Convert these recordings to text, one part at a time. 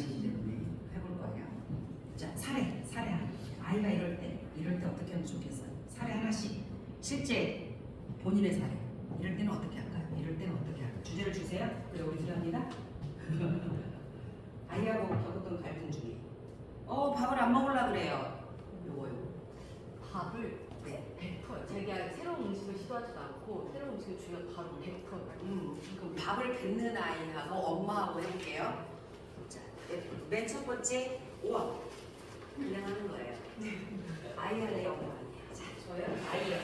장난치기 때문에 해볼 거예요. 자, 사례. 아이가 이럴 때 어떻게 하면 좋겠어요? 사례 하나씩. 실제 본인의 사례. 이럴 때는 어떻게 할까요? 이럴 때는 어떻게 할까요? 주제를 주세요. 그래, 우리 들어갑니다. 아이하고 겪었던 갈등 중에 밥을 안 먹으려고 그래요. 요거. 밥을 네. 100%. 제가 새로운 음식을 시도하지도 않고 새로운 음식을 주면 바로 100%. 그럼 밥을 뱉는 아이하고 엄마하고 해볼게요. 자, 맨 첫 번째 5원 그냥 하는 거예요. 아이 할래요, 엄마 할래요? 자, 저요? 아이요.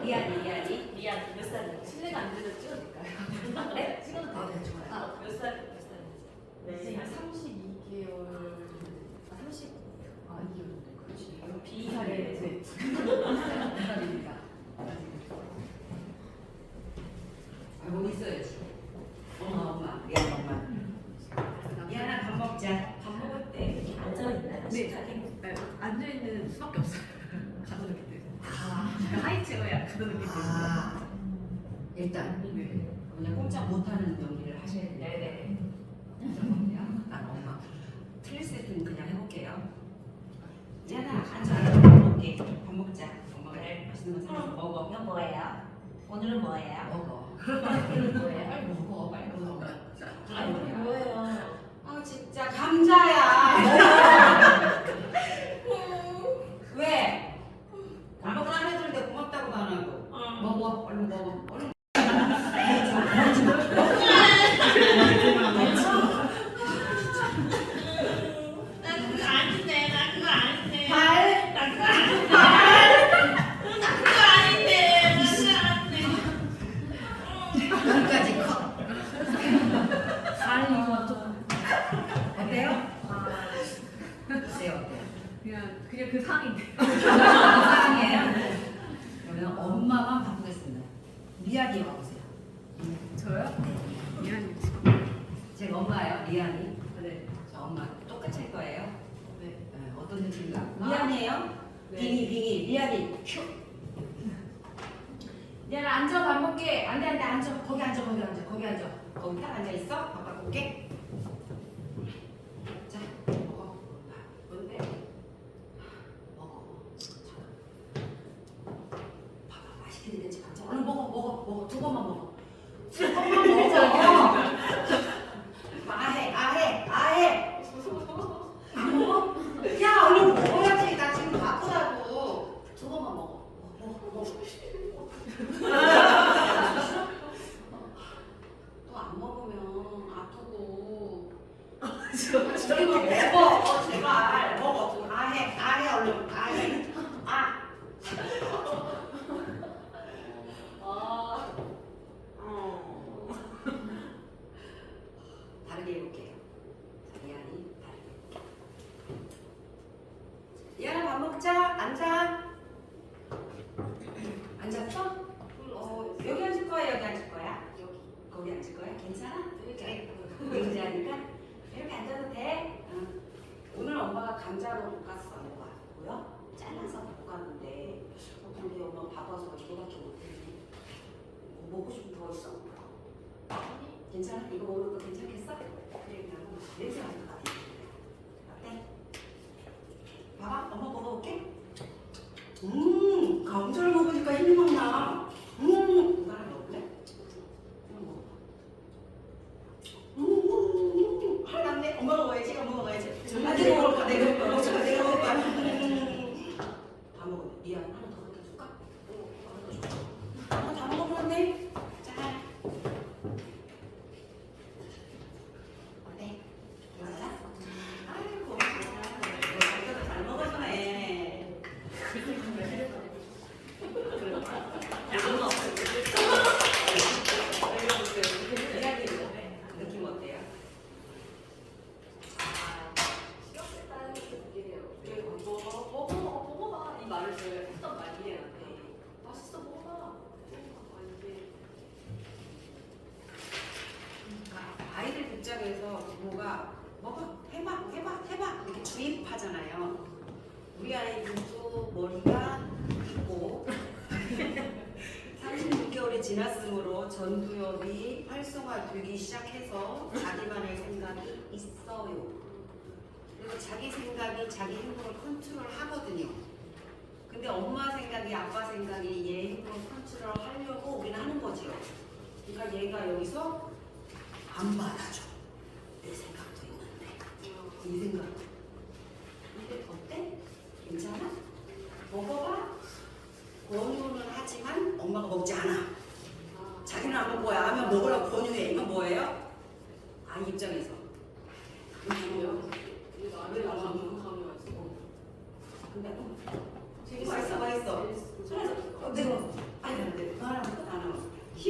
미안이. 몇 살이요? 실례가 안 되면 찍어줄까요? 네? 찍어도 돼요? 네, 좋아요. 몇 살이지? 네. 지금 32개월. 2개월인데. 그렇지. 비살에 네. 감사드립니다. 뭐 있어야지. 엄마. 미안, 엄마. 미안아, 밥 먹자. 밥 먹을 때 이렇게 앉아있나요? 네, 앉아있는 수밖에 없어요. 가둬놓기 때문에. 하이체어에 가둬놓기 때문에. 일단 그냥 꼼짝 못하는 연기를 하셔야 돼요. 네네. 난 엄마. 틀릴 수 있으면 그냥 해볼게요. 미안아, 앉아. 밥 먹게. 밥 먹자. 엄마가 맛있는 거 사서 먹어. 이건 뭐예요? 오늘은 뭐예요? 먹어. 오늘은 뭐예요? 빨리 먹어. 빨리 먹어. 아니 뭐예요? 아 진짜 감자야. 왜? 아무거나 안 해주는데 고맙다고도 안 하고. 먹어. 얼른 먹어. 얼른. 난 그거 아닌데, 난 그거 아닌데. 발. 난 그거 아닌데. 난 그거 아닌데, 난 그거 아닌데. 여기까지 컷. 이거 좀 어때요? 어때요? 그냥 그 상인데. 사랑해요. 그러면 엄마만 바꾸겠습니다. 리안이 와보세요. 저요? 미안해요. 제가 엄마예요. 리안이. 네. 저 엄마 똑같이 할 거예요. 네. 네, 어떤 느낌인가? 리안이에요. 네. 빙이 리안이 큐. 리안아 앉아 밥 먹게. 안돼 앉아. 거기 앉아. 거기 딱 앉아 있어. 밥 갖고 올게. 자 먹어. 뭔데? 먹어. 봐봐 맛있게 되겠지 감자. 얼른 먹어. 두 번만 먹어. 두 번만 먹어. 아해. 안 먹어? 야 얼른 먹어야지. 나 지금 바쁘다고. 두 번만 먹어. 먹어. 또 안 먹으면 아프고. 먹어. 제발 먹어. 아해 얼른. 아해. 다르게 해볼게요. 미안이 다르게. 미안아 밥 먹자. 앉아. 앉았어? 여기 앉을 거야? 여기 앉을 거야? 여기. 거기 앉을 거야? 괜찮아? 그래. 의자니까 이렇게 앉아도 돼. 오늘 엄마가 감자로 볶았어. 먹어고요. 잘라서 볶았는데 근데 엄마 바빠서 이거밖에 못했네. 먹고 싶은 거 있어? 괜찮아? 이거 먹는 거 괜찮겠어? 그래 그냥 냄새 나는 것 같아. 어때? 봐봐 엄마 먹어볼게. 감자를 먹으니까 힘이 막 나. 이거 하나 먹을래? 이거 먹어봐. 하나 남네. 엄마 먹어야지. 내가 먹을 거야. 내가 먹을 거야. 다 먹어. 미안. 하나 더 갖다 줄까? 다 먹어버렸네. 자. 지났으므로 전두엽이 활성화되기 시작해서 자기만의 생각이 있어요. 그리고 자기 생각이 자기 행동을 컨트롤하거든요. 근데 엄마 생각이 아빠 생각이 얘 행동을 컨트롤하려고 우리는 하는 거지요. 그러니까 얘가 여기서 안 받아줘. 내 생각도 있는데 이 생각도 이게 어때? 괜찮아? 먹어봐. 권유는 하지만 엄마가 먹지 않아. 자기는 안 먹어야 하면 먹으라고 권유해. 이건 뭐예요? 아이 입장에서. 왜 엄마 먹어? 근데 맛있어 맛있어. 내가 아니 안 돼. 하나 먹어 하나 먹어. 휴.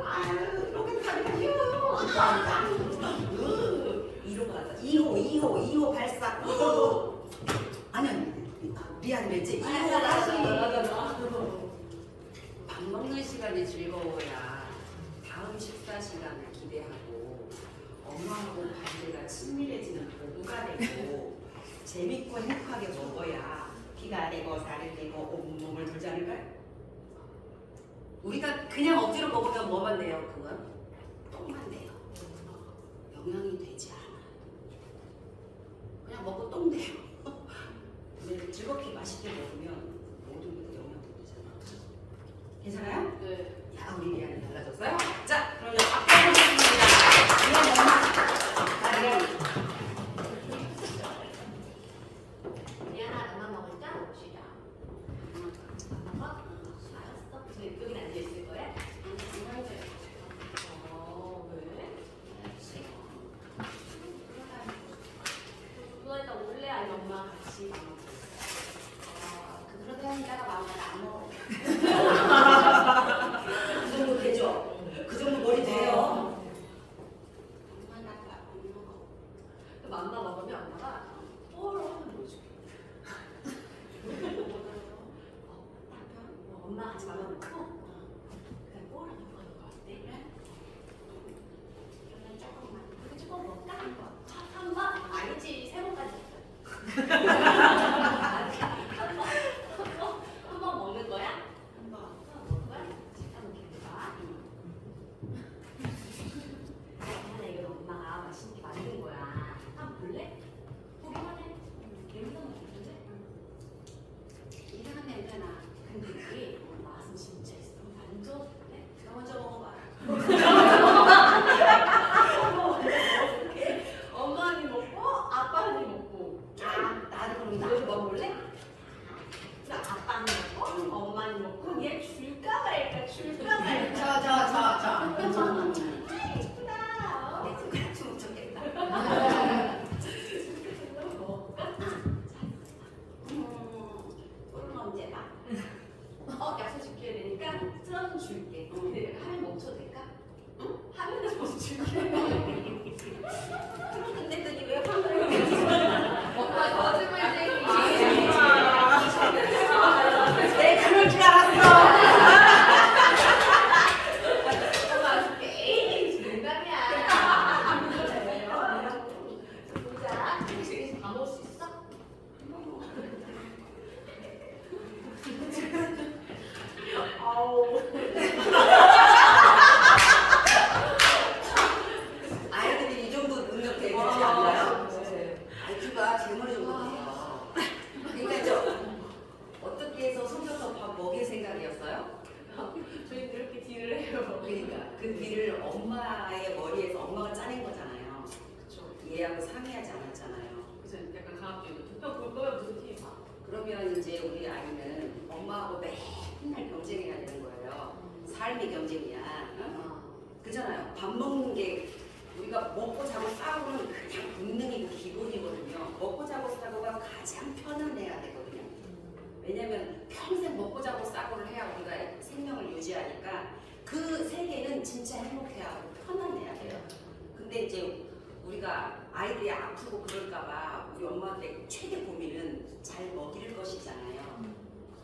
아유 이렇게 다니까 휴. 이로 가자. 2호 발사. 아니 미안했지. 2호 다시. 밥 먹는 시간이 즐거워야 다음 식사 시간을 기대하고 엄마하고 관계가 친밀해지는 도구가 되고 재밌고 행복하게 먹어야 피가 되고 살이 되고 온몸을 돌지 않을까요? 우리가 그냥 억지로 먹으면 뭐만 돼요? 그건 똥만 돼요. 영양이 되지 않아. 그냥 먹고 똥 돼요. 근데 즐겁게 맛있게 먹으면 모든 게 영양도 되잖아. 괜찮아요? 네. 야, 우리 리안이 달라졌어요? 자, 그러면 아빠 보겠습니다. 리안 엄마. 리안. 미안하, 엄마 먹을까? 쉬자. 먹어? 알았어. 저기 여기 앉아 있을 거야? 왜? 누나 일단 올래? 아니면 엄마 같이? 그러다 이따가 마음에 안 먹어. 그 정도 되죠? 그 정도 머리 돼요. 엄마 나안 먹어. 맘마 먹으면 엄마가 뽀로 하면 보여줄게. 엄마 같이 맘마 먹고 그냥 뽀로 하는 거 어때? 그러면 조금만. 그렇게 조금 먹을까? 한 번? 아니지, 세 번까지 한 번 먹는 거야? 한 번. 한번 먹는 거야? 잠깐만 기다려봐. 하나 이거 엄마가 맛있게 만든 거야. 한번 볼래? 보기만 해. 냄새가 좋은데? 이상한 냄새나. 근데 이게 맛은 진짜 있어. 완전 좋네. 너 먼저 먹어봐. 엄마 한 입 먹고 아빠 한 입 먹고. 나도 그럼 너도 먹어볼래? 나 아빠 한 입 먹고 엄마 한 입 먹고 얘 줄까 말까 줄까 말까. 저. 이쁘다. 내 손가락 좀 좋겠다. 오늘 언제 봐? 약속 지켜야 되니까 틀어서 줄게. 근데 화면 멈춰도 될까? 응? 화면을 멈춰줄게. 근데 왜 화면을 엄마 거짓말쟁이. 내 그럴 줄 알았어. 엄마 에이 농담이야. 보자. 혹시 다 먹을 수 있어? 아우. 아이들이 이 정도 능력 되지 않나요? 아이가 제 머리 정도 돼요. 그러니까 어떻게 해서 손녀서 밥 먹일 생각이었어요? 저희 이렇게 딜을 해요. 그러니까 그 뒤를 엄마의 머리에서 엄마가 짜낸 거잖아요. 그쵸. 얘하고 상의하지 않았잖아요. 그래서 약간 강압적으로 두편 볼 거면 무슨 팀 봐. 그러면 이제 우리 아이는 엄마하고 맨날 경쟁해야 되는 거예요. 삶의 경쟁이야. 응? 그잖아요. 밥 먹는 게 우리가 먹고 자고 싸우는 그냥 본능이고 기본이거든요. 먹고 자고 싸고가 가장 편안해야 되거든요. 왜냐면 평생 먹고 자고 싸고를 해야 우리가 생명을 유지하니까 그 세계는 진짜 행복해야 하고 편안해야 돼요. 근데 이제 우리가 아이들이 아프고 그럴까봐 우리 엄마한테 최대 고민은 잘 먹일 것이잖아요.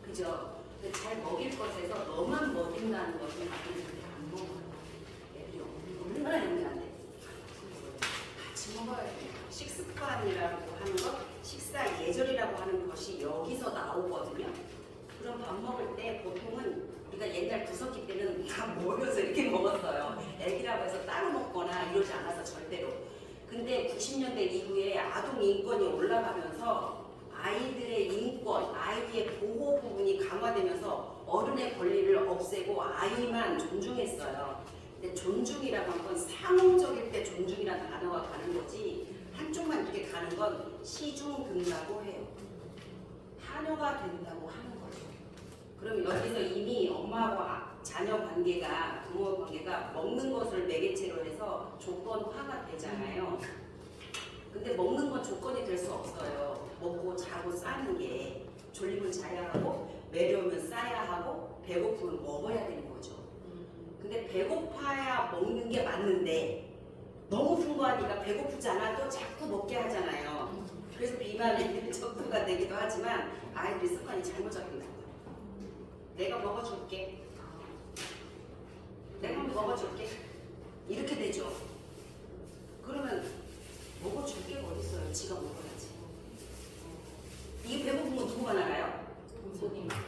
그죠? 근데 잘 먹일 것에서 너만 먹인다는 것은 아이들이 안 먹어요. 애들이 얼마나 영리한데. 같이 먹어야 돼요. 식습관이라고 하는 것, 식사 예절이라고 하는 것이 여기서 나오거든요. 그럼 밥 먹을 때 보통은 우리가 옛날 구석기 때는 다 모여서 이렇게 먹었어요. 애기라고 해서 따로 먹거나 이러지 않아서 절대로. 근데 90년대 이후에 아동 인권이 올라가면서 아이들의 인권, 아이의 보호 부분이 강화되면서 어른의 권리를 없애고 아이만 존중했어요. 근데 존중이라고 한 건 상호적일 때 존중이라는 단어가 가는 거지 한쪽만 이렇게 가는 건 시중든다고 해요. 한여가 된다고 하는 거죠. 그럼 여기서 이미 엄마하고 자녀 관계가, 부모 관계가 먹는 것을 매개체로 해서 조건화가 되잖아요. 근데 먹는 건 조건이 될 수 없어요. 먹고 자고 싸는 게 졸리면 자야 하고 매려우면 싸야 하고 배고프면 먹어야 되는 거죠. 근데 배고파야 먹는 게 맞는데 너무 풍부하니까 배고프지 않아도 자꾸 먹게 하잖아요. 그래서 비만의 척도가 되기도 하지만 아이들이 습관이 잘못 잡힌다. 내가 먹어줄게. 내가 먹어줄게. 이렇게 되죠. 그러면 먹어줄 게가 어디 있어요? 지가 먹어야지. 이게 배고픈 건 누구만 알아요?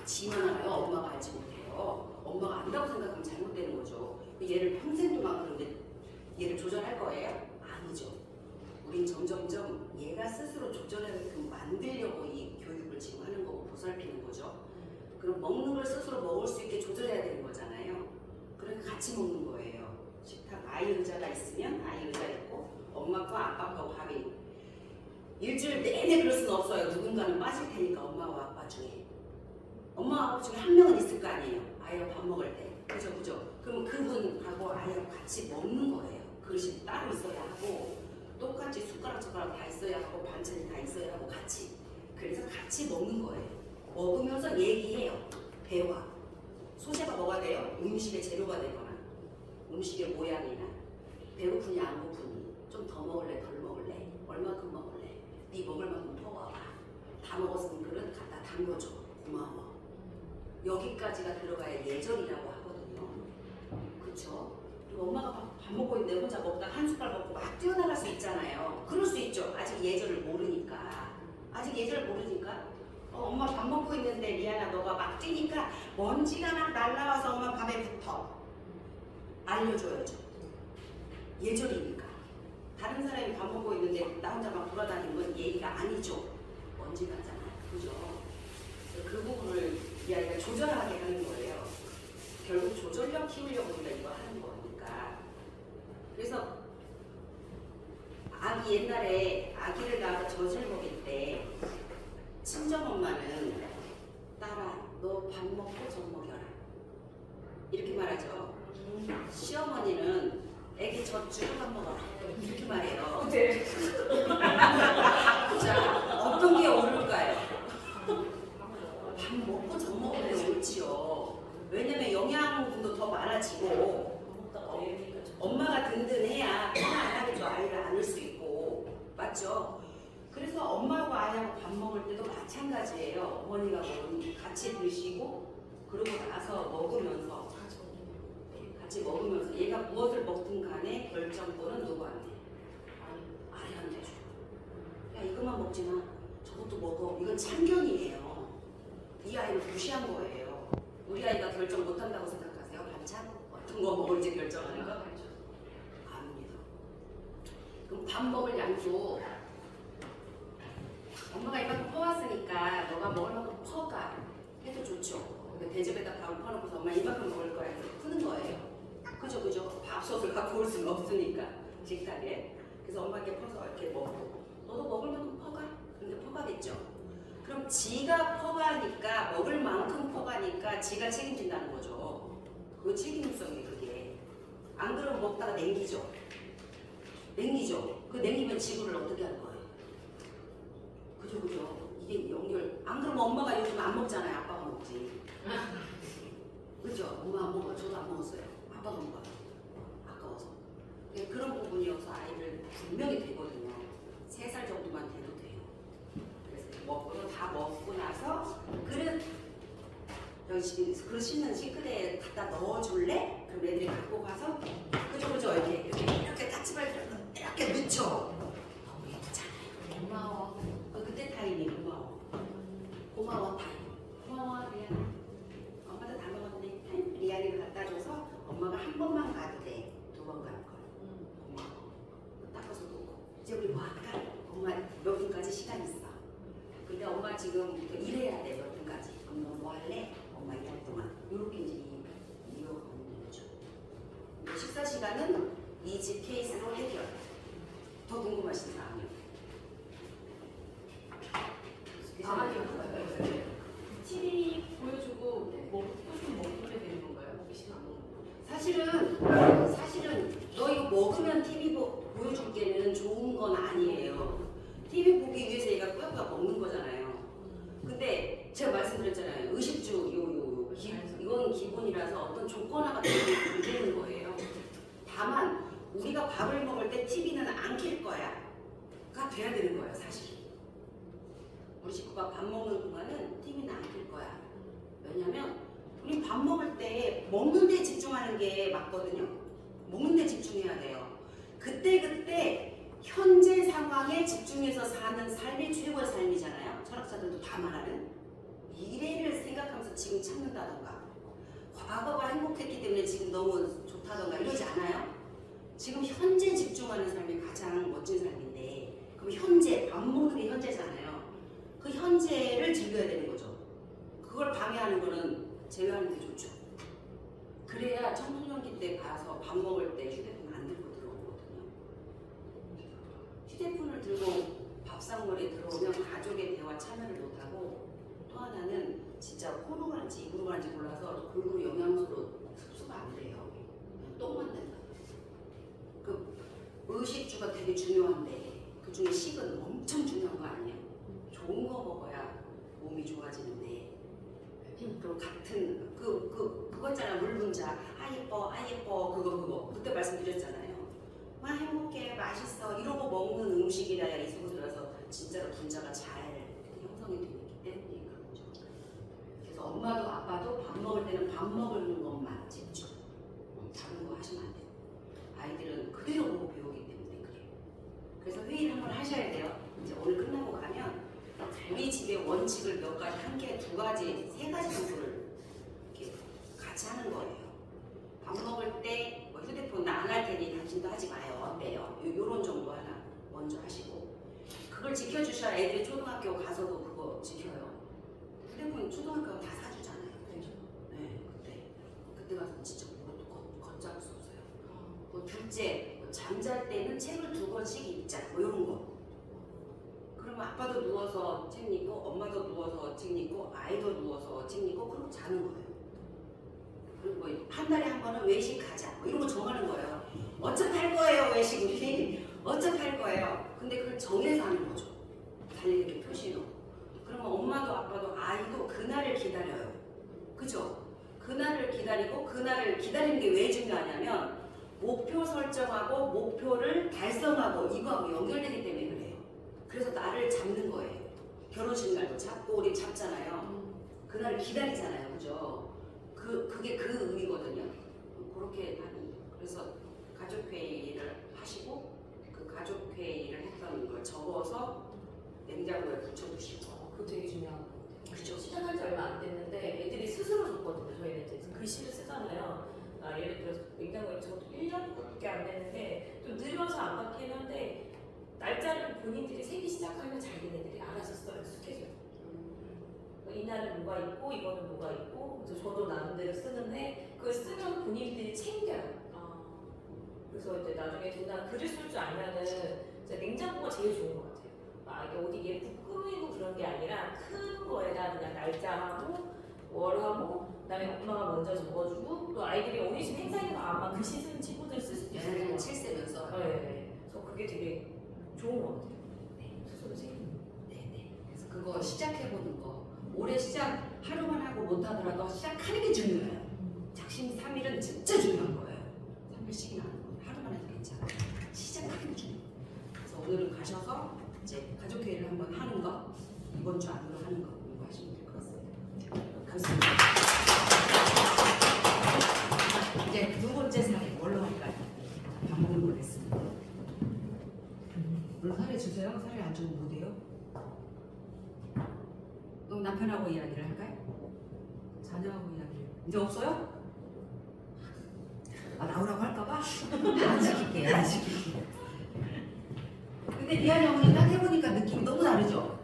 지만 알아요. 엄마가 알지 못해요. 엄마가 안다고 생각하면 잘못되는 거죠. 얘를 평생 동안 그런데 얘를 조절할 거예요? 아니죠. 우린 점점점 얘가 스스로 조절하게끔 만들려고 이 교육을 지금 하는 거고 보살피는 거죠. 그럼 먹는 걸 스스로 먹을 수 있게 조절해야 되는 거잖아요. 그러니까 같이 먹는 거예요. 식탁 아이 의자가 있으면 아이 의자 있고 엄마 거 아빠 거 밥이 일주일 내내 그럴 수는 없어요. 누군가는 빠질 테니까 엄마와 아빠 중에. 엄마와 아빠 중에 한 명은 있을 거 아니에요. 아이랑 밥 먹을 때. 그죠 그죠? 그럼 그분하고 아이랑 같이 먹는 거예요. 그릇이 따로 있어야 하고 똑같이 숟가락 젓가락 다 있어야 하고 반찬이 다 있어야 하고 같이. 그래서 같이 먹는 거예요. 먹으면서 얘기해요. 대화. 소재가 뭐가 돼요? 음식의 재료가 되거나 음식의 모양이나 배고프니 안 고프니 좀 더 먹을래 덜 먹을래 얼마큼 먹을래 네 먹을 만큼 퍼와봐. 다 먹었으면 그릇 갖다 담궈줘. 고마워. 여기까지가 들어가야 예절이라고 하거든요. 그쵸? 엄마가 밥 먹고 있는데 혼자 먹다 한 숟갈 먹고 막 뛰어나갈 수 있잖아요. 그럴 수 있죠. 아직 예절을 모르니까. 엄마 밥 먹고 있는데 리안아 너가 막 뛰니까 먼지가 막 날라와서 엄마 밥에 붙어. 알려줘야죠. 예절이니까. 다른 사람이 밥 먹고 있는데 나 혼자 막 돌아다니는 건 예의가 아니죠. 먼지 나잖아요. 그죠? 그 부분을 이 아이가 조절하게 하는 거예요. 결국 조절력 키우려고 우리가 이거 하는 거니까. 그래서 아기 옛날에 아기를 낳아서 젖을 먹일 때 친정엄마는 딸아 너 밥 먹고 젖 먹여라 이렇게 말하죠. 시어머니는 애기 젖 주고 밥 먹어라 이렇게 말해요. 자 어떤 게 옳을까요? 밥 먹고 젖 먹으면 옳지요. 왜냐면 영양분도 더 많아지고 엄마가 든든해야 편안하게 아이를 안을 수 있고 맞죠? 그래서 엄마하고 아이하고 밥 먹을 때도 마찬가지예요. 어머니가 같이 드시고 그러고 나서 먹으면서 같이 먹으면서 얘가 무엇을 먹든 간에 결정권은 누구한테? 아이한테 줘. 야 이것만 먹지 마. 저것도 먹어. 이건 참견이에요. 이 아이를 무시한 거예요. 우리 아이가 결정 못한다고 생각하세요? 반찬? 어떤 거 먹을지 결정하는 거? 아닙니다. 그럼 밥 먹을 양도 엄마가 이만큼 퍼왔으니까 너가 먹을 만큼 퍼가 해도 좋죠. 근데 대접에다 밥을 퍼놓고서 엄마 이만큼 먹을 거야 해서 푸는 거예요. 그죠? 밥솥을 갖고 올 수는 없으니까 식탁에. 그래서 엄마께 퍼서 이렇게 먹고 너도 먹을 만큼 퍼가. 근데 퍼가겠죠. 그럼 지가 퍼가니까 먹을 만큼 퍼가니까 지가 책임진다는 거죠. 그 책임성이 그게. 안 그러면 먹다가 냉기죠. 그 냉기면 지구를 어떻게 할 거예요? 그죠? 이게 연결. 안 그러면 엄마가 요즘 안 먹잖아요. 아빠가 먹지. 그죠? 엄마 안 먹어요. 저도 안 먹었어요. 아빠가 먹어요. 아까워서. 그런 부분이어서 아이를 분명히 되거든요. 3살 정도만 돼도 돼요. 그래서 먹고 다 먹고 나서 그릇 씻는 싱크대에 갖다 넣어줄래? 그럼 애들이 갖고 가서 그죠? 이렇게 까치발 들어서 이렇게 넣죠. 너무 예쁘잖아요. 고마워. 그때 다행히 고마워 다행. 고마워 리안아. 엄마도 다 먹었네. 리안이를 갖다 줘서 시간은 이 집 케이스로 해결. 더 궁금하신 사항이요? TV 보여주고 먹고 먹으면 되는 건가요? 먹기 싫으면 안 먹는 사실은 너 이거 먹으면 TV 보여줄 게는 좋은 건 아니에요. TV 보기 위해서 얘가 꾸역꾸역 먹는 거잖아요. 근데 제가 말씀드렸잖아요. 의식주 이건 기본이라서 어떤 조건화가 안 되는 거예요. 다만 우리가 밥을 먹을 때 TV는 안 켤 거야가 돼야 되는 거예요, 사실. 우리 식구가 밥 먹는 동안은 TV는 안 켤 거야. 왜냐면 우리 밥 먹을 때 먹는 데 집중하는 게 맞거든요. 먹는 데 집중해야 돼요. 그때 현재 상황에 집중해서 사는 삶이 최고의 삶이잖아요. 철학자들도 다 말하는 미래를 생각하면서 지금 참는다던가 과거가 행복했기 때문에 지금 너무 좋다던가 이러지 않아요? 지금 현재 집중하는 삶이 가장 멋진 삶인데 그럼 현재 밥 먹는 게 현재잖아요. 그 현재를 즐겨야 되는 거죠. 그걸 방해하는 거는 제외하는 게 좋죠. 그래야 청소년기 때 가서 밥 먹을 때 휴대폰 안 들고 들어오거든요. 휴대폰을 들고 밥상머리에 들어오면 가족의 대화 참여를 못하고 또 하나는 진짜 코로 가는지 입으로 가는지 몰라서 골고루 영양소로 흡수가 안 돼요. 똥만 된다. 그 의식주가 되게 중요한데 그 중에 식은 엄청 중요한 거 아니에요? 좋은 거 먹어야 몸이 좋아지는데 그리고 같은 그거 있잖아. 물 분자 아 예뻐 그거 그때 말씀드렸잖아요. 와 행복해 맛있어 이러고 먹는 음식이라야 이 속에 들어서 진짜로 분자가 잘 형성이 되기 때문에 그런 거죠. 그래서 엄마도 아빠도 밥 먹을 때는 밥 먹는 것만 집중. 다른 거 하시면 안 돼요. 아이들은 그대로 보고 배우기 때문에 그래요. 그래서 회의를 한번 하셔야 돼요. 이제 오늘 끝나고 가면 우리 집의 원칙을 몇 가지, 한 개, 두 가지, 세 가지 정도를 이렇게 같이 하는 거예요. 밥 먹을 때 뭐 휴대폰 나 안 할 테니 당신도 하지 마요. 어때요? 요런 정도 하나 먼저 하시고 그걸 지켜주셔야 애들이 초등학교 가서도 그거 지켜요. 휴대폰 초등학교 다 사주잖아요. 네, 그때 가서 진짜 그것도 걷잡을 수 없어요. 뭐 둘째, 뭐 잠잘 때는 책을 2권씩 읽자. 뭐 이런 거. 그러면 아빠도 누워서 책 읽고 엄마도 누워서 책 읽고 아이도 누워서 책 읽고 그러고 자는 거예요. 그리고 뭐 한 달에 한 번은 외식하자 뭐 이런 거 정하는 거예요. 어차피 할 거예요 외식 우리 어차피 할 거예요. 근데 그걸 정해서 하는 거죠. 달리 이렇게 표시로. 그러면 엄마도 아빠도 아이도 그날을 기다려요. 그죠? 그날을 기다리고 그날을 기다리는 게 왜 중요하냐면 목표 설정하고 목표를 달성하고 이거하고 연결되기 때문에 그래요. 그래서 나를 잡는 거예요. 결혼식 날도 잡고 우리 잡잖아요. 그날을 기다리잖아요. 그죠? 그게 그 의미거든요. 그렇게 하는. 그래서 가족회의를 하시고 그 가족회의를 했던 걸 적어서 냉장고에 붙여두시고. 그거 되게 중요한 거. 그죠? 시작한 지 얼마 안 됐는데 애들이 스스로 줬거든요. 저희는 이제 글씨를 쓰잖아요. 예를 들어서 냉장고에 적어도 1년밖에 안 됐는데 좀 늙어서 안 받긴 한데 날짜를 본인들이 세기 시작하면 자기네들이 알아서 써요. 스케줄. 이날은 뭐가 있고 이거는 뭐가 있고 그래서 저도 나름대로 쓰는데 그걸 쓰면 본인들이 챙겨요. 그래서 이제 나중에 된다 글을 쓸 줄 알면은 이제 냉장고가 제일 좋은 것 같아요. 이게 어디 예쁘고 꾸미고 그런 게 아니라 큰 거에다 그냥 날짜하고 월하고 그다음에 엄마가 먼저 적어주고 또 아이들이 어린이집 행사에서 아마 글씨 쓰는 친구들 쓸 수도 있어요. 7세면서. 네. 그래서 그게 되게 좋은 것 같아요. 네. 스스로 챙기는. 네네. 그래서 그거 시작해보는 거. 올해 시작 하루만 하고 못하더라도 시작하는 게 중요해요. 작심 3일은 진짜 중요한 거예요. 3일씩이나 하는 거. 하루만 해도 괜찮아요. 시작하는 게 중요해요. 그래서 오늘은 가셔서 이제 가족회의를 한번 하는 거, 이번 주 안으로 하는 거 공부하시면 될 것 같습니다. 감사합니다. 이제 두 번째 사례 뭘로 할까요? 밥 먹는 걸로 했습니다. 오늘 사례 주세요. 사례 안 주면 못해요. 그럼 남편하고 이야기를 할까요? 자녀하고 이야기를. 이제 없어요? 나오라고 할까봐? 안 시킬게요. 안 시킬게요. 근데 리안이 어머니 딱 해보니까 느낌이 너무 다르죠?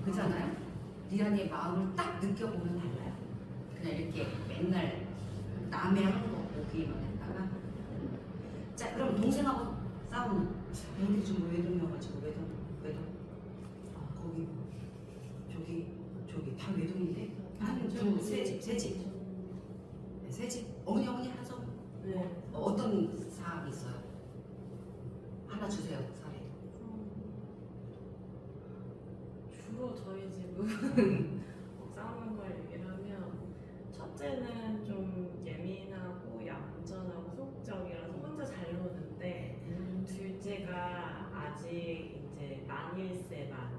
그렇잖아요? 리안이의 마음을 딱 느껴보면 달라요. 그냥 이렇게 맨날 남의 하는 거 보기만 했다가 자, 그럼 동생하고 싸우는. 애들이 좀 외동이어가지고 외동. 아, 거기 저기 다 외동인데. 한 두, 세 집. 네, 세 집. 어머니 하소. 네. 어떤 사항이 있어요? 하나 주세요, 사례. 주로 저희 집은 싸우는 걸 얘기를 하면 첫째는 좀 예민하고 얌전하고 소극적이라서 혼자 잘 노는데 둘째가 아직 이제 만일세만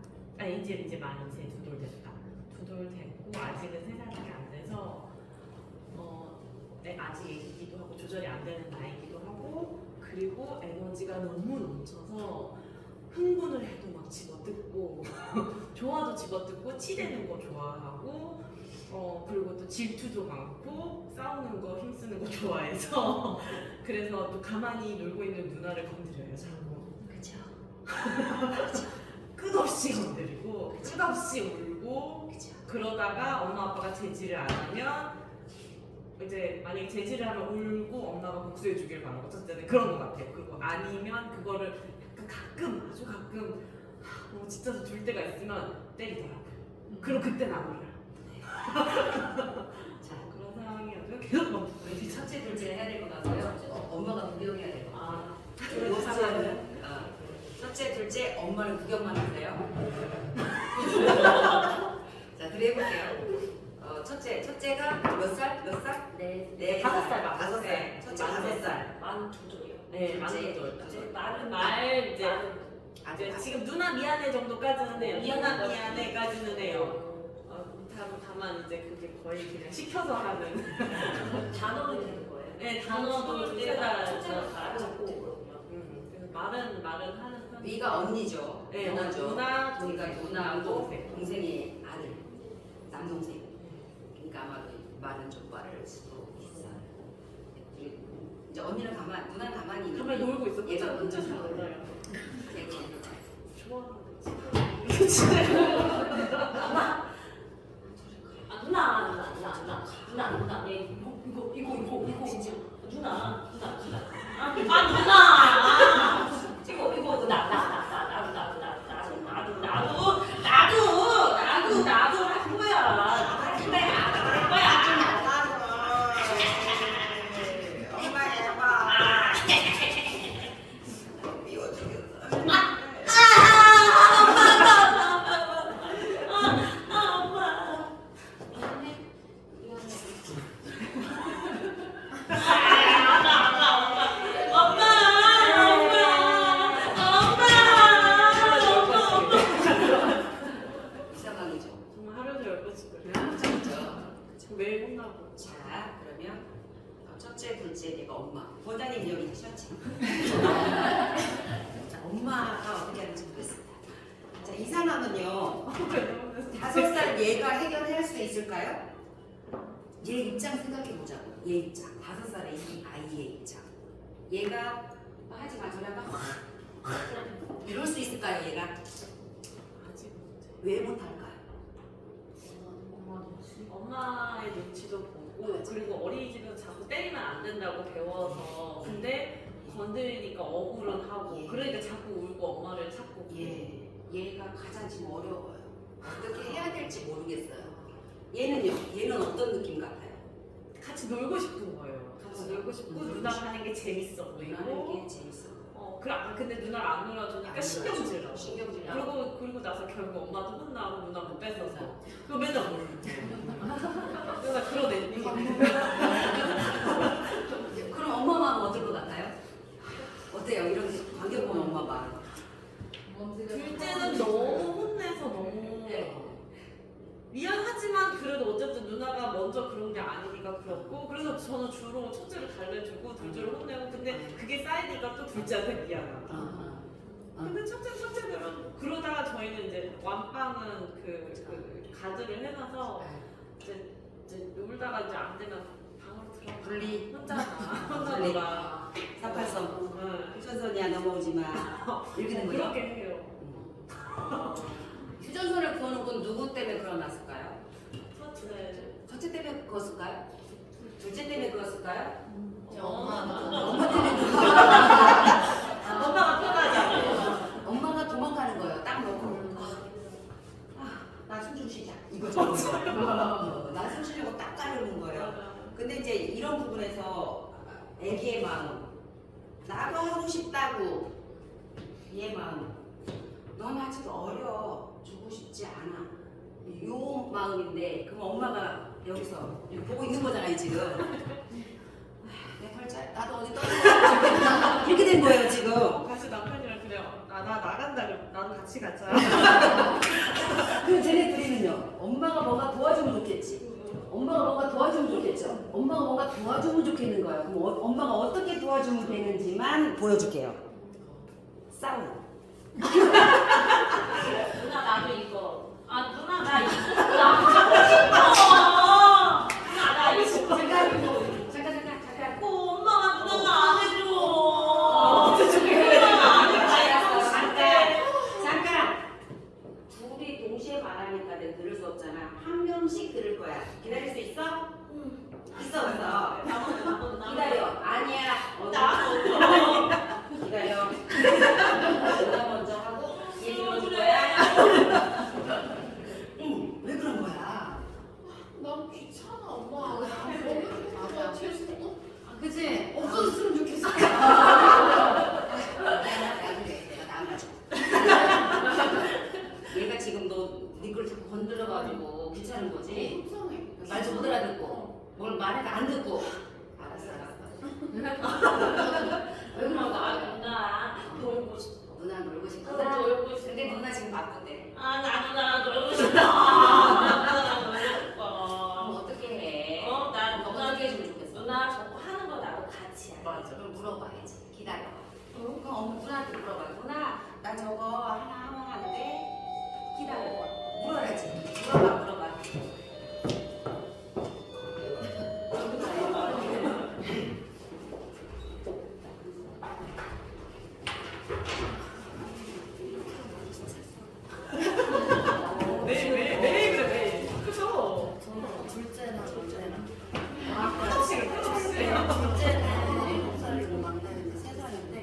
이제 만일세 두 돌 됐다. 두 돌 됐고 아직은 3살밖에 안 돼서 아직 애기기도 하고 조절이 안 되는 나이기도 하고 그리고 에너지가 너무 넘쳐서 흥분을 해도 막 집어뜯고 좋아도 집어뜯고 치대는 거 좋아하고 그리고 또 질투도 많고 싸우는 거 힘쓰는 거 좋아해서 그래서 또 가만히 놀고 있는 누나를 건드려요 자꾸. 그죠. 끝없이 건드리고 끝없이 울고 그죠. 그러다가 엄마 아빠가 제지를 안 하면 이제 만약에 제지를 하면 울고 엄마가 복수해 주길 바라고 첫째는 그런 것 같아요. 그리고 아니면 그거를 가끔 아주 가끔 진짜 둘 때가 있으면 때리더라고요. 그럼 그때 나올라. 자, 그런 상황이어도 계속 막 우리 첫째, 둘째 해야 될 것 같고요. 엄마가 구경해야 될 것 같아요. 요새는 첫째, 둘째 엄마를 구경만 하세요. 자, 그래 볼게요. 첫째가 몇 살? 네. 5살 막 5살. 첫째 5살. 만 두 돌이요. 네, 둘째, 많은 말은 말 이제 아들. 지금 누나 미안해 정도까지는 해요. 누나 미안한 미안해까지는 해요. 다만 이제 그게 거의 그냥 시켜서 하는. 단어는 되는 거예요. 네, 단어도 첫째가 떼다 알아듣고 그러고요. 그래서 말은 하는 편. 위가 언니죠. 네, 누나죠. 누나, 저희가 누나하고 동생. 동생이 아들, 남동생. 그러니까 아마 말은 좀 빠를 수도 있어요. 그리고 이제 언니는 누나는 가만히 가만히 놀고 있어. 얘가 혼자 잘 놀고 놀아요. 얘가 누나. 이거 진짜 누나. 나도 할 거야. 엄마 해봐. 이 상황이죠. 정말 하루에 10번씩 그래요. 그렇죠. 매일 혼나고. 자, 그러면 첫째, 둘째, 내가 엄마. 원장님 여기 계셨지? 자, 엄마가 어떻게 하는지 보겠습니다. 자, 이 상황은요. 5살 얘가 해결할 수 있을까요? 얘 입장 생각해 보자고. 얘 입장. 5살의 이 아이의 입장. 얘가 하지 마, 저리 가. 이럴 수 있을까요, 얘가? 아직 못해. 왜 못할까요? 엄마의 눈치도 보고 그리고 어린이집에서 자꾸 때리면 안 된다고 배워서 근데 건드리니까 억울은 하고 예. 그러니까 자꾸 울고 엄마를 찾고 얘가 가장 지금 어려워요. 어떻게 해야 될지 모르겠어요. 얘는 어떤 느낌 같아요? 같이 놀고 싶은 거예요. 같이 놀고 싶고 누나가 하는 게 재밌어 하는 보이고 게 재밌어. 근데 누나를 안 놀아주니까 신경질 나고 신경질 나고. 그리고 나서 결국 엄마도 혼나고 누나 못 뺏어서 그거 맨날 울고 그래서 그런 애들이 그럼 엄마 마음 어떨 것 같아요? 어때요? 이런 관계 보면 엄마 마음. 둘째는 너무 혼내서 너무 미안하지만 그래도 어쨌든 누나가 먼저 그런 게 아니니까 그렇고 그래서 저는 주로 첫째를 달래주고 둘째를 혼내고 근데 그게 쌓이니까 또 둘째한테 미안하고 근데 첫째들은 그러다가 저희는 이제 완빵은 그 가드를 해놔서 이제 놀다가 이제 안 되면 방으로 들어가 분리. 혼자 혼자 분리. 놀아 483. 응. 휴전선이야 넘어오지 마. 이렇게 된 거죠? 그렇게 해요. 휴전선을 그어놓은 건 누구 때문에 그어놨을까요? 첫째 첫째 때문에 그었을까요? 둘째 때문에 그었을까요? 엄마 엄마 때문에 그었을까요? 이런 부분에서 애기의 마음, 나도 하고 싶다고 얘 마음, 넌 아직 어려, 주고 싶지 않아, 요 마음인데 그럼 엄마가 여기서 이렇게 보고 있는 거잖아요 지금. 내 털잘 나도 어디 떨어져 이렇게 된 거예요 지금. 다시 남편이랑 그래요. 나 나간다 그럼 나도 같이 가자. 그럼 쟤네 둘이는요, 엄마가 뭔가 도와주면 좋겠지. 엄마가 뭔가 도와주면 좋겠죠. 엄마가 뭔가 도와주면 좋겠는 거예요. 그럼 엄마가 어떻게 도와주면 되는지만 보여줄게요. 싸움. 누나 나도 이거. 아 누나 나 이거 하고 싶어. 누나 나 이거. 잠깐. 엄마가 누나가 안 해줘. 누나가 안 해줘. 잠깐. 둘이 동시에 말하니까 내가 들을 수 없잖아. 한 명씩 들을 거야. 기다릴 수 있어? 있어. 기다려. 아니야. 기다려. 누나 먼저 하고 얘 들어줄 거야. 응. 왜 그런 거야? 난 귀찮아 엄마. 맞아. 그치? 없어졌으면 좋겠어. 내가 나가줘. 얘가 지금 네 걸 자꾸 건드려가지고 귀찮은 거지. 속상해. 말 좀 못 알아듣고 뭘 말해도 안 듣고. 알았어. 왜 그런 거야? 누나 놀고 싶어. 누나 놀고 싶어. 놀고 싶어. 근데 누나 지금 바쁜데. 아 나도 놀고 싶어. 나도 놀고 싶어. 그럼 어떻게 해? 나 너 누나 어떻게 해주면 좋겠어? 누나 저거 하는 거 나도 같이 해. 맞아. 그럼 물어봐야지. 기다려. 그럼 누나한테 물어봐. 누나, 나 저거 하나 하는데 기다려. 물어야지. 물어봐. 매일 그래 매일. 그죠? 둘째나 끝없이. 둘째는 7살이고 막내는 3살인데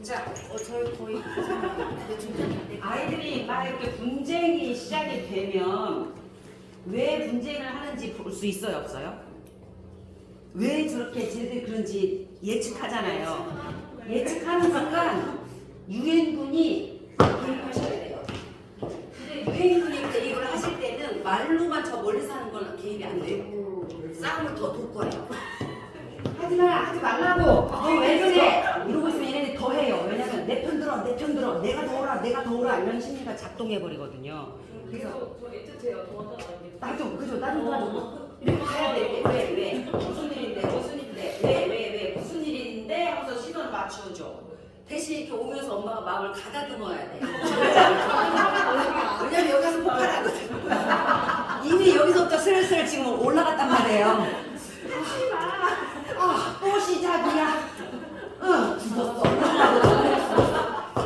자, 저희 거의 근데 둘째는 아이들이 막 이렇게 분쟁이 시작이 되면 왜 분쟁을 하는지 볼 수 있어요, 없어요? 왜 저렇게 쟤들 그런지 예측하잖아요. 예측하는 순간 유엔군이 개입하셔야 돼요. 근데 유엔군이 개입을 하실 때는 말로만 저 멀리서 하는 건 개입이 안 돼요. 싸움을 더 돋궈요. 하지 말라고. 너 왜 그래? 이러고 있으면 얘네들이 더 해요. 왜냐면 내 편 들어, 내가 더 오라 이런 심리가 작동해 버리거든요. 그래서 저 애틋해요. 도와달라는 나도 도와줘. 이렇게 가야 돼. 왜? 무슨 일인데? 무슨 일인데? 하면서 시선을 맞춰줘. 대신 이렇게 오면서 엄마가 마음을 가다듬어야 돼. 왜냐면 여기 가서 폭발하거든. 이미 여기서부터 슬슬 지금 올라갔단 말이에요. 또 시작이야. 죽었어.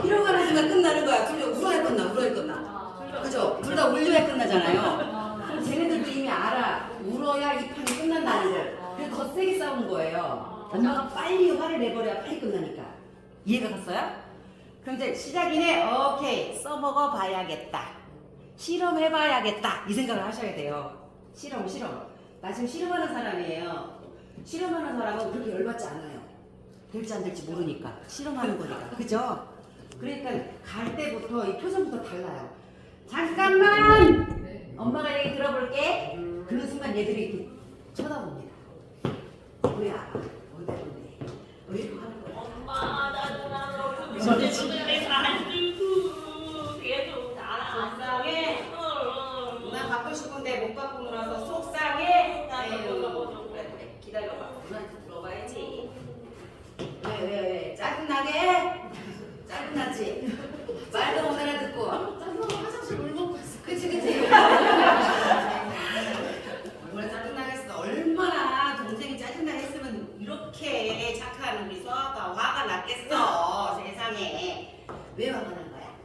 이러고 하는 순간 끝나는 거야. 둘 다 울어야 끝나. 그죠? 둘 다 울려야 끝나잖아요. 쟤네들도 이미 알아. 울어야 이 판이 끝난다는 걸. 그래서 더 세게 싸운 거예요. 엄마가 빨리 화를 내버려야 빨리 끝나니까. 이해가 갔어요? 그럼 이제 시작이네. 오케이. 써먹어 봐야겠다. 실험해봐야겠다. 이 생각을 하셔야 돼요. 실험. 나 지금 실험하는 사람이에요. 실험하는 사람은 그렇게 열받지 않아요. 될지 안 될지 모르니까. 실험하는 거니까. 그죠? 그러니까 갈 때부터 이 표정부터 달라요. 잠깐만! 엄마가 얘기 들어볼게. 그런 순간 얘들이 이렇게 쳐다봅니다. 뭐야? 뭔데? 왜 이렇게 하는 거야? 엄마 나 누나 너무 집에서 안 주고 계속 나랑 안 싸게. 누나 갖고 싶은데 못 갖고 놀아서 속상해? 나도 그래. 기다려봐. 누나한테 물어봐야지. 왜? 짜증나게? 짜증나지? 말도 못 알아듣고. 짜증나서 화장실 물 먹고 있어. 그치. 얼마나 짜증나겠어. 얼마나 동생이 짜증나게 했으면 이렇게 착한 우리 서아가 화가 났겠어. 세상에. 왜 화가 난 거야?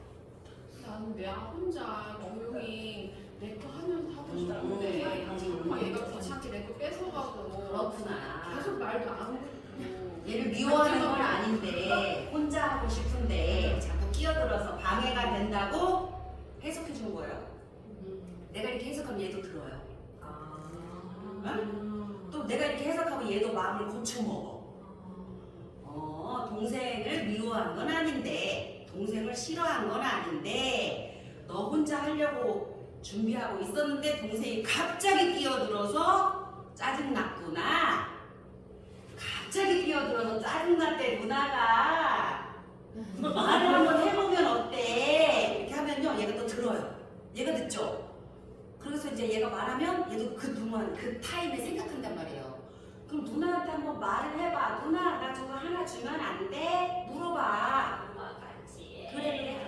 나는 내가 혼자 엉덩이 내 거 하면서 하고 싶은데 자꾸 얘가 귀찮게 내 거 뺏어가고 그렇구나. 계속 말도 안 듣고 얘를 미워하는 건 아닌데 혼자 하고 싶은데 자꾸 끼어들어서 방해가 된다고 해석해 준 거예요. 내가 이렇게 해석하면 얘도 들어요. 또 그럼 내가 이렇게 해석하면 얘도 마음을 고쳐먹어. 동생을 미워한 건 아닌데, 동생을 싫어한 건 아닌데, 너 혼자 하려고 준비하고 있었는데 동생이 갑자기 끼어들어서 짜증났구나. 갑자기 끼어들어서 짜증났대 누나가. 말을 한번 해보면 어때? 이렇게 하면요 얘가 또 들어요. 얘가 듣죠. 그래서 이제 얘가 말하면 얘도 그 동안 그 타임에 생각한단 말이에요. 그럼 누나한테 한번 말을 해봐. 누나 나 저거 하나 주면 안 돼? 물어봐. 엄마같이. 그래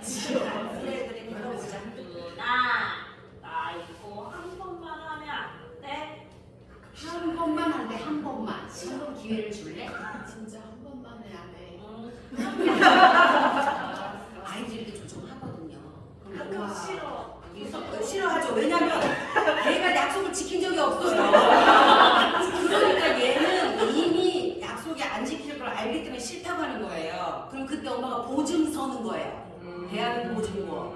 그래 물어보자. 누나, 나 이거 한 번만 하면 안 돼? 한 번만 안 돼. 한 번만. 지금 기회를 줄래? 진짜 한 번만 해야 돼. 아이들이 이렇게 조종하거든요. 그럼 가끔 우와. 싫어. 싫어하죠. 왜냐면 얘가 약속을 지킨 적이 없어요. 그러니까 얘는 이미 약속이 안 지킬 걸 알기 때문에 싫다고 하는 거예요. 그럼 그때 엄마가 보증 서는 거예요. 대하는 보증고.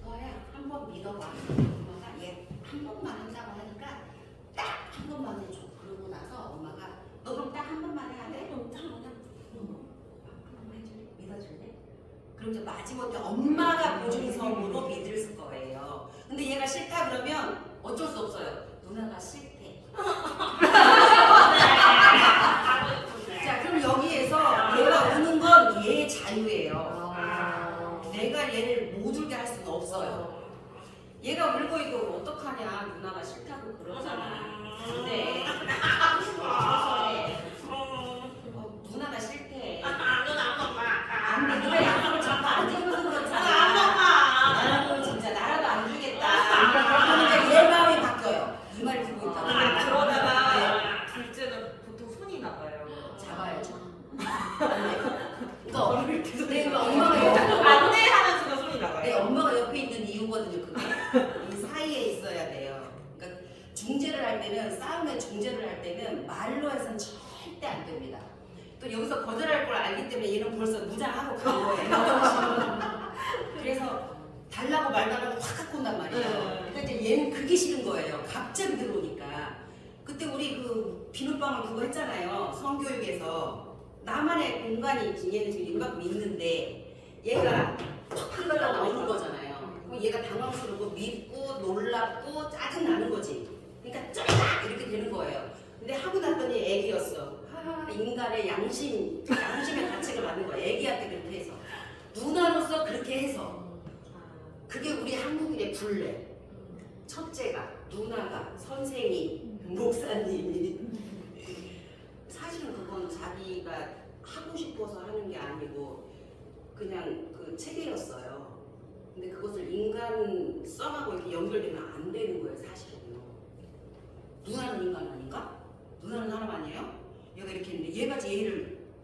너야 한 번 믿어봐. 엄마가 얘 한 번만 한다고 하니까 딱 한 번만 해줘. 그러고 나서 엄마가 너 그럼 딱 한 번만 해야 돼? 한 번만 해줄래? 믿어줄래? 그럼 이제 마지못해 엄마가 보증성으로 믿을 거예요. 근데 얘가 싫다 그러면 어쩔 수 없어요. 누나가 싫대. 자, 그럼 여기에서 얘가 우는 건 얘의 자유예요. 내가 얘를 못 울게 할 수는 없어요. 얘가 울고 있고 어떡하냐. 누나가 싫다고 그러잖아. 근데 누나가 싫대. 안 돼. 누가 약속을 자꾸 안 지켜서 그렇잖아. 나는 진짜 나라도 안 주겠다. 그럼 이제 얘 마음이 바뀌어요. 이 말 듣고 있다고. 그러다가 둘째는 보통 손이 나가요. 잡아야죠. 그러니까 내가 엄마가 옆에, 안돼 하는 순간 손이 나가요. 내 엄마가 옆에 있는 이유거든요. 그게 이 사이에 있어야 돼요. 그러니까 중재를 할 때는 싸움의 중재를 할 때는 말로 해서는 절대 안 됩니다. 또 여기서 거절할 걸 알기 때문에 얘는 벌써 무장하고 간 거예요. 그래서 달라고 말달라고 확 갖고 온단 말이에요. 그러니까 이제 얘는 그게 싫은 거예요. 갑자기 들어오니까. 그때 우리 그 비눗방울 그거 했잖아요. 성교육에서 나만의 공간이 있지. 얘는 지금 이만큼 있는데 얘가 툭 흘러다 나오는 거잖아요. 그럼 얘가 당황스럽고 밉고 놀랍고 짜증나는 거지. 그러니까 쩔다 이렇게 되는 거예요. 근데 하고 났더니 애기였어. 인간의 양심의 가책을 받는 거야. 애기한테 그렇게 해서. 누나로서 그렇게 해서. 그게 우리 한국인의 분례. 첫째가, 누나가, 선생이, 목사님이. 사실은 그건 자기가 하고 싶어서 하는 게 아니고 그냥 그 체계였어요. 근데 그것을 인간성하고 이렇게 연결되면 안 되는 거예요, 사실은요. 누나는 인간 아닌가? 누나는 사람 아니에요? 얘가 이렇게 했는데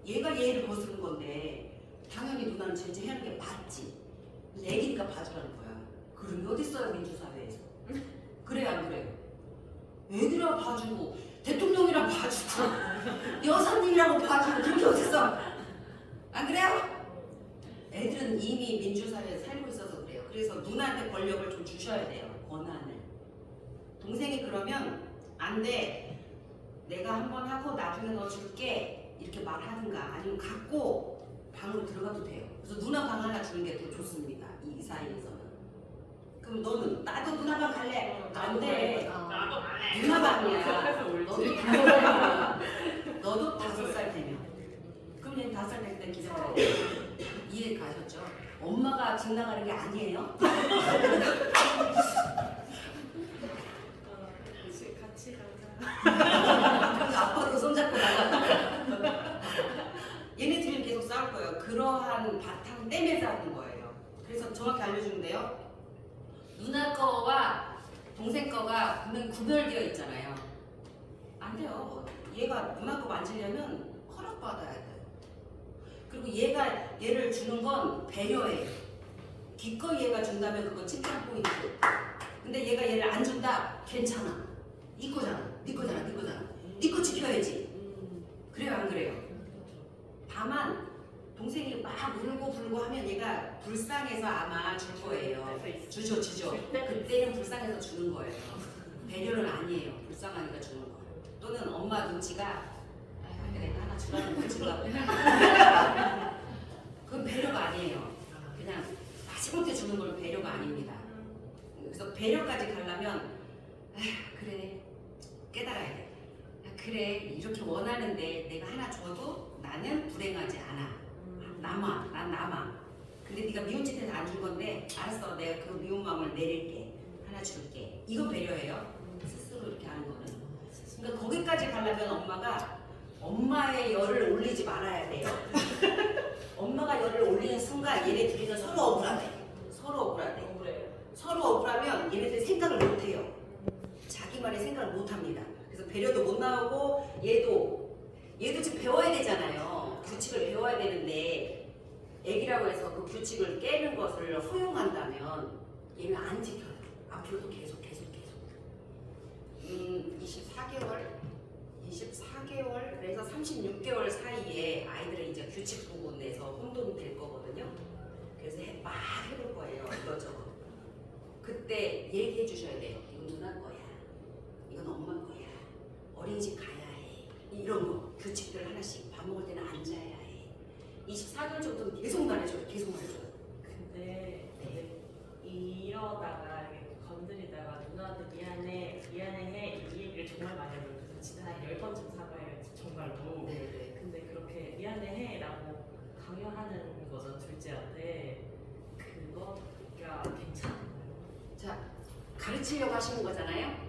얘가 얘를 거스른 건데 당연히 누나는 제재하는 게 맞지. 애기니까 봐주라는 거야. 그런 게 어딨어요, 민주사회에서. 그래요, 안 그래요? 애기랑 봐주고 대통령이랑 봐주고 여사님이라고 봐주고 그런 게 어딨어? 안 그래요? 애들은 이미 민주사회에 살고 있어서 그래요. 그래서 누나한테 권력을 좀 주셔야 돼요. 권한을. 동생이 그러면 안 돼. 내가 한번 하고 나중에 너 줄게 이렇게 말하든가 아니면 갖고 방으로 들어가도 돼요. 그래서 누나 방 하나 주는 게 더 좋습니다. 이 사이에서는. 그럼 너는 나도 누나 방 갈래. 안 돼. 나도 안 해. 누나 방이야. 너도 5살 되면. 그럼 얘는 5살 될 때 기다려야 돼. 이해 가셨죠? 엄마가 집 나가는 게 아니에요. 같이 가자. 그래서 아빠도 손잡고 나가. 얘네들은 계속 싸울 거예요. 그러한 바탕 때문에 싸우는 거예요. 그래서 정확히 알려주는데요. 누나 거와 동생 거가 분명히 구별되어 있잖아요. 안 돼요. 얘가 누나 거 만지려면 허락받아야 돼요. 그리고 얘가 얘를 주는 건 배려예요. 기꺼이 얘가 준다면 그건 칭찬 포인트. 근데 얘가 얘를 안 준다? 괜찮아. 네 거잖아. 네 거잖아. 네 거잖아. 네 거 지켜야지. 그래요, 안 그래요? 다만 동생이 막 울고 불고 하면 얘가 불쌍해서 아마 줄 거예요. 주죠. 그때는 불쌍해서 주는 거예요. 배려는 아니에요. 불쌍하니까 주는 거예요. 또는 엄마 눈치가 내가 하나 주라는 걸 주려고. 그건 배려가 아니에요. 그냥 마지못해 주는 건 배려가 아닙니다. 그래서 배려까지 가려면 그래 깨달아야 돼. 그래 이렇게 원하는데 내가 하나 줘도 나는 불행하지 않아. 난 남아. 근데 네가 미운 짓해서 안 준 건데 알았어 내가 그 미운 마음을 내릴게. 하나 줄게. 이거 배려예요. 스스로 이렇게 하는 거는. 그러니까 거기까지 가려면 엄마가 엄마의 열을 올리지 말아야 돼요. 엄마가 열을 올리는 순간 얘네 둘이는 서로 억울하대. 서로 억울하대. 서로 억울하면 얘네들이 생각을 못 해요. 자기만의 생각을 못 합니다. 그래서 배려도 못 나오고 얘도 지금 배워야 되잖아요. 규칙을 배워야 되는데 애기라고 해서 그 규칙을 깨는 것을 허용한다면 얘는 안 지켜요. 앞으로도 계속 24개월 그래서 36개월 사이에 아이들은 이제 규칙 부분에서 혼돈될 거거든요. 그래서 막 해볼 거예요. 이거저거. 그때 얘기해 주셔야 돼요. 이건 누나 거야. 이건 엄마 거야. 어린이집 가야 해. 이런 거 규칙들 하나씩 밥 먹을 때는 앉아야 해. 24개월 정도는 계속 말해줘요. 계속 말해줘요. 근데 이러다가 이렇게 건드리다가 누나한테 미안해 해 이 얘기를 정말 많이 하고 그래서 진짜 한 10번쯤 사과해요 정말로. 네네. 근데 그렇게 미안해 해라고 강요하는 거죠 둘째한테. 그거가 괜찮나요? 자 가르치려고 하시는 거잖아요.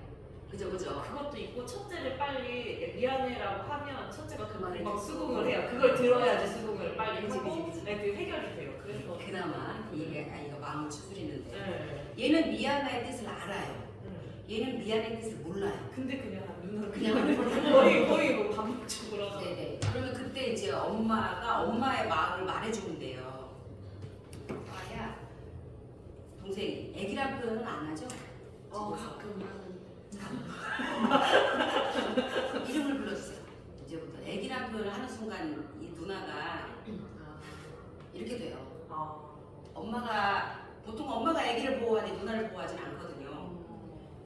그죠. 그것도 있고 첫째를 빨리 미안해라고 하면 첫째가 그만해. 금방 수긍을 해요. 그걸 들어야지 수긍을 빨리 그치, 하고 그치. 네, 그 해결이 돼요. 그래서 그나마 이거 마음을 추스리는데 네. 얘는 미안의 뜻을 알아요. 얘는 미안의 뜻을 몰라요. 근데 그냥 누나 그냥 거의 뭐 반복적으로. 네네. 그러면 그때 이제 엄마가 엄마의 마음을 말해주면 돼요. 아야, 동생이 애기란 표현은 안 하죠? 가끔 이름을 불러주세요. 이제부터 애기란 표현을 하는 순간 이 누나가 이렇게 돼요. 엄마가 보통 엄마가 애기를 보호하지 누나를 보호하진 않거든요.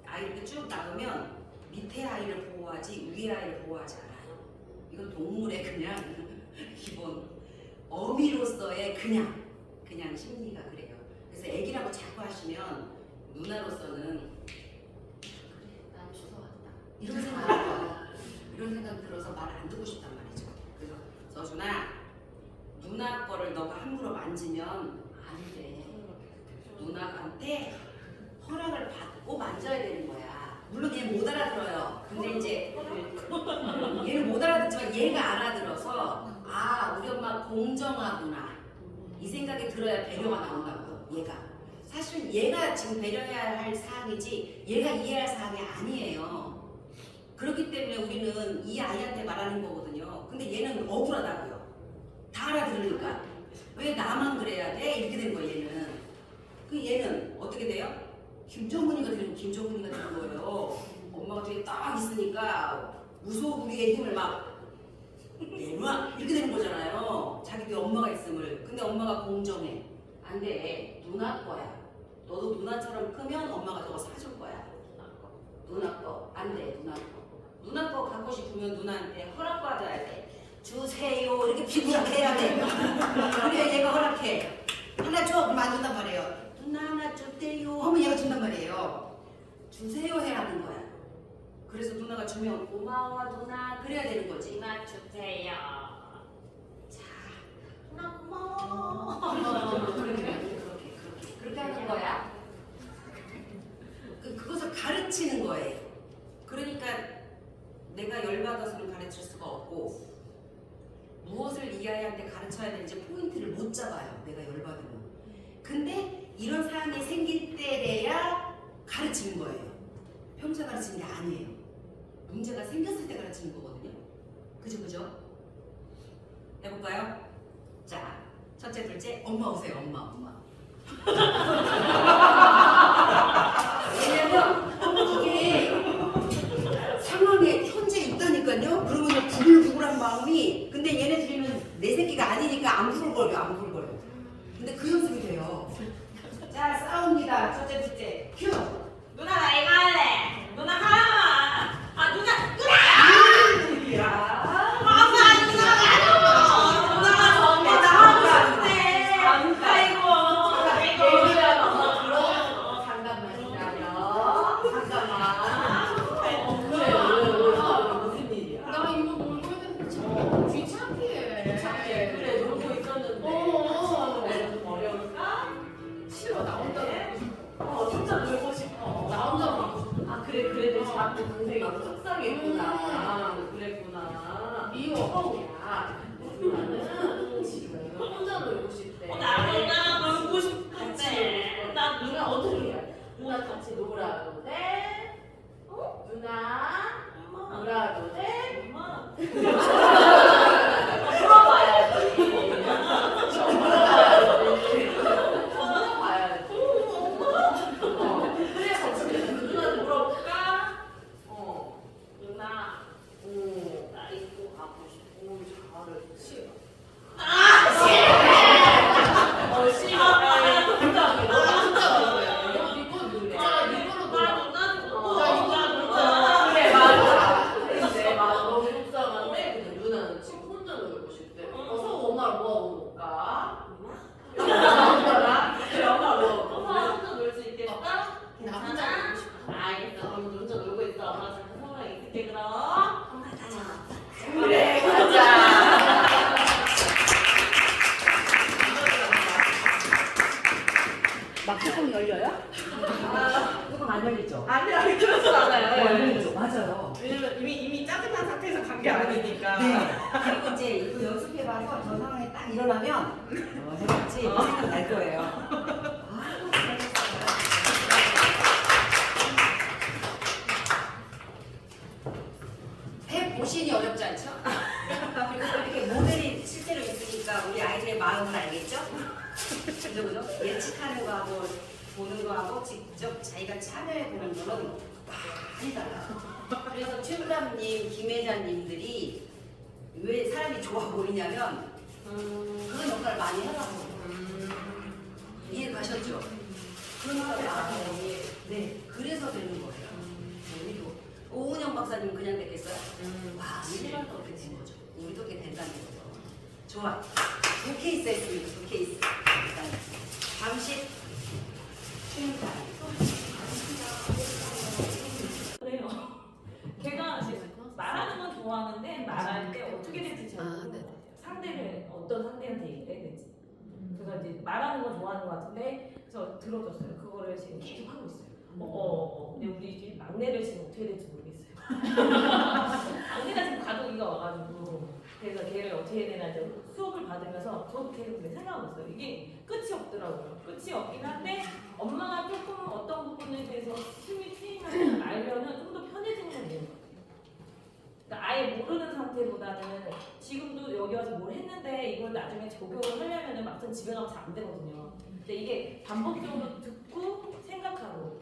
아이 이렇게 쭉 낳으면 밑에 아이를 보호하지 위에 아이를 보호하지 않아요. 이건 동물의 그냥 기본 어미로서의 그냥 심리가 그래요. 그래서 애기라고 자꾸 하시면 누나로서는 그래 난 추서왔다 이런 생각 들어서 말 안 듣고 싶단 말이죠. 그래서 서준아 누나 거를 너가 함부로 만지면 안 돼. 누나한테 허락을 받고 만져야 되는 거야. 물론 얘 못 알아들어요. 근데 이제 얘는 못 알아듣지만 얘가 알아들어서 아 우리 엄마 공정하구나 이 생각이 들어야 배려가 나온다고요. 얘가 사실은 얘가 지금 배려해야 할 사항이지 얘가 이해할 사항이 아니에요. 그렇기 때문에 우리는 이 아이한테 말하는 거거든요. 근데 얘는 억울하다고요. 다 알아들으니까 왜 나만 그래야 돼? 이렇게 된 거예요. 얘는 어떻게 돼요? 김정은이가 되는 거예요. 엄마가 뒤에 딱 있으니까 무소불위의 힘을 막 내놔 이렇게 되는 거잖아요. 자기 뒤에 엄마가 있음을. 근데 엄마가 공정해. 안 돼. 누나 거야. 너도 누나처럼 크면 엄마가 저거 사줄 거야. 누나 거. 안 돼. 누나 거. 누나 거 갖고 싶으면 누나한테 허락받아야 돼. 주세요. 이렇게 비부락해야 돼. 그래 얘가 허락해. 하나 줘. 그럼 안 준단 말이에요. 누나 하나 주세요. 하면 얘가 준단 말이에요. 주세요 해야 하는 거야. 그래서 누나가 주면 고마워 누나 그래야 되는 거지. 누나 주세요. 자, 누나 고마워. 그렇게 하는 거야. 그것을 가르치는 거예요. 그러니까 내가 열받아서는 가르칠 수가 없고 무엇을 이 아이한테 가르쳐야 되는지 포인트를 못 잡아요. 내가 열받으면. 근데 이런 사안이 생길 때래야 가르치는 거예요. 평소에 가르치는 게 아니에요. 문제가 생겼을 때 가르치는 거거든요. 그죠? 해볼까요? 자, 첫째, 둘째, 엄마 오세요. 엄마. 왜냐면 이게 상황에 현재 있다니까요. 그러면 부글부글한 마음이. 근데 얘네들은 내 새끼가 아니니까 안 부글거려. 근데 그 연습이 돼요. 자, 싸웁니다. 첫째, 둘째, 큐. 누나 나 이거 할래. 누나 하나만. 아 누나. 동생이 속상했구나. 그랬구나. 미워. 야, 누나는 지금 혼자 놀고 싶대. 나 놀고 싶은데. 나 누나 어떻게 해? 누나 같이 놀아도 돼? 어? 누나 놀아도 돼? 엄마. 물어봐야지. 저 물어봐야지. 물어봐야지. 그래 같이 누나한테 물어볼까? 누나, 나 입고 가고 싶어. 잘해. 싫어. 싫어. 그래 맞아. 근데 맞아 너무 속상한데 근데 누나는 지금 혼자 놀고 싶대. 어서 엄마를 모아보고 올까? 엄마랑? 그래 엄마 모아보고. 엄마 혼자 놀 수 있겠어? 나 혼자 놀고 싶어. 알겠어. 그럼 혼자 놀고 있어. 엄마 잠깐 손에 있을게 그럼. 그래 가자. 막 뚜껑 열려요? 뚜껑 안 열리죠? 아니 그렇지 않아요. 열리죠. 맞아요. 왜냐면 이미 짜증난 상태에서 간 게 아니니까. 네. 그리고 이제 이거 연습해봐서 저 상황에 딱 일어나면 해봤지 생각 날 거예요. 아, 해보시니 어렵지 않죠? 그리고 또 이렇게 모델이 실제로 있으니까 우리 아이들의 마음을 알겠죠? 그죠 그죠? 예측하는 거하고 보는 거하고 직접 자기가 참여해보는 거는 많이 달라요. 그래서 최부담님, 김혜자님들이 왜 사람이 좋아 보이냐면 그런 역할을 많이 해봐서 이해 가셨죠? 그런 역할을 많이 해요. 네, 그래서 되는 거예요. 우리도 오은영 박사님 그냥 됐겠어요? 와, 우리만 더 어떻게 된 거죠? 우리도 그렇게 된다는 거죠. 좋아. 두 케이스 했습니다. 두 케이스. 일단 잠시 쉬는 사람. 그래요. 걔가 말하는 건 좋아하는데 말할 때 어떻게 될지 잘 모르는 것 같아요. 상대를 어떤 상대한테 얘기를 해야 될지. 그래서 이제 말하는 건 좋아하는 것 같은데 그래서 들어줬어요. 그거를 지금 계속 하고 있어요. 근데 우리 이제 막내를 지금 어떻게 될지 모르겠어요. 막내가 지금 가족이가 와가지고 그래서 걔를 어떻게 해야 되나 이제 수업을 받으면서 저도 계속 생각하고 있어요. 이게 끝이 없더라고요. 끝이 없긴 한데 엄마가 조금 어떤 부분에 대해서 숨이 트이면 알면은 좀 더 편해지는 건 있는 것 같아요. 그러니까 아예 모르는 상태보다는 지금도 여기 와서 뭘 했는데 이걸 나중에 적용을 하려면은 막상 집에 가면 잘 안 되거든요. 근데 이게 반복적으로 듣고 생각하고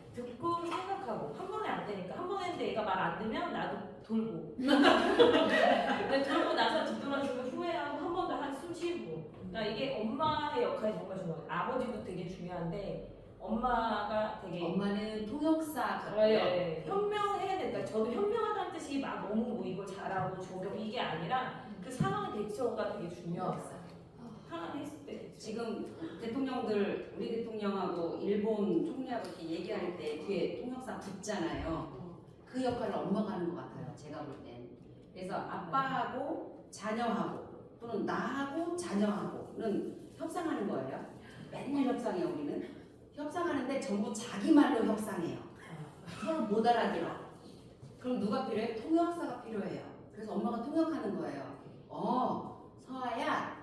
한 번에 안 되니까 한 번 했는데 얘가 말 안 듣면 나도 돌고 근데 돌고 나서 뒤돌아서면 후회하고 한 번 더 한숨 쉬고 그러니까 이게 엄마의 역할이 정말 중요해요. 아버지도 되게 중요한데 엄마가 되게 엄마는 통역사 같고요. 네, 현명해야 된다. 저도 현명하다는 뜻이 막 너무 뭐 이걸 잘하고 저거 이게 아니라 그 상황 대처가 되게 중요해요. 상황했을 때 대처. 지금 대통령들 우리 대통령하고 일본 총리하고 이렇게 얘기할 때 뒤에 통역사 붙잖아요. 그 역할을 엄마가 하는 것 같아요. 제가 볼 땐. 그래서 아빠하고 자녀하고 또는 나하고 자녀하고는 협상하는 거예요. 맨날 협상해요. 우리는 협상하는데 전부 자기 말로 협상해요. 서로 못 알아들어. 그럼 누가 필요해? 통역사가 필요해요. 그래서 엄마가 통역하는 거예요. 서아야,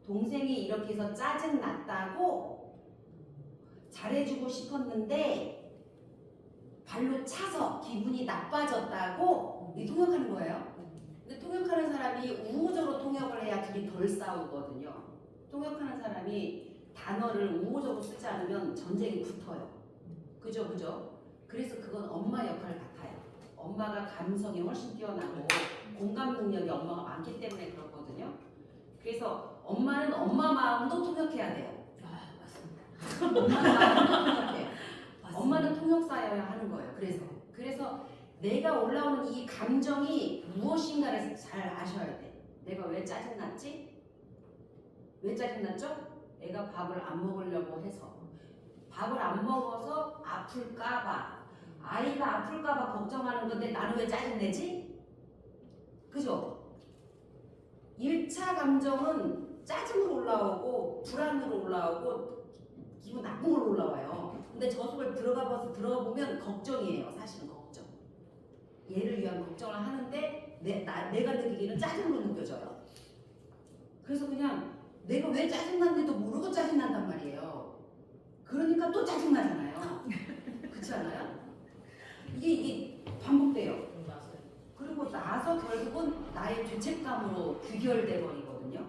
동생이 이렇게 해서 짜증 났다고 잘해주고 싶었는데 발로 차서 기분이 나빠졌다고 이 통역하는 거예요. 근데 통역하는 사람이 우호적으로 통역을 해야 둘이 덜 싸우거든요. 통역하는 사람이 단어를 우호적으로 쓰지 않으면 전쟁이 붙어요. 그죠, 그죠? 그래서 그건 엄마 역할 같아요. 엄마가 감성이 훨씬 뛰어나고 공감 능력이 엄마가 많기 때문에 그렇거든요. 그래서 엄마는 엄마 마음도 통역해야 돼요. 엄마 마음도 통역해요. 엄마는 통역사여야 하는 거예요. 그래서 내가 올라오는 이 감정이 무엇인가를 잘 아셔야 돼. 내가 왜 짜증났지? 왜 짜증났죠? 애가 밥을 안 먹으려고 해서 밥을 안 먹어서 아플까봐 아이가 아플까봐 걱정하는 건데 나는 왜 짜증내지? 그죠? 1차 감정은 짜증으로 올라오고 불안으로 올라오고 기분 나쁜 걸로 올라와요. 근데 저 속을 들어가 보면 걱정이에요. 사실은 걱정. 얘를 위한 걱정을 하는데 내가 느끼기에는 짜증으로 느껴져요. 그래서 그냥 내가 왜 짜증나는지도 모르고 짜증난단 말이에요. 그러니까 또 짜증나잖아요. 그렇지 않아요? 이게 반복돼요. 맞아요. 그리고 나서 결국은 나의 죄책감으로 귀결돼 버리거든요.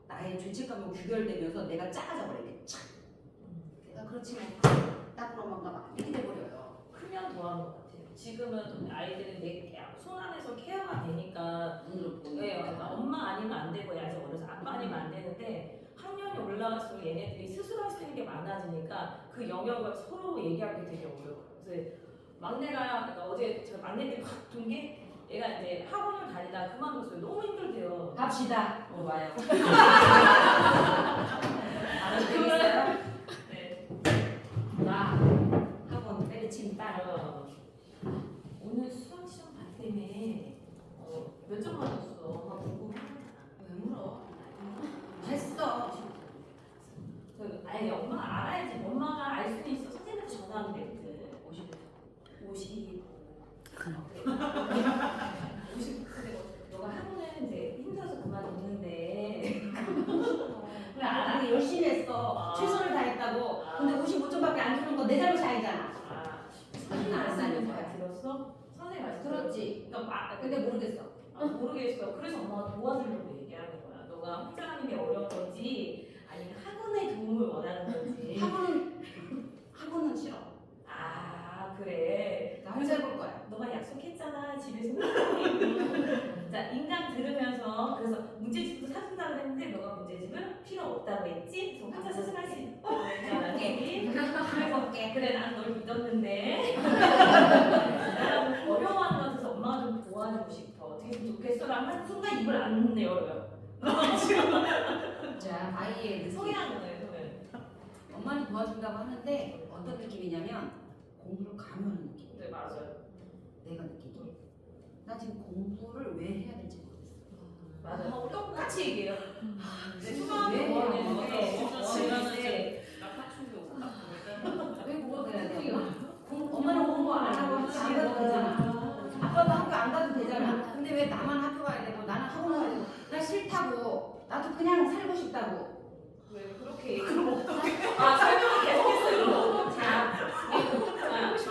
나의 죄책감으로 귀결되면서 내가 작아져 버리게. 착. 내가 그렇지 못하고 엄마가 막 이렇게 돼버려요. 크면 더한 것 같아요. 지금은 아이들은 내 손 안에서 케어가 되니까 눈으로 보는 네, 거야. 그러니까 엄마 아니면 안 되고 아직 어려서 아빠 아니면 안 되는데 학년이 올라갈수록 얘네들이 스스로 할 수 있는 게 많아지니까 그 영역을 서로 얘기하기 되게 어려워요. 그래서 막내가 그러니까 어제 저 막내들이 바쁜 게 얘가 이제 학원을 다니다 그만뒀어요. 너무 힘들대요. 갑시다. 와요. 알아듣겠어요? 네. 나 학원 때려친 딸. 오늘 수학 시험 봤다며 몇 점 맞았어? 엄마 궁금하다. 왜 물어? 됐어. 아니 엄마가 알아야지. 엄마가 알 수는 있어. 선생님한테 전화하면 되거든. 50. 근데 너가 학원을 이제 힘들어서 그만뒀는데 그래 알아. 열심히 했어. 최선을 다했다고. 근데 55점밖에 안 주는 거 내 잘못이 아니잖아. 선생님 말씀을 잘 들었어? 선생님 말씀 들었지. 그러니까 근데 모르겠어. 모르겠어. 그래서 엄마가 도와주려고 얘기하는 거야. 너가 혼자 하는 게 어려운 건지 아니면 학원의 도움을 원하는 건지. 학원은 싫어. 아 그래. 나 혼자 해볼 거야. 너가 약속했잖아 집에서. 자 인강 들으면서 그래서 문제집도 사준다고 했는데 너가 문제집을 필요 없다고 했지? 그래서 혼자 스스로 할수 있어. 해볼게. 그래 난 널 믿었는데 나랑 어려워하는 것 같아서 엄마가 좀 도와주고 싶어. 어떻게 했으면 좋겠어? 라는 순간 입을 안 열어요. 자, 아이의 느낌. 성향 거예요 성향. 엄마는 도와준다고 하는데 어떤 느낌이냐면 공부를 강요하는 느낌. 네 맞아요. 내가 느끼기. 나 지금 공부를 왜 해야 될지 모르겠어. 맞아요. 똑같이 얘기해요. 왜 수학을 해야 도와내는데 되는데 왜 공부를 해야 돼? 엄마는 공부 안 하고 학교 안 가도 되잖아. 아빠도 학교 안 가도 되잖아. 근데 왜 나만 학교 가야 되고 나는 학원 가야 되고 나 싫다고. 나도 그냥 살고 싶다고. 왜 그렇게 얘기해요? 아 설명을 계속했어요. 자,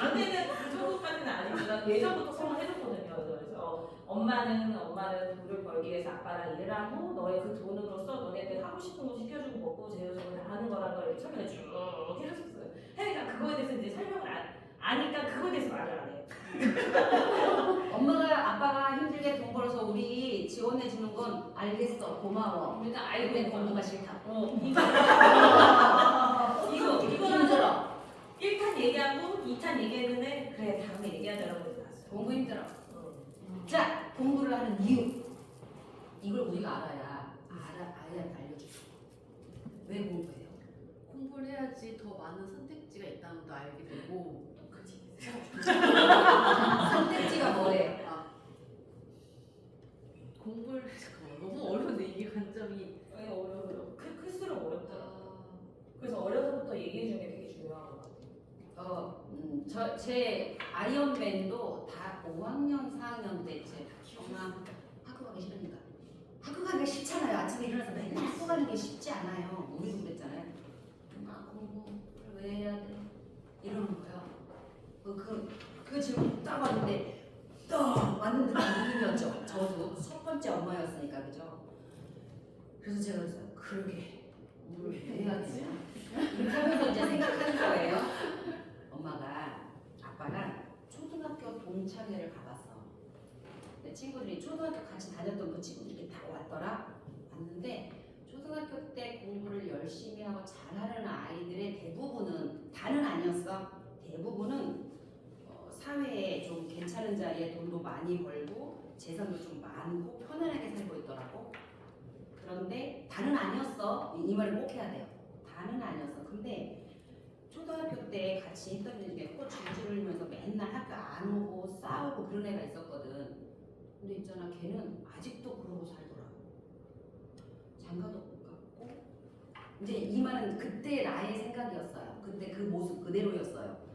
막내는 그 정도까지는 아니지만 예전부터 설명해줬거든요. 그래서 엄마는 돈을 벌기 위해서 아빠랑 일을 하고 너의 그 돈으로서 너네들 하고 싶은 거 시켜주고 먹고 재워주고 다 하는 거라는 걸 이렇게 설명을 쭉 해줬었어요. 그러니까 그거에 대해서 이제 설명을 아니까 그거에 대해서 말을 안 해요. 엄마가 아빠가 힘들게 돈 벌어서 우리 지원해 주는 건 알겠어. 고마워. 그러니까 근데 공부가 싫다. 이거 힘들어. 1탄 얘기하고 2탄 얘기했는데 그래 다음에 얘기하자라고 해서 나왔어요. 공부 힘들어. 자, 공부를 하는 이유. 이걸 우리가 아이한테 알려주죠. 왜 공부해요? 공부를 해야지 더 많은 선택지가 있다는 것도 알게 되고 선택지가 뭐래요? 공부를 잠깐만 너무 어려운데 이게 관점이 어려워요. 클수록 어렵더라고요. 그래서 어려서부터 얘기해주는 게 되게 중요한 것 같아요. 제 아이언맨도 다 5학년, 4학년 때 제 엄마 학교 가기 싫으니까. 학교 가기가 싫잖아요. 아침에 일어나서 맨날 학교 가는 게 쉽지 않아요. 우리도 그랬잖아요. 엄마 공부를 왜 해야 돼? 이러는 거예요. 그 질문 딱 왔는데 딱 맞는 듯한 느낌이었죠. 저도 첫 번째 엄마였으니까 그죠? 그래서 제가 그랬어요. 그러게 공부를 왜 해야 되냐? 이렇게 하면서 이제 생각하는 거예요. 엄마가 아빠랑 초등학교 동창회를 가봤어. 내 친구들이 초등학교 같이 다녔던 그 친구들이 다 왔더라. 왔는데 초등학교 때 공부를 열심히 하고 잘하는 아이들의 대부분은 다는 아니었어. 대부분은 사회에 좀 괜찮은 자리에 돈도 많이 벌고 재산도 좀 많고 편안하게 살고 있더라고. 그런데 다는 아니었어. 이 말을 꼭 해야 돼요. 다는 아니었어. 근데 초등학교 때 같이 있던 애 중에 꼭 줄줄 흘리면서 맨날 학교 안 오고 싸우고 그런 애가 있었거든. 근데 있잖아, 걔는 아직도 그러고 살더라고. 장가도 못 갔고. 이제 이 말은 그때 나의 생각이었어요. 그때 그 모습 그대로였어요.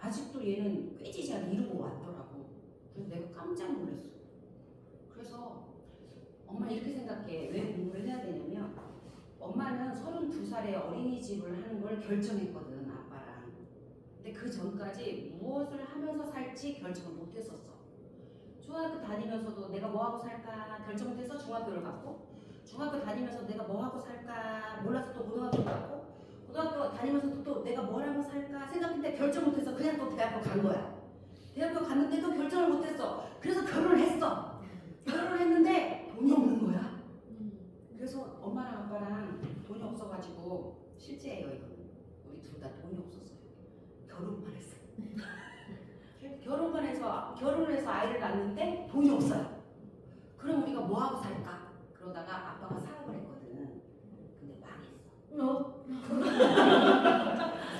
아직도 얘는 꾀지지 않게 이러고 왔더라고. 내가 깜짝 놀랐어. 그래서 엄마 이렇게 생각해. 왜 공부를 해야 되냐면 엄마는 32살에 어린이집을 하는 걸 결정했거든, 아빠랑. 근데 그 전까지 무엇을 하면서 살지 결정을 못 했었어. 중학교 다니면서도 내가 뭐 하고 살까 결정 못해서 중학교를 갔고, 중학교 다니면서 내가 뭐 하고 살까 몰라서 또 고등학교 갔고, 고등학교 다니면서도 또 내가 뭘 하고 살까 생각했는데 결정 못해서 그냥 또 대학교 간 거야. 대학교 갔는데도 결정을 못했어. 그래서 결혼을 했어. 결혼을 했는데 돈이 없는 거야. 그래서 엄마랑 아빠랑 돈이 없어가지고, 실제예요 이거는. 우리 둘 다 돈이 없었어요. 결혼만 했어. 결혼을 해서 아이를 낳는데 돈이 없어요. 그럼 우리가 뭐 하고 살까? 그러다가 아빠가 사업을 했거든. 근데 망했어.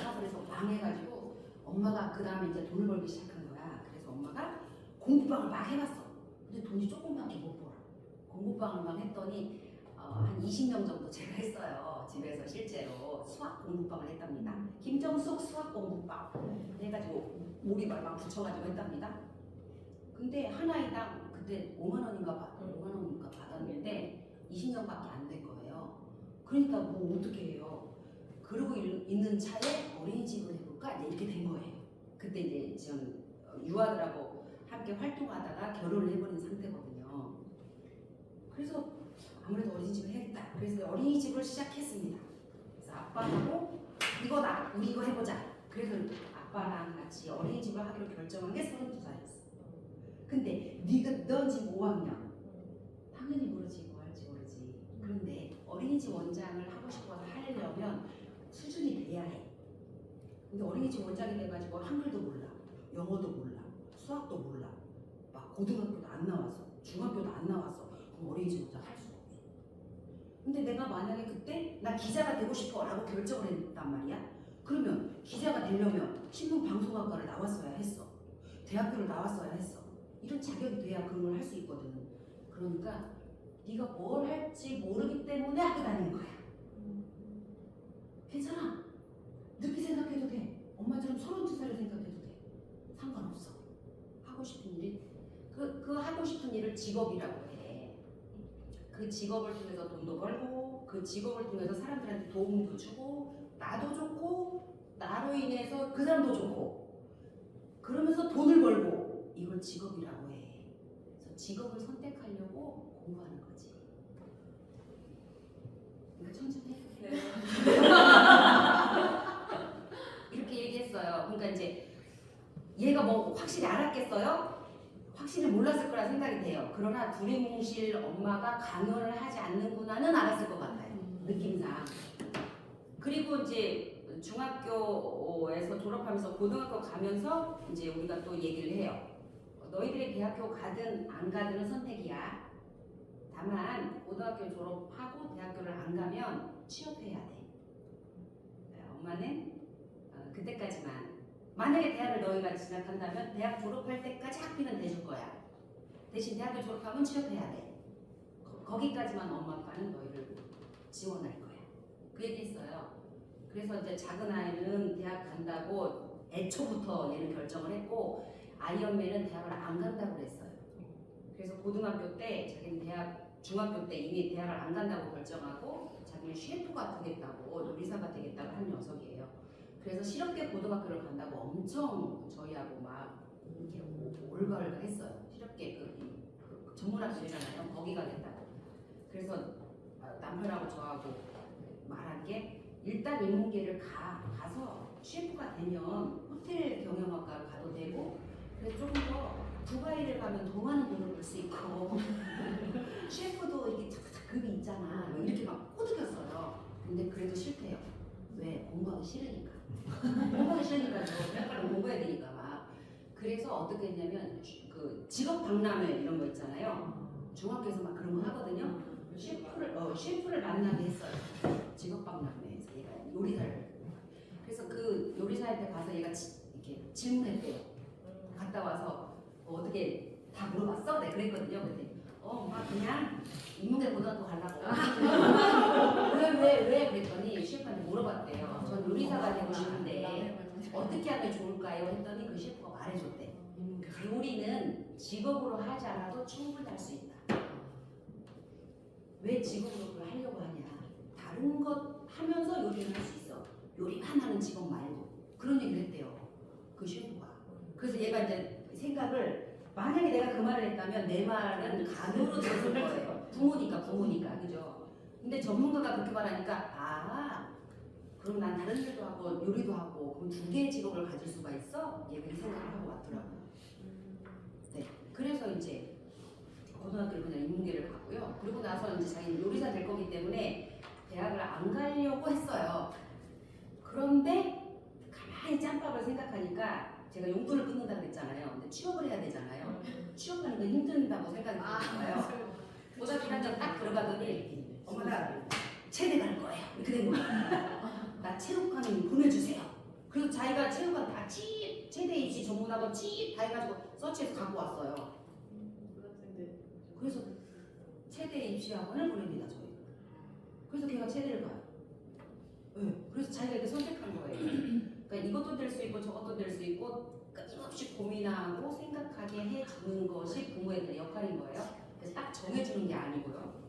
사업을 해서 망해가지고 엄마가 그 다음에 이제 돈을 벌기 시작한 거야. 그래서 엄마가 공부방을 막 해봤어. 근데 돈이 조금밖에 못 벌어. 공부방을 막 했더니 한 20명 정도 제가 했어요. 집에서 실제로 수학 공부방을 했답니다. 김정숙 수학 공부방 해가지고 몰입을 막 붙여가지고 했답니다. 근데 한 아이당 그때 5만 원인가 받았는데 20명밖에 안 된 거예요. 그러니까 뭐 어떻게 해요? 그러고 있는 차에 어린이집을 해볼까? 이제 이렇게 된 거예요. 그때 이제 전 유아들하고 함께 활동하다가 결혼을 해버린 상태거든요. 그래서 아무래도 어린이집을 해야겠다. 그래서 어린이집을 시작했습니다. 그래서 아빠하고 이거다, 우리 이거 해보자. 그래서 아빠랑 같이 어린이집을 하기로 결정한 게 32살이었어. 근데 넌 지금 5학년. 당연히 모르지, 뭐 할지 모르지. 그런데 어린이집 원장을 하고 싶어서 하려면 수준이 돼야 해. 근데 어린이집 원장이 돼가지고 한글도 몰라, 영어도 몰라, 수학도 몰라, 막 고등학교도 안 나와서, 중학교도 안 나와서, 그럼 어린이집 원장 할 수가 없어. 근데 내가 만약에 그때 나 기자가 되고 싶어 라고 결정을 했단 말이야. 그러면 기자가 되려면 신문방송학과를 나왔어야 했어. 대학교를 나왔어야 했어. 이런 자격이 돼야 그런 걸 할 수 있거든. 그러니까 네가 뭘 할지 모르기 때문에 학교 다니는 거야. 괜찮아. 늦게 생각해도 돼. 엄마처럼 32살을 생각해도 돼. 상관없어. 하고 싶은 일이 그 하고 싶은 일을 직업이라고 해. 그 직업을 통해서 돈도 벌고, 그 직업을 통해서 사람들한테 도움도 주고, 나도 좋고, 나로 인해서 그 사람도 좋고, 그러면서 돈을 벌고, 이걸 직업이라고 해. 그래서 직업을 선택하려고 공부하는 거지. 그러니까 천천히 해. 네. 이렇게 얘기했어요. 그러니까 이제 얘가 뭐 확실히 알았겠어요? 확실히 몰랐을 거라 생각이 돼요. 그러나 두리뭉실 엄마가 강요를 하지 않는구나는 알았을 것 같아요. 느낌상. 그리고 이제 중학교에서 졸업하면서 고등학교 가면서 이제 우리가 또 얘기를 해요. 너희들이 대학교 가든 안 가든은 선택이야. 다만 고등학교 졸업하고 대학교를 안 가면 취업해야 돼. 엄마는 그때까지만, 만약에 대학을 너희가 진학한다면 대학 졸업할 때까지 학비는 대줄 거야. 대신 대학교 졸업하면 취업해야 돼. 거기까지만 엄마 아빠는 너희를 지원할 거야. 그 얘기했어요. 그래서 이제 작은 아이는 대학 간다고 애초부터 얘는 결정을 했고, 아이언맨은 대학을 안 간다고 그랬어요. 그래서 고등학교 때 자기는 중학교 때 이미 대학을 안 간다고 결정하고 자기는 셰프가 되겠다고, 요리사가 되겠다고 한 녀석이에요. 그래서 실업계 고등학교를 간다고 엄청 저희하고 막 이렇게 올가올가 했어요. 실업계 그 전문학교잖아요. 거기 가겠다고. 그래서 남편하고 저하고 말한 게, 일단 인문계를 가서 셰프가 되면 호텔 경영학과를 가도 되고, 그래서 조금 더 두바이를 가면 더 많은 돈을 벌 수 있고 셰프도 이렇게 착착 급이 있잖아. 이렇게 막 꼬드겼어요. 근데 그래도 싫대요. 왜? 공부하기 싫으니까. 공부하기 싫으니까 대학을 공부해야 되니까 막. 그래서 어떻게 했냐면 그 직업 박람회 이런 거 있잖아요. 중학교에서 막 그런 거 하거든요. 셰프를 만나게 했어요. 직업 박람회에서 얘가 요리사를. 그래서 그 요리사한테 가서 얘가 이렇게 질문했대요. 갔다 와서 어떻게 다 물어봤어? 네, 그랬거든요. 근데 엄마 그냥 인문계 고등학교 가려고. 왜 그랬더니 셰프한테 물어봤대요. 전 요리사가 되고 싶은데 어떻게 하면 좋을까요? 했더니 그 셰프가 말해줬대. 요리는 직업으로 하지 않아도 충분히 할 수 있다. 왜 직업으로 그걸 하려고 하냐? 다른 것 하면서 요리를 할 수 있어. 요리만 하는 직업 말고 그런 얘기를 했대요. 그 셰프가. 그래서 얘가 이제 생각을 만약에 내가 그 말을 했다면 내 말은 가능으로 들었을 거예요. 부모니까 그죠? 근데 전문가가 그렇게 말하니까 그럼 난 다른 일도 하고 요리도 하고 그럼 두 개의 직업을 가질 수가 있어? 얘가 이 생각을 하고 왔더라고요. 네, 그래서 이제 고등학교를 그냥 인문계를 갔고요. 그리고 나서 이제 자기는 요리사 될 거기 때문에 대학을 안 가려고 했어요. 그런데 가만히 짬밥을 생각하니까 제가 용돈을 끊는다고 했잖아요. 근데 취업을 해야 되잖아요. 취업하는 건 힘든다고 생각이 들어요. 고등학교 1학년 딱 들어가더니 엄마 나 체대 갈 거예요. 이렇게 된 거예요. 나 체육관 보내주세요. 그래서 자기가 체육관 다 체대 입시 전문하고 다 해가지고 서치해서 갖고 왔어요. 그래서 체대 입시학원을 보냅니다 저희. 그래서 걔가 체대를 가요. 네. 그래서 자기가 이렇게 선택한 거예요. 그러니까 이것도 될 수 있고 저것도 될 수 있고 끊임없이 고민하고 생각하게 해주는 것이 부모의 역할인 거예요. 그래서 딱 정해주는 게 아니고요.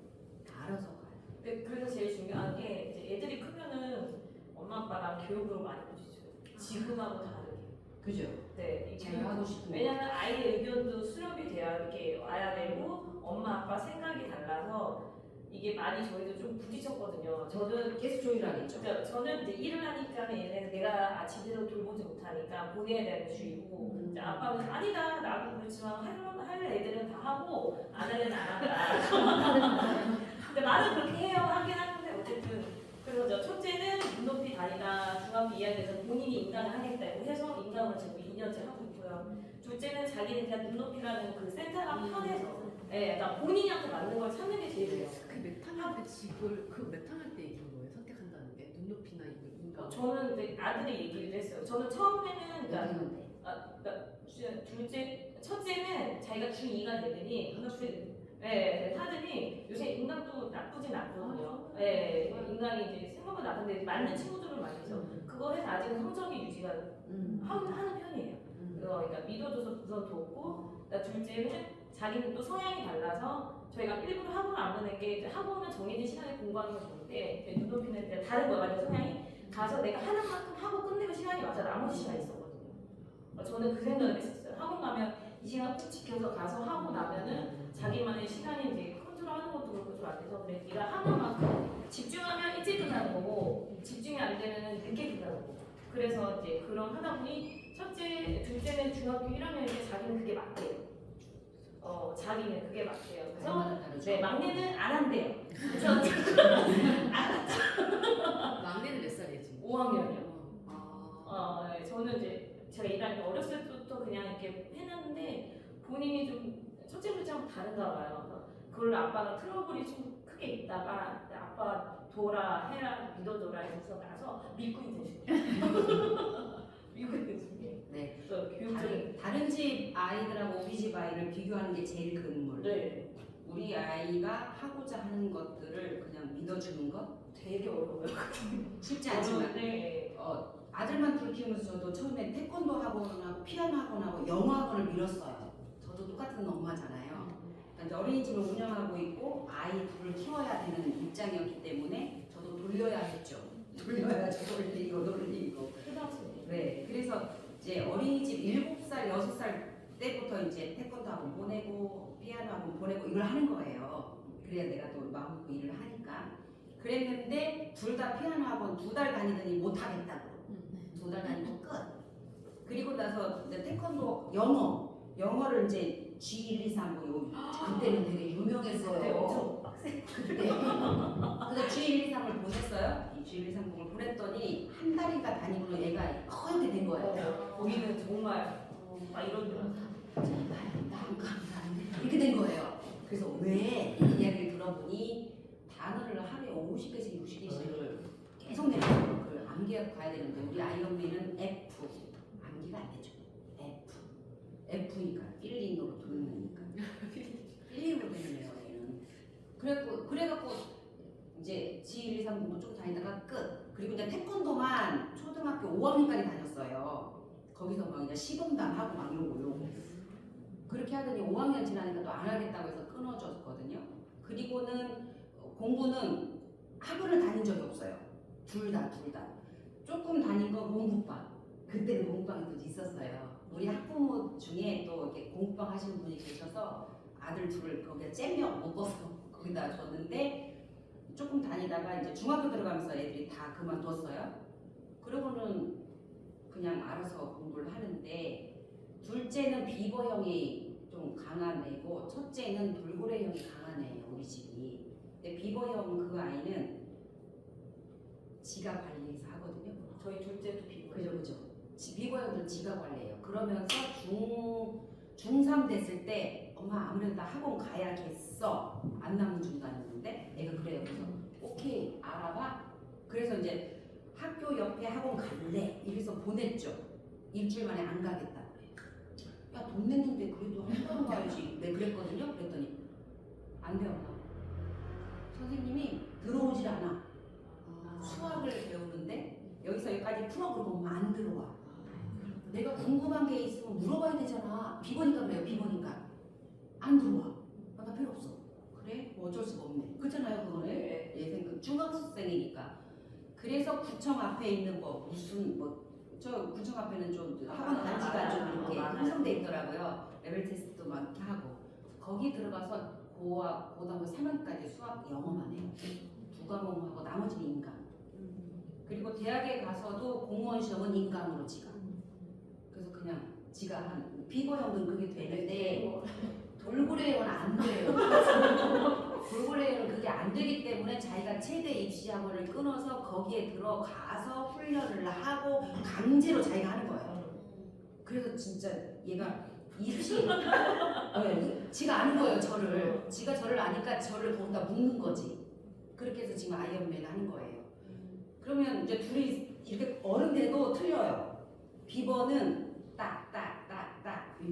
다 알아서 가요. 근데 그래서 제일 중요한 게 이제 애들이 크면은 엄마 아빠랑 교육으로 많이 보시죠. 지금하고 다르게. 그죠? 네, 이 자기가 하고 싶은 거. 왜냐면 아이의 의견도 수렴이 돼야 이렇게 와야 되고 엄마 아빠 생각이 달라서 이게 많이 저희도 좀 부딪혔거든요. 저는 계속 조율하겠죠. 저는 이제 일을 하니까 얘네 내가 제대로 돌보지 못하니까 보내야 되는 주의고 이제 아빠는 아니다 나도 그렇지만 할 애들은 다 하고 안 할 애는 안 한다. 근데 말은 그렇게 해요 하긴 하는데 어쨌든 그래서 저 첫째는 눈높이 다니다 중학교 2학년에서 본인이 인강을 하겠다고 해서 인강을 지금 2년째 하고 있고요. 둘째는 자기는 그냥 눈높이라는 그 센터가 편해서 나 본인한테 맞는 걸 찾는 게 제일 좋아요. 몇 학년 때 집을 몇 학년 때 얘기한 거예요? 선택한다는 게 눈높이나 이거. 저는 이제 아들이 얘기를 했어요. 저는 처음에는 첫째는 자기가 중2가 되더니 하더니 요새 인강도 나쁘진 않거든요. 인강이 이제 생각보다 나쁜데 맞는 친구들을 많이 해서 그거 해서 아직은 성적이 유지가 하는 편이에요. 그러니까 믿어줘서 우선 돕고 둘째는 자기는 또 성향이 달라서 저희가 일부러 학원을 안 보낸 게 이제 학원은 정해진 시간에 공부하는 건 좋은데 눈높이는 이제 다른 거예요. 완전 성향이 가서 내가 하는 만큼 하고 끝내고 시간이 와서 나머지 시간이 있었거든요. 저는 그 생각을 했었어요. 학원 가면 이 시간 꼭 지켜서 가서 하고 나면은 자기만의 시간이 이제 컨트롤하는 것도 그렇고 좀 안 돼서 그래 네가 하는 만큼 집중하면 일찍 끝나는 거고 집중이 안 되면 늦게 끝나는 거고 그래서 이제 그런 하다 보니 둘째는 중학교 1학년인데 자기는 그게 맞대요. 자기는 그게 맞대요. 그래서 막내는 안 한대요. 그래서 막내는 몇 살이에요 지금? 5학년이요. 저는 이제 제가 일하니까 어렸을 때부터 그냥 이렇게 해놨는데 본인이 좀 첫째 둘째하고 다른가 봐요. 그걸로 아빠가 트러블이 좀 크게 있다가 아빠 도라 해라 믿어줘라 해서 나서 믿고 있는 중이에요. 믿고 있는 중이에요. 네. 교육적인. 다른 집 아이들하고 우리 집 아이를 비교하는 게 제일 근물. 네. 우리 아이가 하고자 하는 것들을 그냥 믿어주는 것 되게 어려워요. 쉽지 않지만 네. 아들만 둘 키우면서 저도 처음에 태권도 학원하고 피아노 학원하고 영어 학원을 밀었어요. 저도 똑같은 엄마잖아요. 그러니까 어린이집을 운영하고 있고 아이 둘을 키워야 되는 입장이었기 때문에 저도 돌려야 했죠. 돌려야 저도 돌리고. 네, 그래서 이제 어린이집 7살, 6살 때부터 이제 태권도 학원 보내고 피아노 학원 보내고 이걸 하는 거예요. 그래야 내가 또 마음 먹고 일을 하니까. 그랬는데 둘 다 피아노 학원 2달 다니더니 못 하겠다고. 2달 다니고 끝. 그리고 나서 이제 태권도 영어를 이제 G123고 그때는 되게 유명했어요. 엄청 빡세. 그때. 그래서 G123을 보냈어요. 이 G123을 보냈더니 한 달인가 다니고 얘가 허옇게 된 거예요. 거기는 정말 막 이러더라고요. 나안 가면 이렇게 된 거예요. 그래서 왜 이 이야기를 들어보니 단어를 하루에 50개씩 60개씩을 계속 내는 걸 암기하고 가야 되는데 우리 아이 언니는 F 암기가 안 되죠. F니까 1, 2로 돌리니까 1, 2로 되네요 얘는. 그래갖고 이제 G1, 2, 3 공부 좀 다니다가 끝. 그리고 이제 태권도만 초등학교 5학년까지 다녔어요. 거기서 막 이제 시범단 하고 막 이러고 그렇게 하더니 5학년 지나니까 또 안 하겠다고 해서 끊어졌거든요. 그리고는 공부는 학원을 다닌 적이 없어요. 둘 다. 조금 다닌 건 공부방. 그때는 공부방이 또 있었어요. 우리 학부모 중에 또 이렇게 공부방 하시는 분이 계셔서 아들 둘을 거기다 잼명 묶어서 거기다 줬는데 조금 다니다가 이제 중학교 들어가면서 애들이 다 그만뒀어요. 그러고는 그냥 알아서 공부를 하는데 둘째는 비버형이 좀 강한 애고 첫째는 돌고래형이 강한 애예요. 우리 집이. 근데 비버형 그 아이는 지가 관리해서 하거든요. 저희 둘째도 비고. 그죠. 비버형들은 지가 관리해요. 그러면서 중3 됐을 때 엄마 아무래도 나 학원 가야겠어. 안 남은 중간이었는데 애가 그래요. 그래서 오케이 알아봐. 그래서 이제 학교 옆에 학원 갈래. 이래서 보냈죠. 일주일 만에 안 가겠다 그래. 야 돈 냈는데 그래도 한 번 가야지. 네 그랬거든요. 그랬더니 안 돼요 엄마. 선생님이 들어오질 않아. 수학을 배우는데 여기서 여기까지 풀어 그러고 엄마 안 들어와. 내가 궁금한 게 있으면 물어봐야 되잖아. 비보니까 그래요. 비보니까 안 들어와. 나 필요 없어. 그래? 뭐 어쩔 수가 없네. 그렇잖아요. 그거는 네. 예생 그 중학생이니까. 그래서 구청 앞에 있는 거 무슨 뭐 저 구청 앞에는 좀 학원 단지가 좀 이렇게 형성돼 있더라고요. 레벨 테스트도 많게 하고 거기 들어가서 고학 고등학교 3학년까지 수학 영어만 해요. 2과목하고 나머지는 인강. 그리고 대학에 가서도 공무원 시험은 인강으로 지가. 그래서 그냥 지가 한 비버형은 그게 되는데 돌고래형은 안 돼요. 돌고래형은 그게 안 되기 때문에 자기가 최대 입시학원을 끊어서 거기에 들어가서 훈련을 하고 강제로 자기가 하는 거예요. 그래서 진짜 얘가 입시 지가 아는 거예요. 지가 저를 아니까 저를 거기다 묶는 거지. 그렇게 해서 지금 아이언맨 하는 거예요. 그러면 이제 둘이 이렇게 어른 돼도 틀려요. 비버는 딱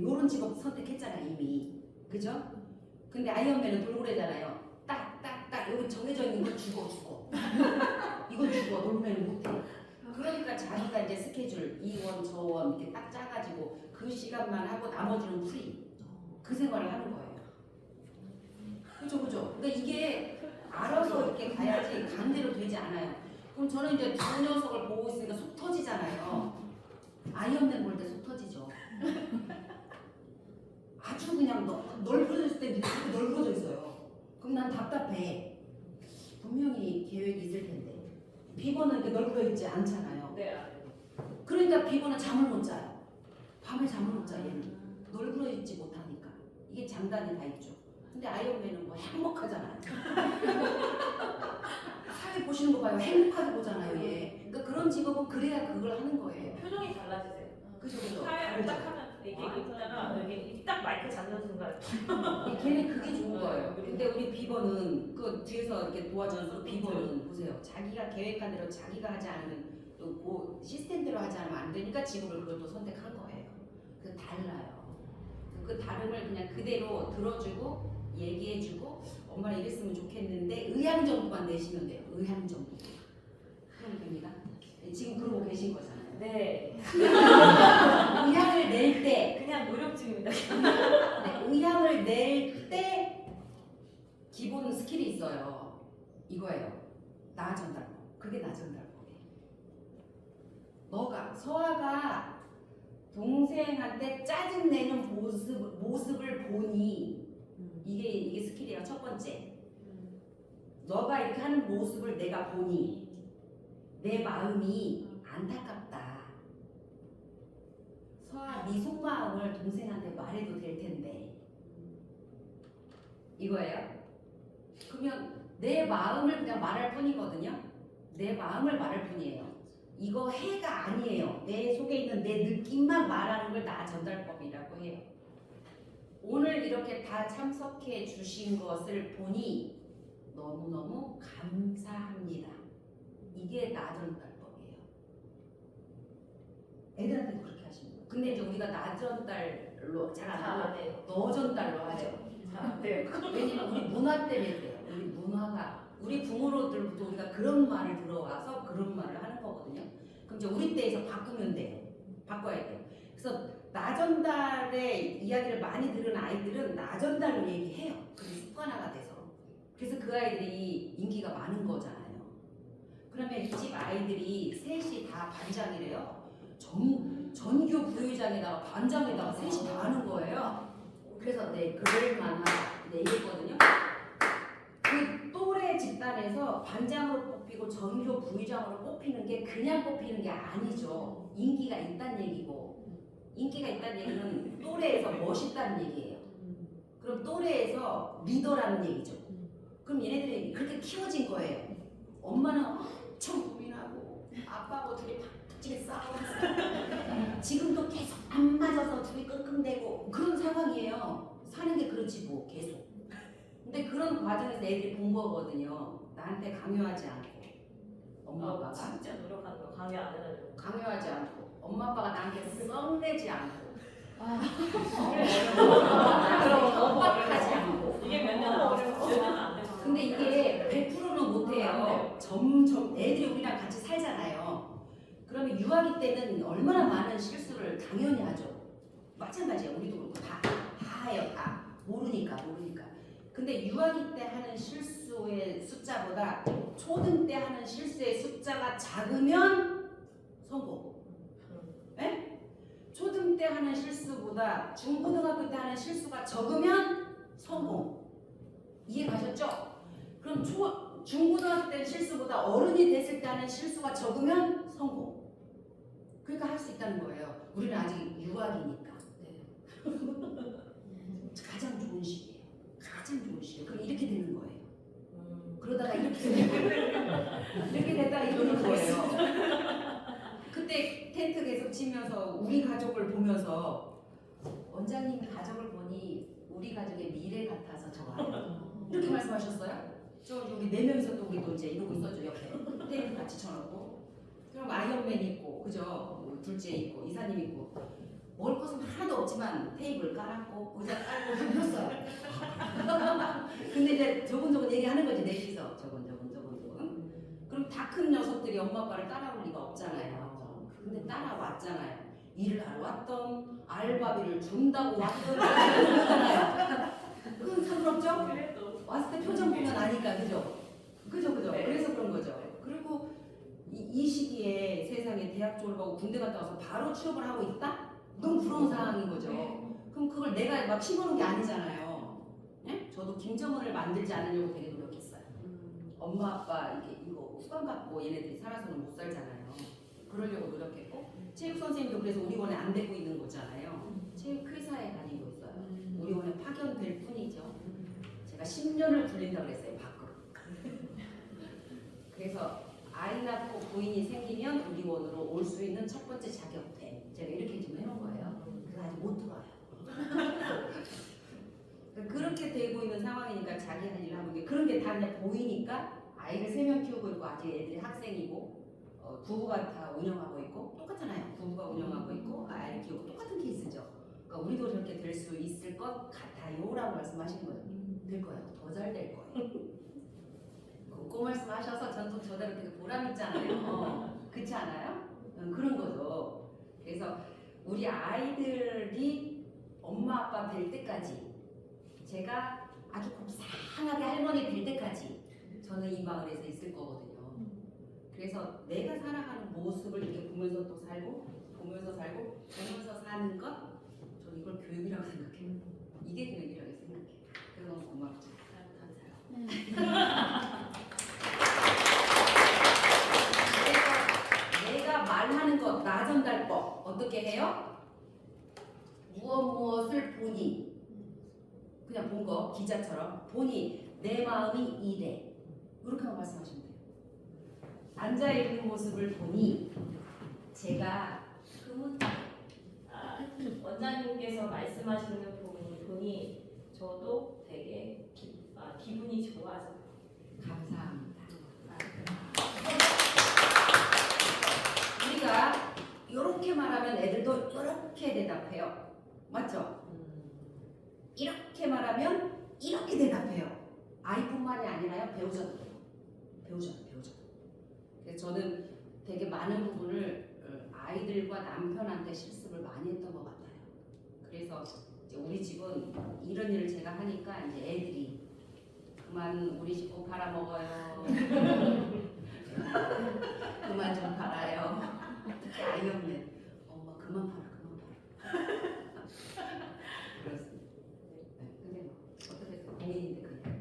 요런 직업 선택했잖아요 이미. 그죠? 근데 아이언맨은 돌고래잖아요. 딱 여기 정해져 있는 건 죽어. 이건 죽어. 돌고래는 못해. 그러니까 자기가 이제 스케줄 이원 저원 이렇게 딱 짜가지고 그 시간만 하고 나머지는 프리. 그 생활을 하는 거예요. 그죠? 그러니까 이게 알아서 이렇게 가야지 강제로 되지 않아요. 그럼 저는 이제 두 녀석을 보고 있으니까 속 터지잖아요. 아이언맨 볼 때 속 터지죠. 아주 그냥 널브러졌을 때 이렇게 널브러져 있어요. 그럼 난 답답해. 분명히 계획이 있을 텐데 비버는 이렇게 널브러져 있지 않잖아요. 네. 그러니까 비버는 잠을 못 자요. 밤에 잠을 못 자 얘는. 널브러져 있지 못하니까. 이게 장단이 다 있죠. 근데 아이언맨은 뭐 행복하잖아요. 사회 보시는 거 봐요. 행복하게 보잖아요 얘. 그러니까 그런 직업은 그래야 그걸 하는 거예요. 표정이 달라지세요. 그죠. 사회를 딱 하면 이게 있다가 여기 딱 마이크 잡는 순간 걔는 그게 좋은 거예요. 근데 우리 비버는 그 뒤에서 이렇게 도와주는 그 비버는 보세요. 자기가 계획한 대로 자기가 하지 않으면 또 그 시스템대로 하지 않으면 안 되니까 직업을 그걸 또 선택한 거예요. 그래서 달라요. 그 다름을 그냥 그대로 들어주고 얘기해주고 엄마 이랬으면 좋겠는데 의향 정도만 내시면 돼요. 의향 정도. 그럼 됩니다. 지금 그러고 계신 거잖아요. 네. 의향을 낼 때 그냥 노력 중입니다. 의향을 낼 때 기본 스킬이 있어요. 이거예요. 나 전달법. 그게 나 전달법이에요. 너가 서아가 동생한테 짜증내는 모습을 보니 이게 스킬이야. 첫 번째. 너가 이렇게 하는 모습을 내가 보니 내 마음이 안타깝다. 서아 네 속마음을 동생한테 말해도 될 텐데 이거예요. 그러면 내 마음을 그냥 말할 뿐이거든요. 내 마음을 말할 뿐이에요. 이거 해가 아니에요. 내 속에 있는 내 느낌만 말하는 걸 나 전달법이라고 해요. 오늘 이렇게 다 참석해 주신 것을 보니 너무너무 감사합니다. 이게 나 전달법이에요. 애들한테도 그렇게 하시는 거예요. 근데 이제 우리가 나 전달로 잘 안 하고 너 전달로 하죠. 네. 왜냐면 우리 문화 때문에 그래요. 우리 문화가 우리 부모로들부터 우리가 그런 말을 들어와서 그런 말을 하는 거거든요. 그럼 이제 우리 때에서 바꾸면 돼요. 바꿔야 돼요. 그래서 나전달의 이야기를 많이 들은 아이들은 나전달로 얘기해요. 그게 습관화가 돼서. 그래서 그 아이들이 인기가 많은 거잖아요. 그러면 이 집 아이들이 셋이 다 반장이래요. 전교 부회장에다가 반장에다가 셋이 다 하는 거예요. 그래서 그럴만하다 얘기했거든요. 그 또래 집단에서 반장으로 뽑히고 전교 부회장으로 뽑히는 게 그냥 뽑히는 게 아니죠. 인기가 있다는 얘기고, 인기가 있다는 얘기는 또래에서 멋있다는 얘기예요. 그럼 또래에서 리더라는 얘기죠. 그럼 얘네들이 그렇게 키워진 거예요. 엄마는 엄청 고민하고 아빠하고 둘이 팍팍지게 싸우고 지금도 계속 안 맞아서 둘이 끙끙대고 그런 상황이에요. 사는 게 그렇지 뭐 계속. 근데 그런 과정에서 애들이 본 거거든요. 나한테 강요하지 않고 엄마 아빠가 진짜 노력하는 거 강요 안 해가지고. 강요하지 않고 엄마 아빠가 나한테 썩내지 않고 엇박하지 않고. 이게 몇년 안 돼서. 근데 이게 100%는 못해요. 점점 애들이 우리랑 같이 살잖아요. 그러면 유아기 때는 얼마나 많은 실수를 당연히 하죠. 마찬가지야. 우리도 그렇고 다 해요. 다 모르니까. 근데 유아기 때 하는 실수의 숫자보다 초등 때 하는 실수의 숫자가 작으면 성공. 네? 초등 때 하는 실수보다 중고등학교 때 하는 실수가 적으면 성공. 이해 가셨죠? 그럼 중고등학교 때 실수보다 어른이 됐을 때 하는 실수가 적으면 성공. 그러니까 할 수 있다는 거예요. 우리는 아직 유아기니까. 가장 좋은 시기예요. 가장 좋은 시기. 그럼 이렇게 되는 거예요. 그러다가 이렇게 됐다가 이러는 거예요. 그때 텐트 계속 치면서 우리 가족을 보면서 원장님 가족을 보니 우리 가족의 미래 같아서 좋아요. 이렇게 말씀하셨어요? 저 우리 4명이서 또 우리 또 이제 이러고 있었죠. 옆에 테이블 같이 쳐놓고. 그럼 아이언맨 있고, 그죠? 둘째 있고, 이사님 있고. 먹을 것은 하나도 없지만 테이블 깔았고 의자 깔고 폈어요. 근데 이제 조근조근 얘기하는 거지 넷이서 조근. 그럼 다 큰 녀석들이 엄마 아빠를 따라올 리가 없잖아요. 근데 따라왔잖아요. 일을 하러 왔던 알바비를 준다고 왔던 그러잖아요. 그건 상관없죠? 왔을 때 표정 보면 아니까 그죠? 네. 그래서 그런 거죠. 그리고 이 시기에 세상에 대학 졸업하고 군대 갔다 와서 바로 취업을 하고 있다? 너무 부러운 상황인 거죠. 그럼 그걸 내가 막 심어놓은 게 아니잖아요. 네? 저도 김정은을 만들지 않으려고 되게 노력했어요. 엄마 아빠 이거 후광 갖고 얘네들이 살아서는 못 살잖아요. 그러려고 노력했고 체육 선생님도 그래서 우리 원에 안 되고 있는 거잖아요. 체육 회사에 다니고 있어요. 우리 원에 파견될 뿐이죠. 제가 10년을 굴린다고 그랬어요. 밖으로. 그래서 아이 낳고 부인이 생기면 우리 원으로 올 수 있는 첫 번째 자격템. 제가 이렇게 좀 해놓은 거예요. 그래서 아직 못 들어와요. 그렇게 되고 있는 상황이니까 자기 할 일을 하고 있는 게 그런 게 다 그냥 보이니까 아이를 3명 키우고 있고 아직 애들이 학생이고 부부가 다 운영하고 있고 똑같잖아요. 부부가 운영하고 있고 아이를 키우고 똑같은 케이스죠. 그러니까 우리도 저렇게 될 수 있을 것 같아요라고 말씀하신 거예요. 될 거예요. 더 잘 될 거예요. 그 말씀하셔서 전또 저대로 되게 보람 있잖아요. 그렇지 않아요? 그런 거죠. 그래서 우리 아이들이 엄마 아빠 될 때까지 제가 아주 곱상하게 할머니 될 때까지 저는 이 마을에서 있을 거거든요. 그래서 내가 살아가는 모습을 이렇게 보면서 또 살고 보면서 사는 것 저는 이걸 교육이라고 생각해요. 이게 교육이라고 생각해요. 그래서 너무 고맙죠. 감사해요. 내가 말하는 것, 나전달법 어떻게 해요? 무엇을 보니 그냥 본 거 기자처럼 보니 내 마음이 이래 이렇게만 말씀하시면 돼요. 앉아 있는 모습을 보니 제가 원장님께서 말씀하시는 부분을 보니 저도 되게 기분이 좋아져요. 감사합니다. 우리가 이렇게 말하면 애들도 이렇게 대답해요. 맞죠? 이렇게 말하면 이렇게 대답해요. 아이뿐만이 아니라요. 배우자도. 그래서 저는 되게 많은 부분을 아이들과 남편한테 실습을 많이 했던 것 같아요. 그래서 이제 우리 집은 이런 일을 제가 하니까 이제 애들이 그만 우리 식구 팔아먹어요. 그만 좀 팔아요. 특히 아이 없는 엄마 그만 팔아 그만 팔아. 그렇습니다. 네, 근데 뭐 어떻게 공인인데 그냥.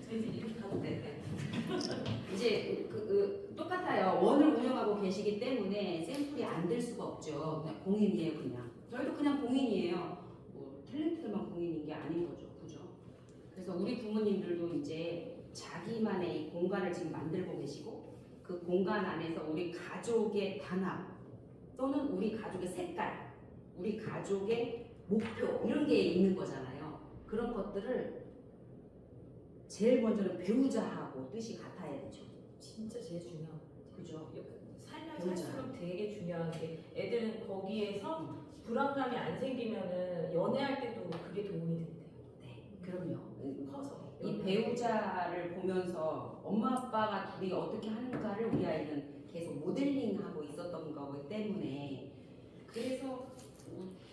저희 이제 이렇게 가도 돼. 이제 똑같아요. 원을 운영하고 계시기 때문에 샘플이 안 될 수가 없죠. 그냥 공인이에요, 그냥. 저희도 그냥 공인이에요. 뭐 탤런트들만 공인인 게 아닌 거죠, 그죠? 그래서 우리 부모님들도 이제 자기만의 이 공간을 지금 만들고 계시고 그 공간 안에서 우리 가족의 단합 또는 우리 가족의 색깔, 우리 가족의 목표 이런 게 있는 거잖아요. 그런 것들을 제일 먼저는 배우자하고 뜻이 같아야 되죠. 진짜 제일 중요한 거. 그죠? 살면 배우자. 살수록 되게 중요한 게 애들은 거기에서 불안감이 안 생기면은 연애할 때도 그게 도움이 된대요. 네, 그럼요. 커서. 이 배우자를 보면서 엄마 아빠가 둘이 어떻게 하는가를 우리 아이는 계속 모델링하고 있었던 거기 때문에 그래서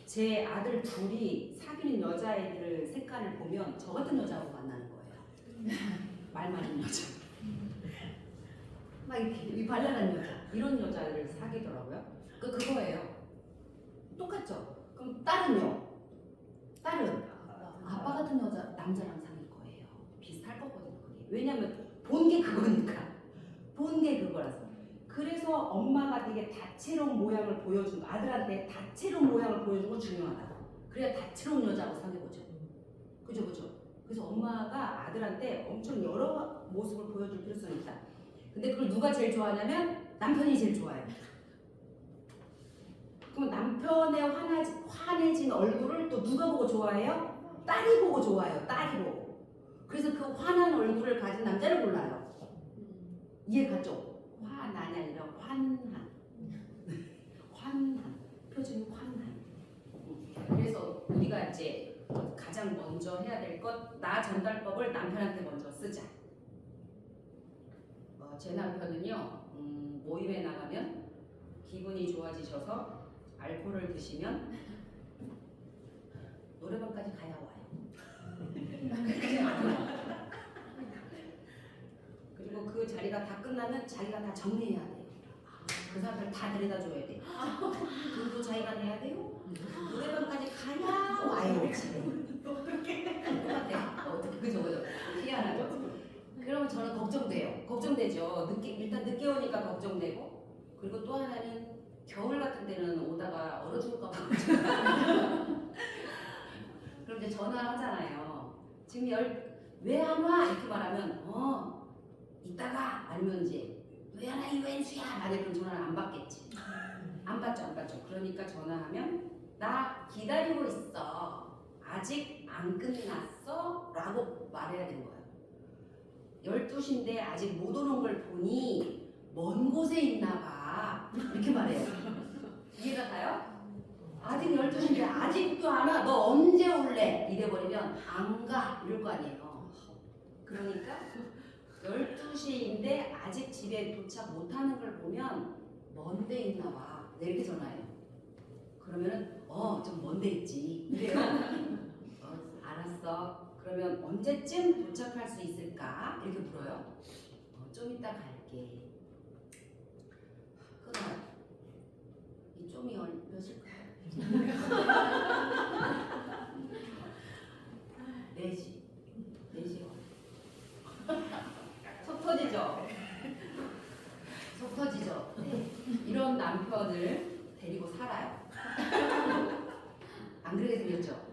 제 아들 둘이 사귀는 여자애들 색깔을 보면 저 같은 여자하고 만나는 거예요. 말 많은 여자. 막 이렇게 발랄한 여자. 이런 여자를 사귀더라고요. 그거예요. 똑같죠? 그럼 딸은요? 딸은 아빠 같은 여자 남자랑 사귈 거예요. 비슷할 거거든요. 그게. 왜냐면 본 게 그거니까. 본 게 그거라서. 그래서 엄마가 되게 다채로운 모양을 보여준 거, 아들한테 다채로운 모양을 보여준 건 중요하다. 그래야 다채로운 여자하고 사귀어보죠. 그죠, 그죠? 그래서 엄마가 아들한테 엄청 여러 모습을 보여줄 필요성이 있다. 근데 그걸 누가 제일 좋아하냐면 남편이 제일 좋아해요. 그럼 남편의 환해진 얼굴을 또 누가 보고 좋아해요? 딸이 보고 좋아해요. 딸이 보고. 그래서 그 환한 얼굴을 가진 남자를 골라요. 이해 가죠? 화난이 아니라 환한. 환한. 표준이 환한. 그래서 우리가 이제 가장 먼저 해야 될 것, 나 전달법을 남편한테 먼저 쓰자. 제 남편은요, 모임에 나가면 기분이 좋아지셔서 알코올을 드시면 노래방까지 가야 와요. 그리고 그 자리가 다 끝나면 자기가 다 정리해야 돼요. 그 사람들 다 데려다 줘야 돼. 그것도 자기가 내야 돼요. 노래방까지 가야 와요. 집에. 똑같아요. 어떻게 그죠 그죠. 희한하죠. 그러면 저는 걱정돼요. 걱정되죠. 일단 늦게 오니까 걱정되고 그리고 또 하나는 겨울 같은 데는 오다가 얼어 죽을까 봐. 그럼 이제 전화하잖아요. 지금 왜 안 와? 이렇게 말하면 이따가 아니면 이제 왜 안 와 이 왼수야? 만약에 그럼 전화를 안 받겠지. 안 받죠. 그러니까 전화하면 나 기다리고 있어. 아직 안 끝났어? 라고 말해야 되는 거예요. 12시인데 아직 못 오는 걸 보니 먼 곳에 있나 봐. 이렇게 말해요. 이해가 가요? 아직 12시인데 아직도 안 와. 너 언제 올래? 이래버리면 안 가. 이럴 거 아니에요. 그러니까 12시인데 아직 집에 도착 못하는 걸 보면 먼 데 있나 봐. 이렇게 전화해요. 그러면은 좀 먼 데 있지. 이래요. 알았어. 그러면 언제쯤 도착할 수 있을까? 이렇게 물어요. 좀 이따 갈게. 끊어요. 이 좀이 몇일까요? 4시. 4시. 속 터지죠? 속 터지죠? 네. 이런 남편을 데리고 살아요. 안 그러게 생겼죠?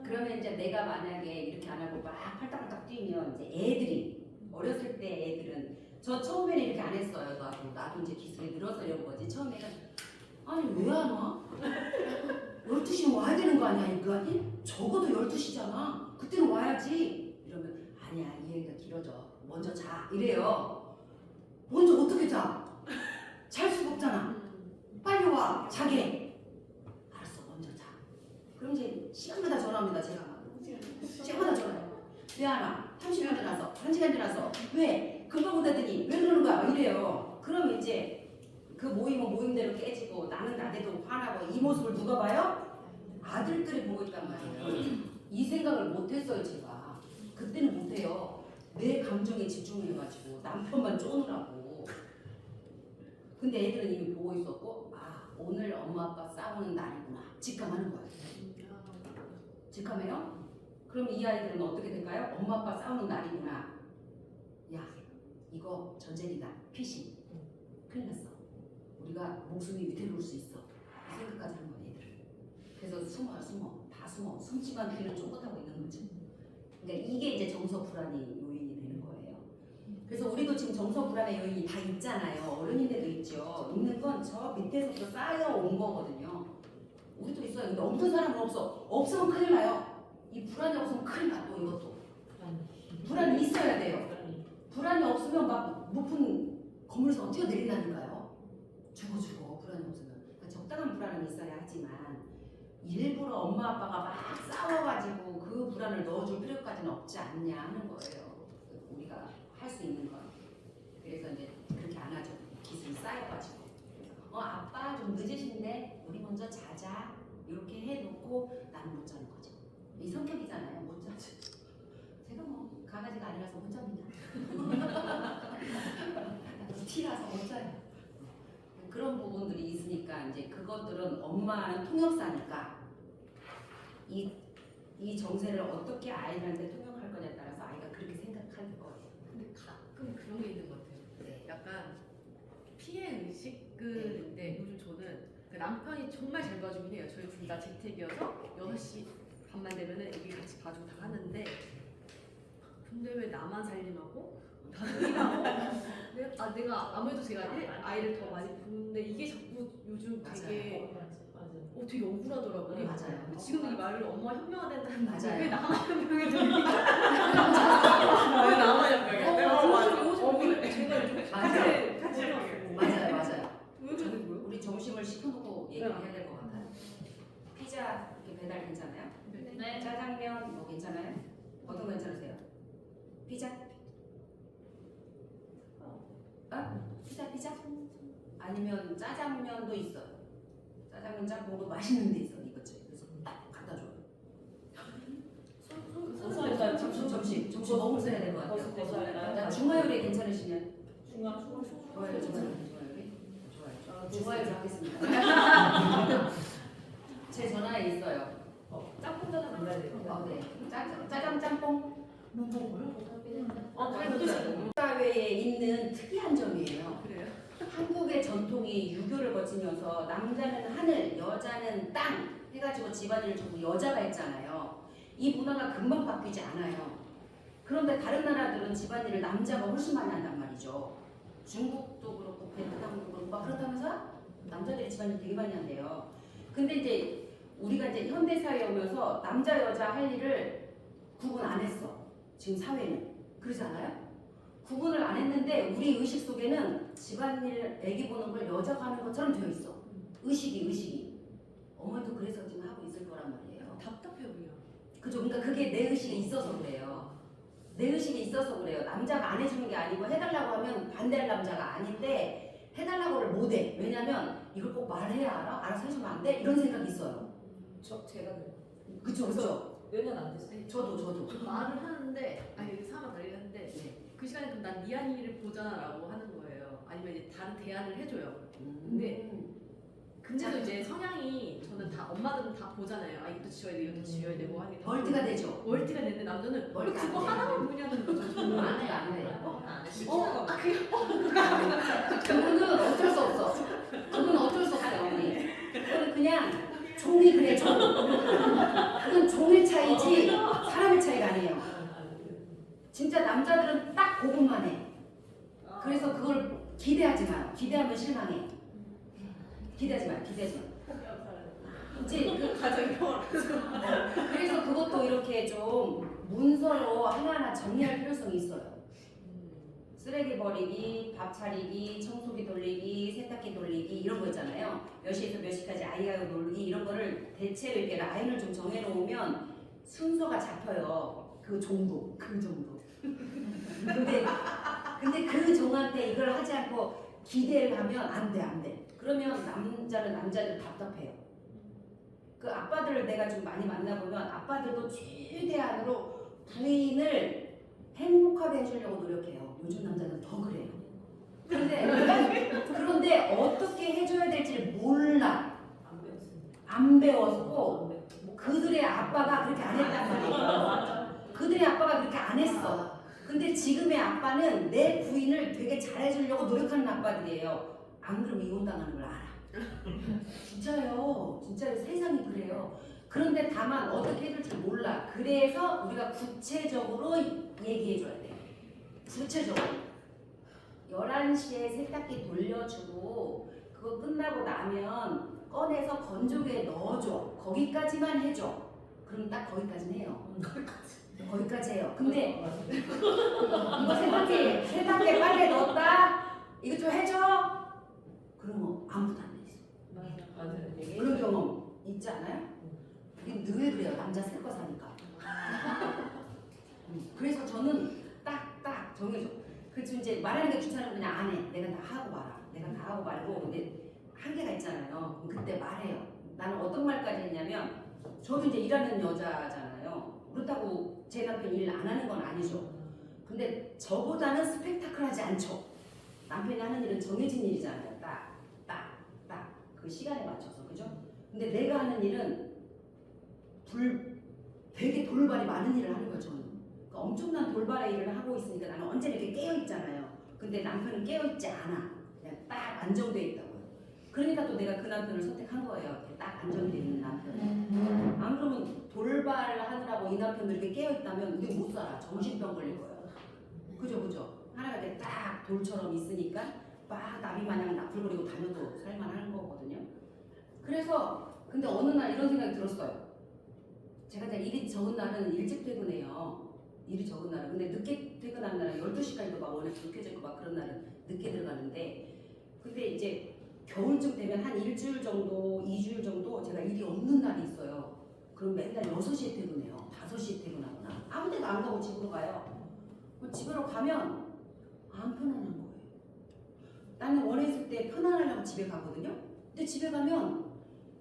그러면 이제 내가 만약에 이렇게 안 하고 막 팔딱팔딱 뛰면 이제 애들이 어렸을 때 애들은 저 처음에는 이렇게 안 했어요. 나도 이제 기술이 늘어서 이런 거지. 처음에는 아니 왜 안 와? 12시면 와야 되는 거 아니야? 이거 아니? 적어도 12시잖아. 그때는 와야지. 이러면 아니야 이 얘기가 길어져. 먼저 자. 이래요. 먼저 어떻게 자? 잘 수가 없잖아. 빨리 와. 자게. 알았어 먼저 자. 그럼 이제 시간마다 전화합니다. 제가 시간마다 전화해요. 왜 안 와? 30분 지나서 1시간 지나서 왜? 금방 오다더니 왜 그러는 거야? 이래요. 그럼 이제 그 모임은 모임대로 깨지고 나는 나대도 화나고 이 모습을 누가 봐요? 아들들이 보고 있단 말이에요. 이 생각을 못했어요 제가. 그때는 못해요. 내 감정에 집중해가지고 남편만 쪼느라고. 근데 애들은 이미 보고 있었고 아 오늘 엄마 아빠 싸우는 날이구나 직감하는 거예요. 직감해요? 그럼 이 아이들은 어떻게 될까요? 엄마 아빠 싸우는 날이구나. 야 이거 전쟁이다. 피신. 큰일 났어. 우리가 목숨이 위태로울 수 있어. 이 생각까지 하는 거예요 애들은. 그래서 숨어요 다 숨어. 숨지만 귀는 쫑긋하고 있는 거죠. 그러니까 이게 이제 정서 불안이 요인이 되는 거예요. 그래서 우리도 지금 정서 불안의 요인이 다 있잖아요. 어른인데도 있죠. 있는 건 저 밑에서부터 쌓여온 거거든요. 우리도 있어요. 근데 없는 사람은 없어. 없으면 큰일 나요. 이 불안이 없으면 큰일 나. 또 이것도. 불안이 있어야 돼요. 불안이 없으면 막 높은 건물에서 어떻게 내린다니까요. 죽어 불안이 없으면. 그러니까 적당한 불안은 있어야 하지만 일부러 엄마 아빠가 막 싸워가지고 그 불안을 넣어줄 필요까지는 없지 않냐 하는 거예요. 우리가 할 수 있는 건. 그래서 이제 그렇게 안 하죠. 기술이 쌓여가지고. 아빠 좀 늦으신데 우리 먼저 자자. 이렇게 해놓고 나는 못 자는 거죠. 이 성격이잖아요. 못 자죠. 제가 뭐 강아지가 아니라서 못 잡니다. 티라서 못 자요. 그런 부분들이 있으니까 이제 그것들은 엄마는 통역사니까 이 정세를 어떻게 아이들한테 통역할 거냐에 따라서 아이가 그렇게 생각할 거예요. 근데 가끔 그런 게 있는 것 같아요. 네. 약간 피해 의식인데 요즘 저는 그 남편이 정말 잘 봐주긴 해요. 저희 둘 다 재택이어서 6시 반만 되면은 애기 같이 봐주고 다 하는데 근데 왜 나만 살림하고 나도 일하고 내가 아무래도 제가 아이를 더 많이 보는데 이게 자꾸 요즘 되게 되게 억울하더라고요. 맞아요. 지금 이 말을 엄마가 현명하다는 맞아요. 왜 나만 현명해 왜 나만 현명해? 맞아요. 왜 그러는 거예요? 우리 점심을 시켜놓고 얘기를 해야 될 것 같아요. 피자 이렇게 배달 괜찮아요? 네. 짜장면 뭐 괜찮아요? 어떤 거 괜찮으세요? 피자? 피자? 아니면 짜장면도 있어요. 짜장면 짬뽕도 맛있는 데 있어 이거지. 그래서 갖다 줘요. 점심 먹으셔야 될 것 같아요. 나 중화요리 괜찮으시면 좋아요. 중화요리 하겠습니다. 제 전화에 있어요. 짬뽕 짜장 몰라야 돼요. 네. 짜장 짬뽕. 그래도 사회에 있는 특이한 점이에요. 그래요? 한국의 전통이 유교를 거치면서 남자는 하늘, 여자는 땅 해가지고 집안일을 전부 여자가 했잖아요. 이 문화가 금방 바뀌지 않아요. 그런데 다른 나라들은 집안일을 남자가 훨씬 많이 한단 말이죠. 중국도 그렇고 베트남도 그렇고 막 그렇다면서 남자들이 집안일 되게 많이 한대요. 근데 이제 우리가 이제 현대 사회에 오면서 남자 여자 할 일을 구분 안 했어. 지금 사회는 그러지 않아요? 구분을 안 했는데 우리 의식 속에는 집안일 애기 보는 걸 여자가 하는 것처럼 되어 있어. 의식이. 어머니도 그래서 지금 하고 있을 거란 말이에요. 답답해 보여. 그죠? 그러니까 그게 내 의식에 있어서 그래요. 내 의식에 있어서 그래요. 남자가 안 해주는 게 아니고 해달라고 하면 반대할 남자가 아닌데 해달라고를 못해. 왜냐면 이걸 꼭 말해야 알아? 알아서 해주면 안 돼? 이런 생각이 있어요. 제가 그래요. 그쵸. 몇 년 안 됐어요. 저도. 말을 하는데 아니 사람 말을 하는데 네. 그 시간에 그럼 난 네 할 일을 보자라고 하는 거예요. 아니면 이제 다른 대안을 해줘요. 근데도 이제 성향이 저는 다 엄마들은 다 보잖아요. 아 이것도 지워야 돼, 이것도 지워야 되고 하는 게 멀티가 되죠. 멀티가 되는데 남자는 왜 멀티가 그거 안 하나만 보냐는 거죠. 저는 안 돼. 안 그거는 어쩔 수 없어. 그건 어쩔 수 없어요, 어머니. 그건 그냥 종이 그래, 종. 그건 종의 차이지 사람의 차이가 아니에요. 진짜 남자들은 딱 그것만 해. 그래서 그걸 기대하지 마. 기대하면 실망해. 기대하지 마. 이제 그 가정이 그래서 그것도 이렇게 좀 문서로 하나하나 정리할 필요성이 있어요. 쓰레기 버리기, 밥 차리기, 청소기 돌리기, 세탁기 돌리기 이런 거 있잖아요. 몇 시에서 몇 시까지 아이하고 놀기 이런 거를 대체로 이렇게 라인을 좀 정해놓으면 순서가 잡혀요. 그 정도. 근데 그 종한테 이걸 하지 않고 기대를 하면 안 돼. 그러면 남자는 남자들 답답해요. 그 아빠들을 내가 좀 많이 만나보면 아빠들도 최대한으로 부인을 행복하게 해주려고 노력해요. 요즘 남자는 더 그래요. 그런데 어떻게 해줘야 될지를 몰라. 안 배웠습니다. 안 배웠고 그들의 아빠가 그렇게 안 했단 말이에요. 그들의 아빠가 그렇게 안 했어. 근데 지금의 아빠는 내 부인을 되게 잘해주려고 노력하는 아빠들이에요. 안 그러면 이혼당하는 걸 알아. 진짜요. 진짜로 세상이 그래요. 그런데 다만 어떻게 해줄지 몰라. 그래서 우리가 구체적으로 얘기해줘야 돼요. 구체적으로. 11시에 세탁기 돌려주고 그거 끝나고 나면 꺼내서 건조기에 넣어줘. 거기까지만 해줘. 그럼 딱 거기까지는 해요. 거기까지 해요. 근데 이거 세탁기에 빨래 넣었다. 이거 좀 해줘. 그러면 아무도 안 돼 있어. 맞아요. 그런 경험 있지 않아요? 이게 왜 그래요? 남자 쓸 거 사니까. 그래서 저는 딱 정해줘. 그래서 이제 말하는 게 귀찮으면 그냥 안 해. 내가 다 하고 말아. 내가 다 하고 말고. 근데 한계가 있잖아요. 그럼 그때 말해요. 나는 어떤 말까지 했냐면 저도 이제 일하는 여자잖아요. 그렇다고 제 남편이 일 안 하는 건 아니죠. 근데 저보다는 스펙타클하지 않죠. 남편이 하는 일은 정해진 일이잖아요. 딱 그 시간에 맞춰서. 그죠? 근데 내가 하는 일은 되게 돌발이 많은 일을 하는 거예요. 저는. 그러니까 엄청난 돌발의 일을 하고 있으니까 나는 언제나 이렇게 깨어있잖아요. 근데 남편은 깨어있지 않아. 그냥 딱 안정돼 있다고요. 그러니까 또 내가 그 남편을 선택한 거예요. 이렇게 딱 안정돼 있는 남편. 안 그러면 돌발하느라고 이 남편도 이렇게 깨어있다면 우리 못 살아. 정신병 걸릴 거예요. 그죠? 하나가 이렇게 딱 돌처럼 있으니까 막 나비 마냥 나풀거리고 다녀도 살만한 거거든요. 그래서 근데 어느 날 이런 생각이 들었어요. 제가 일이 적은 날은 일찍 퇴근해요. 일이 적은 날은. 근데 늦게 퇴근하는 날은 12시까지도 막 워낙 늦게 자고 막 그런 날은 늦게 들어가는데 근데 이제 겨울쯤 되면 한 일주일 정도, 2주일 정도 제가 일이 없는 날이 있어요. 그럼 맨날 6시에 퇴근해요. 5시에 퇴근하거나 아무 데도 안 가고 집으로 가요. 집으로 가면 안 편안한 거예요. 나는 원했을 때 편안하려고 집에 가거든요. 근데 집에 가면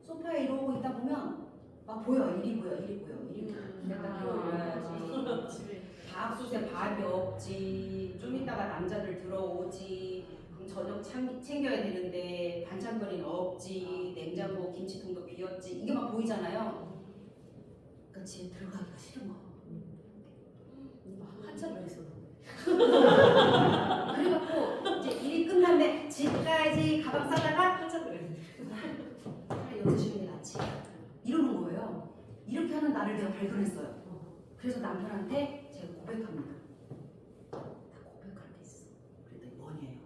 소파에 이러고 있다 보면 막 보여. 일이 보여. 세탁기 올려야지. 밥솥에 밥이 없지. 좀 이따가 남자들 들어오지. 그럼 저녁 챙겨야 되는데 반찬거리는 없지. 냉장고 김치통도 비었지. 이게 막 보이잖아요. 그러니까 집에 들어가기가 싫은 거. 한참 그랬어. 그래갖고 이제 일이 끝났는데 집 가야지 가방 싸다가 한참 그랬어. 차라리 6시에 낫지. 이러는 거예요. 이렇게 하는 나를 내가 발견했어요. 그래서 남편한테 제가 고백합니다. 나 고백할 게 있어. 그랬더니 뭐냐요?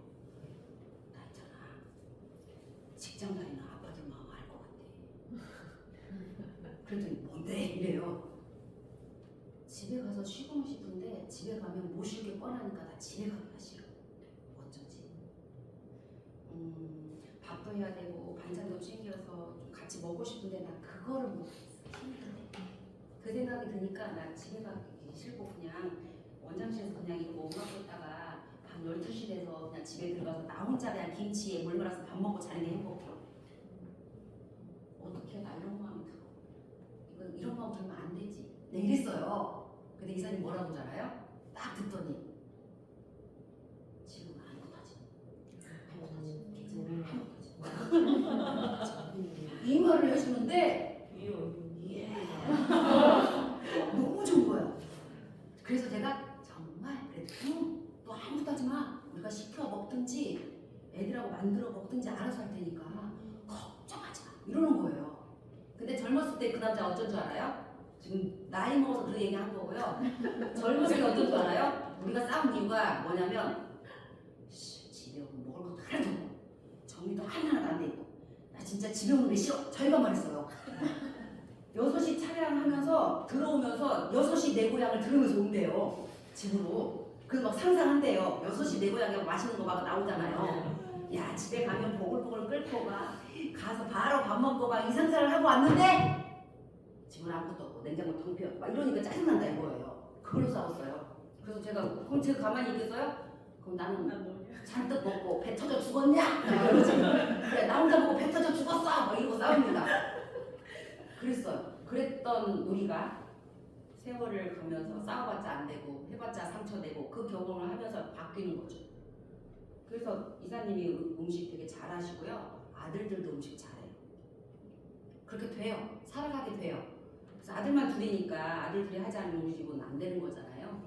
나 있잖아. 직장 다니는 아빠들 마음 알 것 같아. 그랬더니 뭔데? 이래요. 집에 가서 쉬고는 싶은데 집에 가면 모실 게 뻔하니까 나 집에 가기가 싫어. 어쩌지? 밥도 해야 되고 반찬도 챙겨서 좀 같이 먹고 싶은데 나 그거를 못했어. 그 생각이 드니까 나 집에 가기 싫고 그냥 원장실에서 그냥 이거 음악 듣다가 밤 12시 돼서 그냥 집에 들어가서 나 혼자 그냥 김치에 물 말아서 밥 먹고 자는 게 행복해. 어떻게 나 이런 마음이 들어. 이런 마음 들면 안 되지. 네, 이랬어요. 근데 이사님 뭐라고 줄 알아요? 딱 듣더니 지금 아무것도 하지 이 말을 해주는데 너무 좋은 거야. 그래서 제가 정말 그래도 또 아무것도 하지 마. 우리가 시켜 먹든지 애들하고 만들어 먹든지 알아서 할 테니까 걱정하지 마. 이러는 거예요. 근데 젊었을 때 그 남자 어쩐 줄 알아요? 지금 나이 먹어서 그 얘기 한 거고요. 젊었을 때 어떤 줄 알아요? 우리가 싸운 이유가 뭐냐면 집에 오면 먹을 것도 하나도 없고 정리도 하나도 안 돼 있고 나 진짜 집에 오는 게 싫어. 저희가 말했어요. 6시 차량하면서 들어오면서 6시 내 고향을 들으면서 온대요. 집으로. 그래서 막 상상한대요. 6시 내 고향에 맛있는 거 막 나오잖아요. 야 집에 가면 보글보글 끓고 가서 바로 밥 먹고 막 이 상상을 하고 왔는데 집은 아무것도 없고 냉장고 텅 비어 막 이러니까 짜증난다 이거예요. 그걸로 싸웠어요. 그래서 제가 그럼 제가 가만히 있겠어요? 그럼 나는 잔뜩 먹고 배 터져 죽었냐? 막 이러지. 그래 나 혼자 먹고 배 터져 죽었어. 막 이러고 싸웁니다. 그랬어요. 그랬던 우리가 세월을 가면서 싸워봤자 안 되고 해봤자 상처되고 그 경험을 하면서 바뀌는 거죠. 그래서 이사님이 음식 되게 잘하시고요. 아들들도 음식 잘해요. 그렇게 돼요. 살아가게 돼요. 그래서 아들만 둘이니까 아들들이 하지 않으면 우리 집은 안 되는 거잖아요.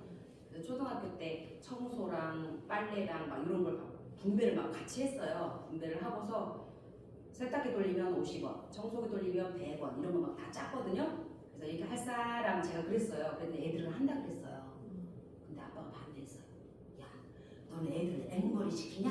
그래서 초등학교 때 청소랑 빨래랑 막 이런 걸 막 분배를 막 같이 했어요. 분배를 하고서 세탁기 돌리면 50원, 청소기 돌리면 100원 이런 거 막 다 짰거든요. 그래서 이렇게 할 사람 제가 그랬어요. 그런데 애들은 한다 그랬어요. 근데 아빠가 반대했어요. 야, 너는 애들 앵벌이 시키냐?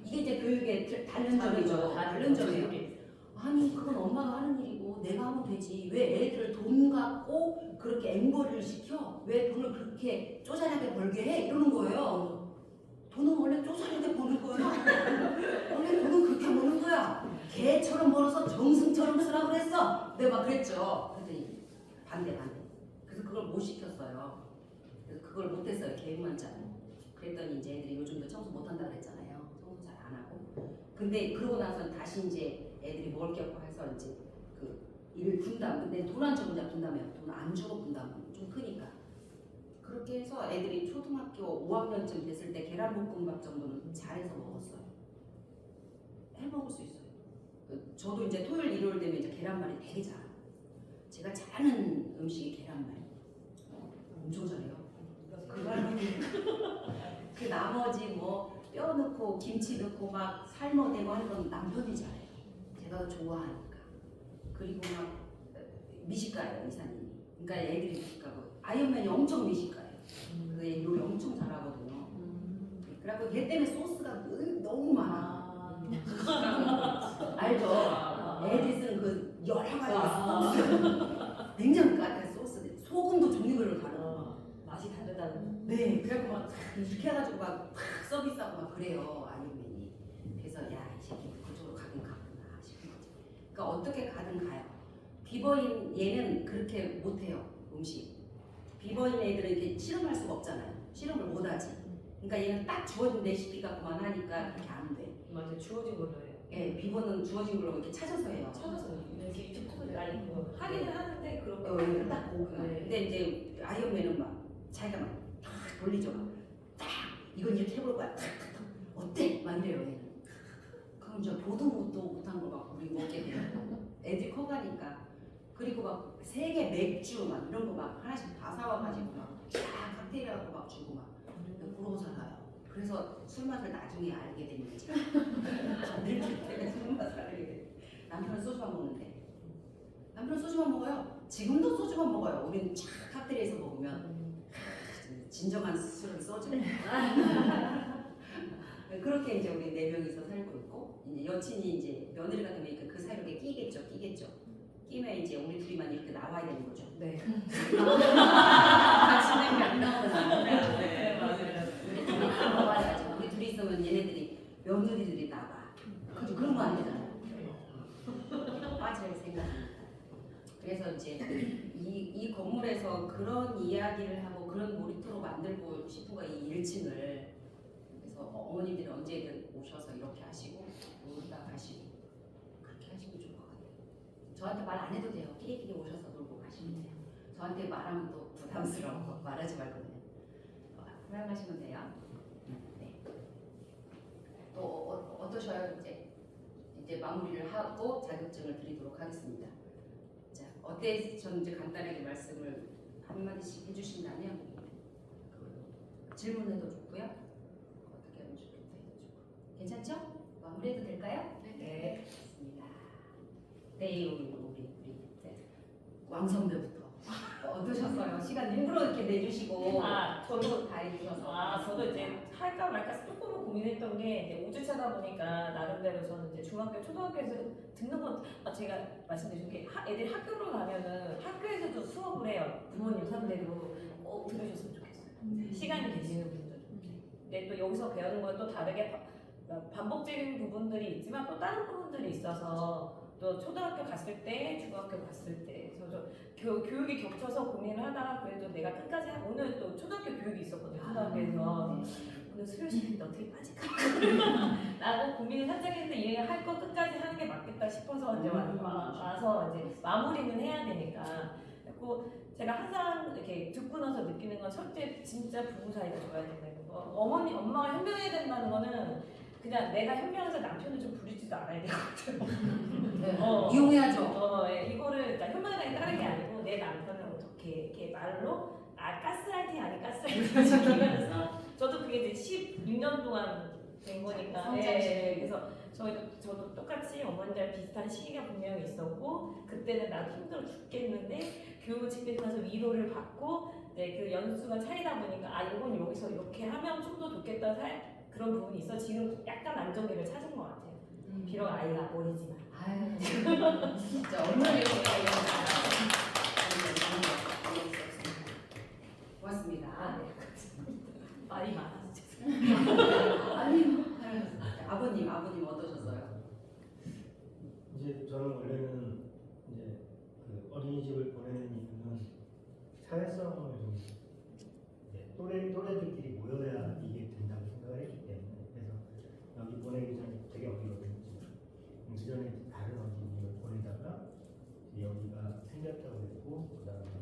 이게 이제 교육의 다른 점이죠. 다른 점이에요. 아니 그건 엄마가 하는 일이고 내가 하면 되지. 왜 애들을 돈 갖고 그렇게 앵벌이를 시켜? 왜 돈을 그렇게 쪼잔하게 벌게 해? 이러는 거예요. 돈은 원래 쪼잔하게 버는 거야. 원래 돈은 그렇게 버는 거야. 개처럼 벌어서 정승처럼 쓰라고 그랬어. 내가 막 그랬죠. 그랬더니 반대. 그래서 그걸 못 시켰어요. 그래서 그걸 못했어요. 계획만 짜고. 그랬더니 이제 애들이 요즘도 청소 못한다 그랬잖아요. 청소 잘 안 하고. 근데 그러고 나서 다시 이제 애들이 먹을 게 없고 해서 이제 그 일 분담. 근데 돈 안 주고 그냥 분담해요. 돈 안 주고 분담. 좀 크니까. 그렇게 해서 애들이 초등학교 5학년쯤 됐을 때 계란볶음밥 정도는 잘해서 먹었어요. 해 먹을 수 있어요. 저도 이제 토요일 일요일 되면 이제 계란말이 되게 잘해요. 제가 잘하는 음식이 계란말이. 엄청 잘해요. 그 나머지 뭐 뼈 넣고 김치 넣고 막 삶아내고 하는 건 남편이 잘해요. 제가 더 좋아하니까. 그리고 막 미식가예요 이사님이. 그러니까 애들이 미식가고 아이언맨이 엄청 미식가예요. 그래서 얘 요리 엄청 잘하거든요. 그래갖고 얘 때문에 소스가 너무 많아. 알죠? 애들이 쓰는 그 여러 가지 소스. 냉장고까지 소스. 소금도 종류별로 다르고. 맛이 다르다는. 네, 그래갖고 막 이렇게 해가지고 막 서비스하고 막 그래요 아이언맨이. 그래서 야 이 새끼 그쪽으로 가긴 가구나 싶은 거지. 그러니까 어떻게 가든 가요. 비버인 얘는 그렇게 못해요 음식. 비버인 애들은 이렇게 실험할 수가 없잖아요. 실험을 못하지. 그러니까 얘는 딱 주어진 레시피 갖고만 하니까 그렇게 안 돼. 맞아요. 주어진 걸로 해요. 예, 비버는 주어진 걸로 이렇게 찾아서 해요. 찾아서 이렇게 유튜브에 아니 뭐 하기는 하는데 그렇게 여기를 딱 보고. 근데 이제 아이언맨은 막 자기가 막 탁 돌리죠. 딱 이건 이렇게 해볼 거야. 탁 어때? 막 이래요 얘는. 그럼 이제 보도 못한 걸 막 우리 먹게 돼요. 애들이 커가니까. 그리고 막 세계 맥주 막 이런 거 막 하나씩 다 사와가지고 막 칵테일 하고 막 주고 막 그러고 살아요. 그래서 술 맛을 나중에 알게 된 거지. 늙을 때가 술 맛을 알게 돼. 남편은 소주만 먹는데. 남편은 소주만 먹어요. 지금도 소주만 먹어요. 우리는 쫙 칵테일에서 먹으면 진정한 술은 소주. 그렇게 이제 우리 4명이서 살고 있고 이제 여친이 이제 며느리가 되면 그 사이로 끼겠죠. 끼면 이제 우리 둘이만 이렇게 나와야 되는 거죠. 네. 같이 내면 안 나오는 네, 맞아요. 우리 둘이 나와야지. 우리 둘이 있으면 얘네들이 며느리들이 나와. 그런 거 안 되잖아요. 빠질 생각입니다. 그래서 이제 이 건물에서 그런 이야기를 하고 그런 놀이터로 만들고 싶은 거 이 1층을. 그래서 어머니들이 언제든 오셔서 이렇게 하시고 놀다 가시고 그렇게 하시면 좋을 것 같아요. 저한테 말 안 해도 돼요. 끼리끼리 오셔서 놀고 가시면 돼요. 저한테 말하면 또 부담스러워. 말하지 말고 그냥 하시면 돼요. 네. 또 어떠셔요? 이제 마무리를 하고 자격증을 드리도록 하겠습니다. 자, 어때? 저는 이제 간단하게 말씀을 한마디씩 해주신다면 질문해도 좋고요. 어떻게 하면 좋겠다 해도 좋고. 괜찮죠? 마무리해도 될까요? 네. 좋습니다. 네, 우리 왕선배부터 어떠셨어요? 시간 일부러 이렇게 내주시고 저도 다 해주셔서. 저도 이제 할까 말까 조금은 고민했던 게 이제 5주차다 보니까 나름대로 저는 이제 중학교, 초등학교에서 듣는 건 제가 말씀드린 게 애들이 학교로 가면은 학교에서도 수업을 해요. 부모님 상대로 들으셨으면 좋겠어요. 시간이 되시는 분들. 근데 또 여기서 배우는 건 또 다르게 반복적인 부분들이 있지만 또 다른 부분들이 있어서 또 초등학교 갔을 때, 중학교 갔을 때 그래서 교육이 겹쳐서 고민을 하다가 그래도 내가 끝까지 오늘 또 초등학교 교육이 있었거든요. 초등학교에서. 근데 이거 수료 시간인데 어떻게 빠질까? 라고 고민을 살짝 했는데 얘 할 거 끝까지 하는 게 맞겠다 싶어서 이제 와서 이제 마무리는 해야 되니까. 그리고 제가 항상 이렇게 듣고 나서 느끼는 건 첫째 진짜 부부 사이가 좋아야 된다는 거. 엄마가 현명해야 된다는 거는 그냥 내가 현명해서 남편을 좀 부리지도 않아야 되거든. 네. 어. 이용해야죠. 예, 이거를 그러니까 현명하게 따른 게 아니고 내 남편을 어떻게 이렇게 말로 가스라이팅 아닌 가스라이팅 시키면서 저도 그게 이제 16년 동안 된 거니까. 예, 그래서 저도 똑같이 어머니랑 비슷한 시기가 분명히 있었고 그때는 나도 힘들어 죽겠는데 교육직에서 가서 위로를 받고 이제 그 연수가 차이다 보니까 아 이건 여기서 이렇게 하면 좀 더 좋겠다 그런 부분이 있어. 지금 약간 안정기를 찾은 것 같아요. 비록 아이가 어리지만. 아유, 진짜 얼마나 고맙습니다. 아, 네. 말이 많아서 죄송해요. 아니, 아버님 어떠셨어요? 이제 저는 원래는 이제 그 어린이집을 보내는 이유는 사회성을 좀 이제 또래들끼리 모여야 이게 된다고 생각을 했기 때문에 그래서 여기 보내기 전에 되게 어리거든요. 그 전에 다른 어린이집을 보내다가 여기가 생겼다고 했고 그다음에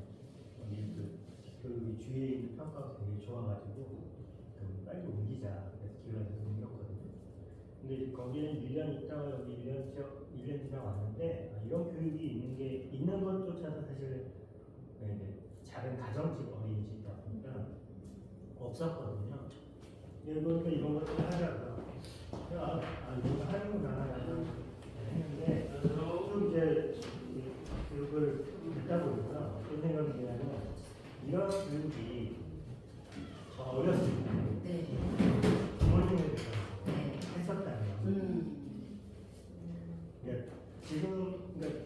여기 그 주위에 있는 평가가 되게 좋아가지고 빨리 옮기자 그래서 기회가 돼서 옮겼거든요. 근데 이제 거기는 1년 있다가 여기 1년 지나 왔는데 이런 교육이 있는 것조차도 사실 작은 가정집 어린이집이다 보니까 없었거든요. 그러니까 이런 것들 하다가 이거 하는구나 했는데 또 이제 교육을 듣다 보니까 어떤 생각이 드냐면 이런 교육이 저 어렸을 때 부모님에 대해서 했었다면 지금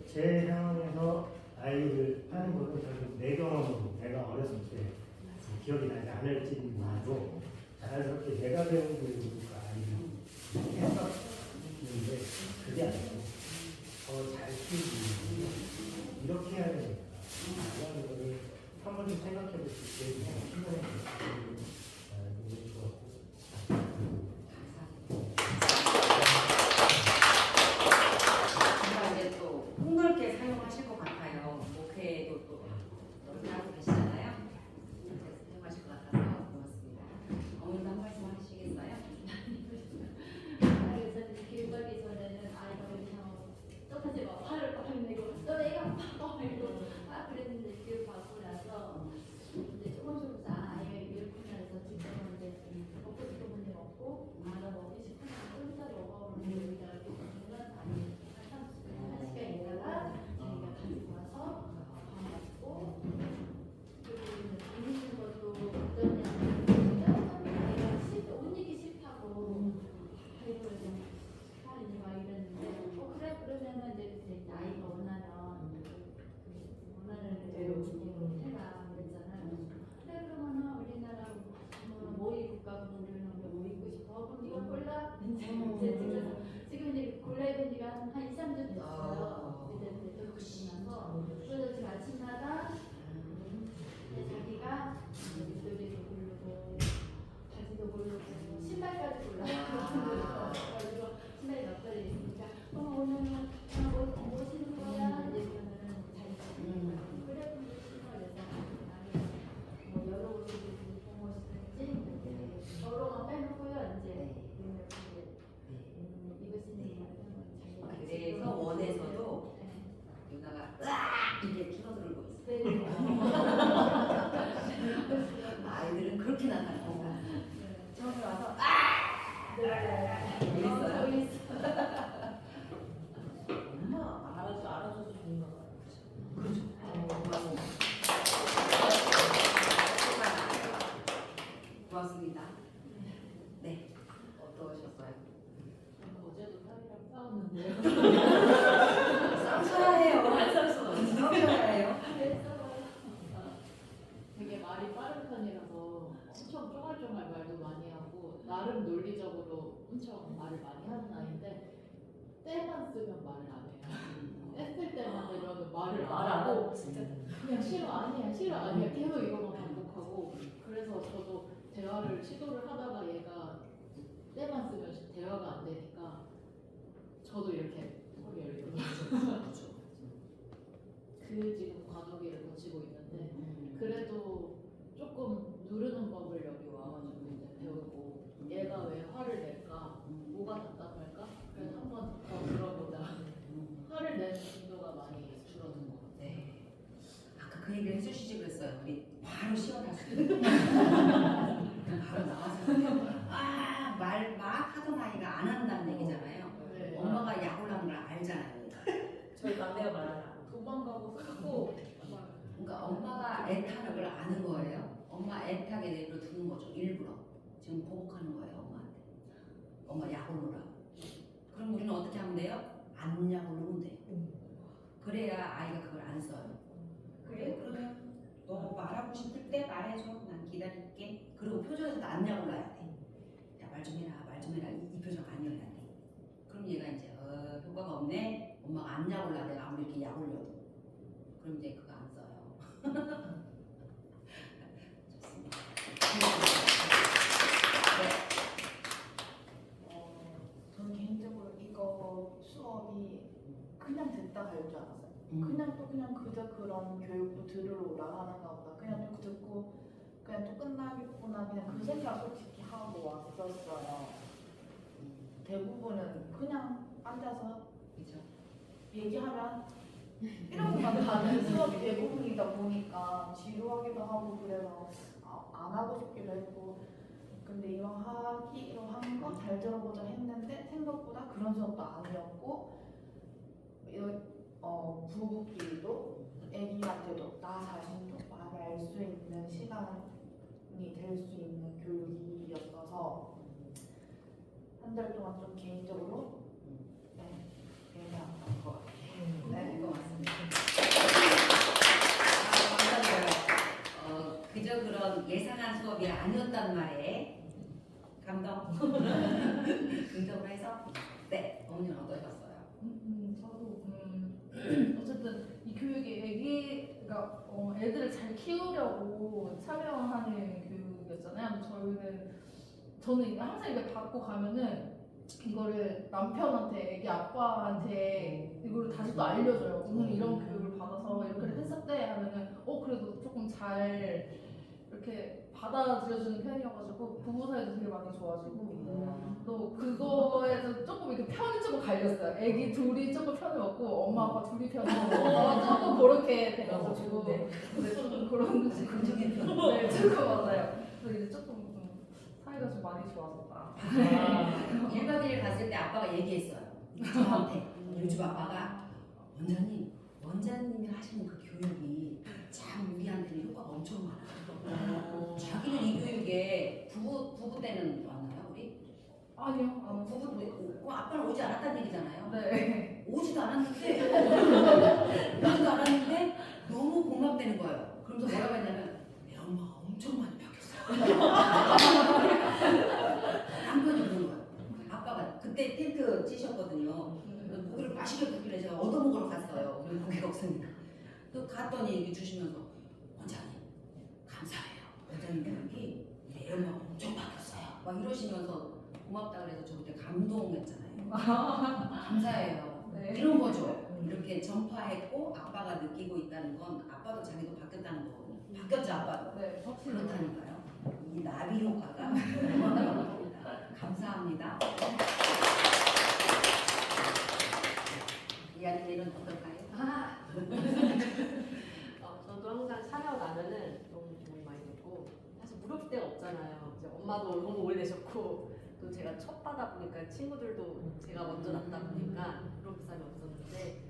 제 상황에서 아이를 하는 것은 결국 내 경험으로 내가 어렸을 때 기억이 나지 않을지라도 자연스럽게 내가 배운 교육으로 아이를 했었는데 그게 아니고 더 잘 키우기 이렇게 해야 되니까 이런 거를 한 번쯤 생각해 볼 수 있게 충분히 굉장히 좋았고 제가 이제 또 폭넓게 사용하실 것 같아요. 목회도 또 넓게 하고 계시잖아요. 그래서 사용하실 것 같아서 고맙습니다. 어머니도 한 말씀 하시겠어요? 그래서 교육하기 전에는 아이가 그냥 똑같이 막 화를 막 내고 너 내가 막 이러고 그랬는데 교육 받고 나서 이제 조금씩 아이가 이렇구나 해서 지금은 이제 먹고 싶은 분이 먹고 나 먹기 싶으면 혼자 먹어보는 여기다가 교육은 아니 한 시간 있다가 저희가 가지고 와서 밥 먹고 그리고 재밌는 것도 어떤 애가 옷 입기 싫다고 아이고 좀 살이 막 이랬는데 그래 그러면은 이제 아이가 원하는 대로 해라 그랬잖아요. 그래 그러면은 우리나라 뭐 입을까 그러면 뭐 입고 싶어? 그럼 이거 골라? 이제 지금 이제 골라야 된 지가 한 2, 3주 됐어요. 이제 또 나서 그래서 지금 아침마다 자기가 목도리도 고르고 바지도 고르고 신발까지 골라요. 그래가지고 신발이 몇 벌이 있으니까 오늘은 뭐 신을 거야? 이제 그러면은 자기가 그래 그럼 신어 그래서 나는 뭐 여러 옷을 입고 싶은지 여러만 빼놓고요 이제 입으시는 거는 그래서 원에서도 누나가 으악 이게 줄어들고 있어요. 네. 아이들은 그렇게 나타나요. 처음에 와서 그랬어요. 엄마 알아줘서 좋은 거 같아요. 그렇죠. 고맙습니다. 고맙습니다. 네, 어떠셨어요? 어제도 사위랑 싸웠는데요. 싸우셔야 해요. 안 싸웠어. 싸우셔야 해요. 되게 말이 빠른 편이라서 엄청 쫑알쫑알 말도 많이 하고 나름 논리적으로 엄청 말을 많이 하는 아이인데 때만 쓰면 말을 안 해요. 뗐을 때만 되면 말을 안 하고 진짜. 그냥 싫어 아니야 계속 이거만 반복하고 그래서 저도 대화를 시도를 하다가 얘가 때만 쓰면 대화가 안 되니까 저도 이렇게 소리 열리고 그 지금 과도기를 거치고 있는데 그래도 조금 누르는 법을 여기 와가지고 이제 배우고 얘가 왜 화를 낼까? 뭐가 답답할까? 그래서 한번 더 들어보자. 화를 내는 빈도가 많이 줄어든 것 같아요. 네. 아까 그 얘기를 해주시지 그랬어요. 우리 바로 시원할 수 있는. 바로 나와서 말 막 하던 아이가 안 한다는 얘기잖아요. 네. 엄마가 약 올라는 걸 알잖아요. 저희 막내가 말하라. 도망가고 싶고 그러니까 엄마가 애타는 걸 아는 거예요. 엄마 애타게 내버려 두는 거죠. 일부러. 지금 보복하는 거예요. 엄마한테. 엄마 약 올려라. 그럼 우리는 어떻게 하면 돼요? 안 약 올리면 돼요. 그래야 아이가 그걸 안 써요. 그래? 그러면 너 말하고 싶을 때 말해줘. 난 기다릴게. 그리고 표정에서도 안 약 올라야 돼. 야, 말 좀 해라. 말 좀 해라. 이 표정 아니어야 돼. 그럼 얘가 이제 효과가 없네. 엄마가 안 약 올라. 내가 아무리 이렇게 약 올려도. 그럼 이제 그거 안 써요. 좋습니다. 저는 개인적으로 이거 수업이 그냥 듣다 갈 줄 알았어요. 그냥 또 그냥 그저 그런 교육도 들으러 올라가는가 보다. 그냥 또 듣고 그냥 또 끝나겠구나 그냥 그 생각 솔직히 하고 왔었어요. 대부분은 그냥 앉아서 그죠? 얘기하면 이러고만 가는 수업이 대부분이다 보니까 지루하기도 하고 그래서 안 하고 싶기도 했고 근데 이왕 하기로 한 거 잘 들어보자 했는데 생각보다 그런 수업도 아니었고 부부끼리도 애기한테도 나 자신도 말할 수 있는 시간이 될 수 있는 교육이었어서 한 달 동안 좀 개인적으로 애매했던 것 같아요. 네, 것 같습니다. 감사드려요. 그저 그런 예상한 수업이 아니었단 말에 감동. 긍정을 해서 네, 어머니는 어떠셨어요? 저도 어쨌든 이 교육이 그러니까 애들을 잘 키우려고 참여하는 교육이었잖아요. 저는 항상 이걸 받고 가면은 이거를 남편한테, 애기 아빠한테 이거를 다시 또 알려줘요. 오늘 이런 교육을 받아서 이렇게 했었대 하면은 그래도 조금 잘 이렇게 받아들여주는 편이어가지고 부부 사이도 되게 많이 좋아지고 또 그거에서 조금 이렇게 편이 조금 갈렸어요. 애기 둘이 조금 편을 먹고 엄마 아빠 둘이 편을 먹고 조금 그렇게 돼가지고 네, 조금 그런 긍정의 편. 네, 조금 맞아요. 그래서 이제 조금 사이가 좀 많이 좋아졌다. 1박 2일 갔을 때 아빠가 얘기했어요. 저한테. 요즘 아빠가 원장님이 하시는 그 교육이 참 우리한테는 효과가 엄청 많아요. 자기는 이 교육에 부부 때는 왔나요, 우리? 아니요. 부부 때, 아빠는 오지 않았다는 얘기잖아요. 네. 오지도 않았는데, 너무 공감되는 거예요. 그러면서 뭐라고 했냐면, 내 엄마가 엄청 많이 바뀌었어요. 남편이 그런 거예요. 아빠가 그때 텐트 치셨거든요. 고기를 맛있게 굽길래 제가 얻어먹으러 갔어요. 우리 고기가 없으니까. 또 갔더니 이렇게 주시면서, 원장님, 감사해요. 원장님 교육이 내 엄마가 엄청 바뀌었어요. 막 이러시면서 고맙다 그래서 저 그때 감동했잖아요. 감사해요. 네. 이런 거죠. 이렇게 전파했고 아빠가 느끼고 있다는 건 아빠도 자기도 바뀌었다는 거거든요. 바뀌었죠, 아빠도. 네, 확실히. 그렇다니까요. 이 나비 효과가 감사합니다. 이야기는 어떨까요? 저도 항상 촬영 가면은 너무 도움이 많이 되고 사실 물어볼 데가 없잖아요. 이제 엄마도 너무 오래되셨고 또 제가 첫 받아 보니까 친구들도 제가 먼저 낳다 보니까 그런 비싸이 없었는데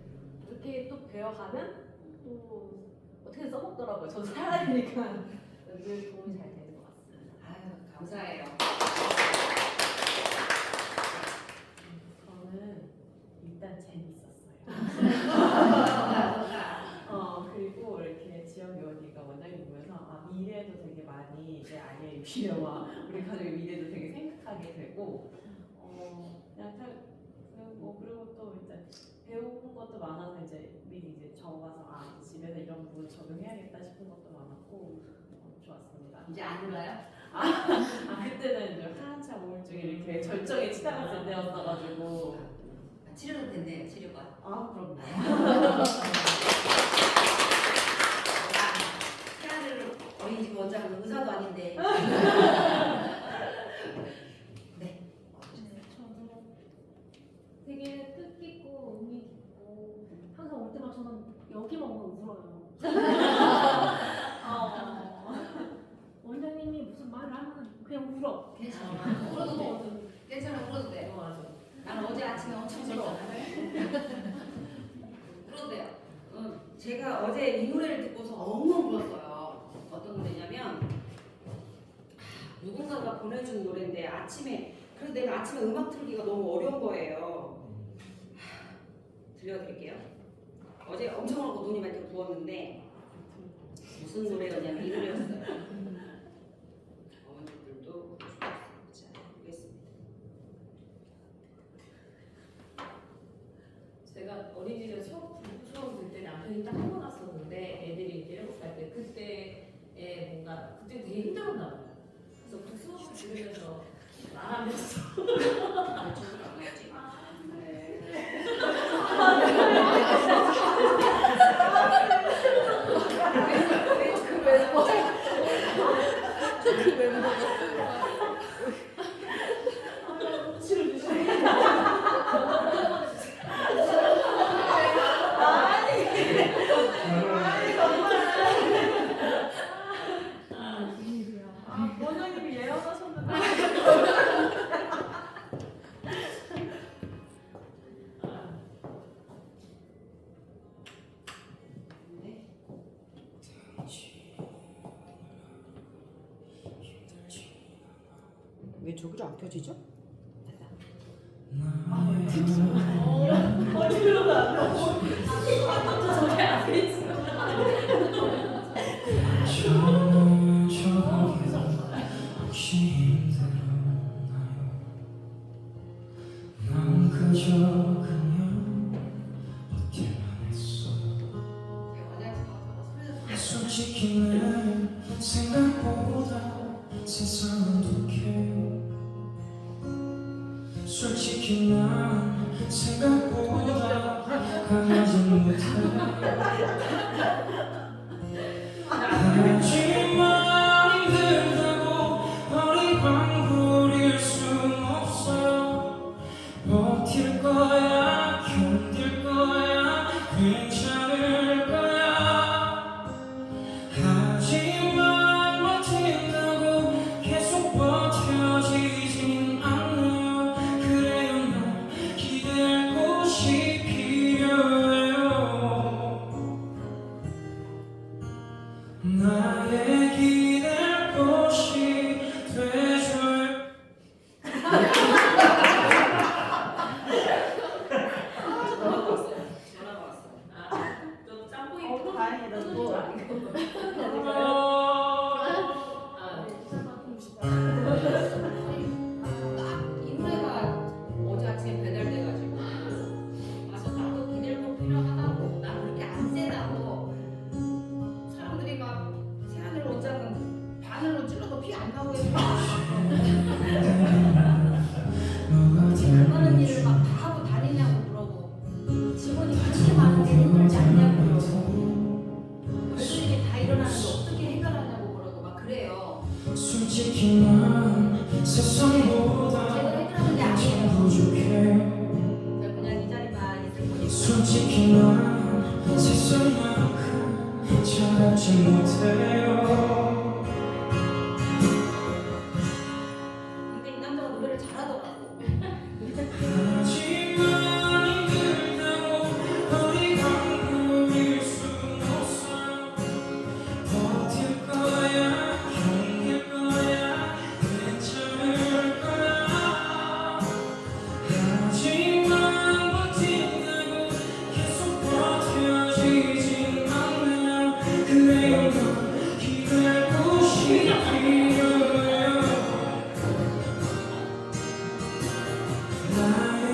이렇게 또 배워가면 또 어떻게 써먹더라고요. 저도 살아야 되니까 늘 도움이 잘 되는 것 같습니다. 아유, 감사해요. 저는 일단 재밌었어요. 감사합니다. 그리고 이렇게 지영 요원이가 원장님 보면서 미래도 되게 많이 내 아이의 미래와 우리 가족의 미래도 되게 생각하게 되고 그리고 또 이제 배우는 것도 많아서 이제 미리 이제 적어서 집에서 이런 부분 적용해야겠다 싶은 것도 많았고 좋았습니다. 이제 안 올라요? 그때는 이제 한참 우울증이 이렇게 치다갔을 때였어가지고. 치료도 됐네요, 치료가. 아 그럼요. 태아를 어린이집 원장은 의사도 아닌데. 네. 저도 되게 뜻깊고 의미 깊고 항상 올 때마다 저는 여기만 오면 울어요. 원장님이 무슨 말을 하면 그냥 울어. 괜찮아. 울어도 돼. 괜찮아, 울어도 돼. 맞아. 나는 어제 아침에 엄청 울어. 울어도 돼요. 제가 어제 이 노래를 듣고서 엉엉 울었어요. 어떤 노래냐면 누군가가 보내준 노래인데 아침에 그래서 내가 아침에 음악 틀기가 너무 어려운 거예요. 들려드릴게요. 어제 엄청 울고 눈이 막 부었는데 무슨 노래였냐면 이 노래였어요. 어머니들도 자 보겠습니다. 제가 어린이집에 수업 들 때 남편이 딱 한 번 왔었는데 애들이 이제 7살 때 그때에 뭔가 그때 되게 힘들었나 봐요. 그래서 그 수업을 들으면서 말하면서 원장님이 예언하셨는데. 왜 저기를 안 켜지죠? 저게 앞에 있어. 혹시 힘들었나요? 난 그저 그냥 버틸만 했어요. 솔직히 내 생각보다 세상은 독해요. 솔직히 난 생각보다 강하지 못해. 하지만 힘들다고 어리광 부릴 순 없어요. 버틸 거야, 견딜 거야, 괜찮을 거야. 하지만 버틴다고 계속 버텨지진 않아요. 그래요, 난 기댈 곳이 필요해요. 나의 기댈 곳이 돼줘요. 전화가 왔어요. 좀 짬뽕이 다행이다. 또. 이 노래가 어제 아침에 배달돼가지고 와서 나도 기댈 필요하다고 나 그렇게 안 세다고 사람들이 막 새하늘 원장은 바늘로 찔러도 피 안 나오게 그러는 일을 막 다 하고 다니냐고 물어보고 직원이 그렇게 많은데 힘들지 않냐고 물어보고 별일 일이 다 일어나는데 어떻게 해결하냐고 물어보고 막 그래요. 솔직히 난 세상보다 제가 해결하는 게 아니에요. 참 부족해. 제가 그냥 이 자리만 있을 뿐이고 솔직히 난 세상만큼 잘하지 못해요. 근데 이 남자가 노래를 잘하더라고. 하지만 힘들다고 어리광 부릴 순 없어요. 버틸 거야, 견딜 거야, 괜찮을 거야. 하지만 버틴다고 계속 버텨지진 않아요. 그래요, 난 기댈 곳이 필요해요. 나의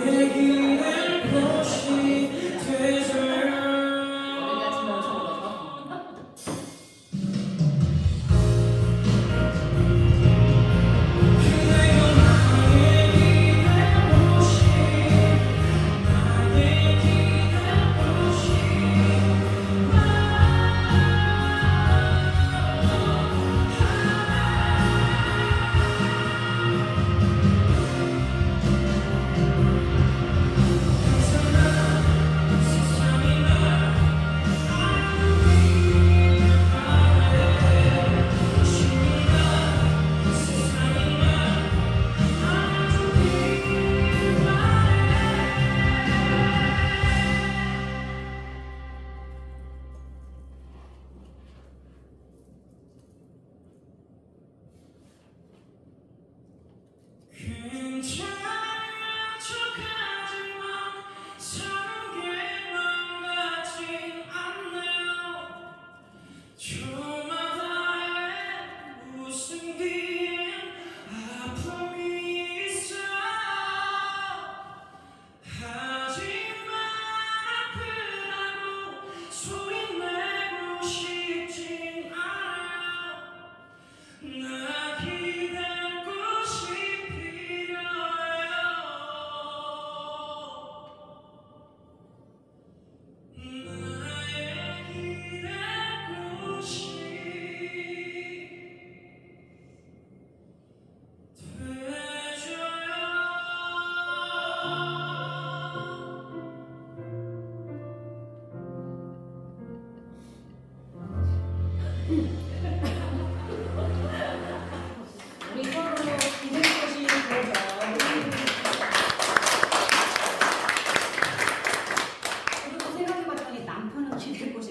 우리 서로 기댈 곳이 되어줘. 그리고 생각해봤더니 남편은 기댈 곳이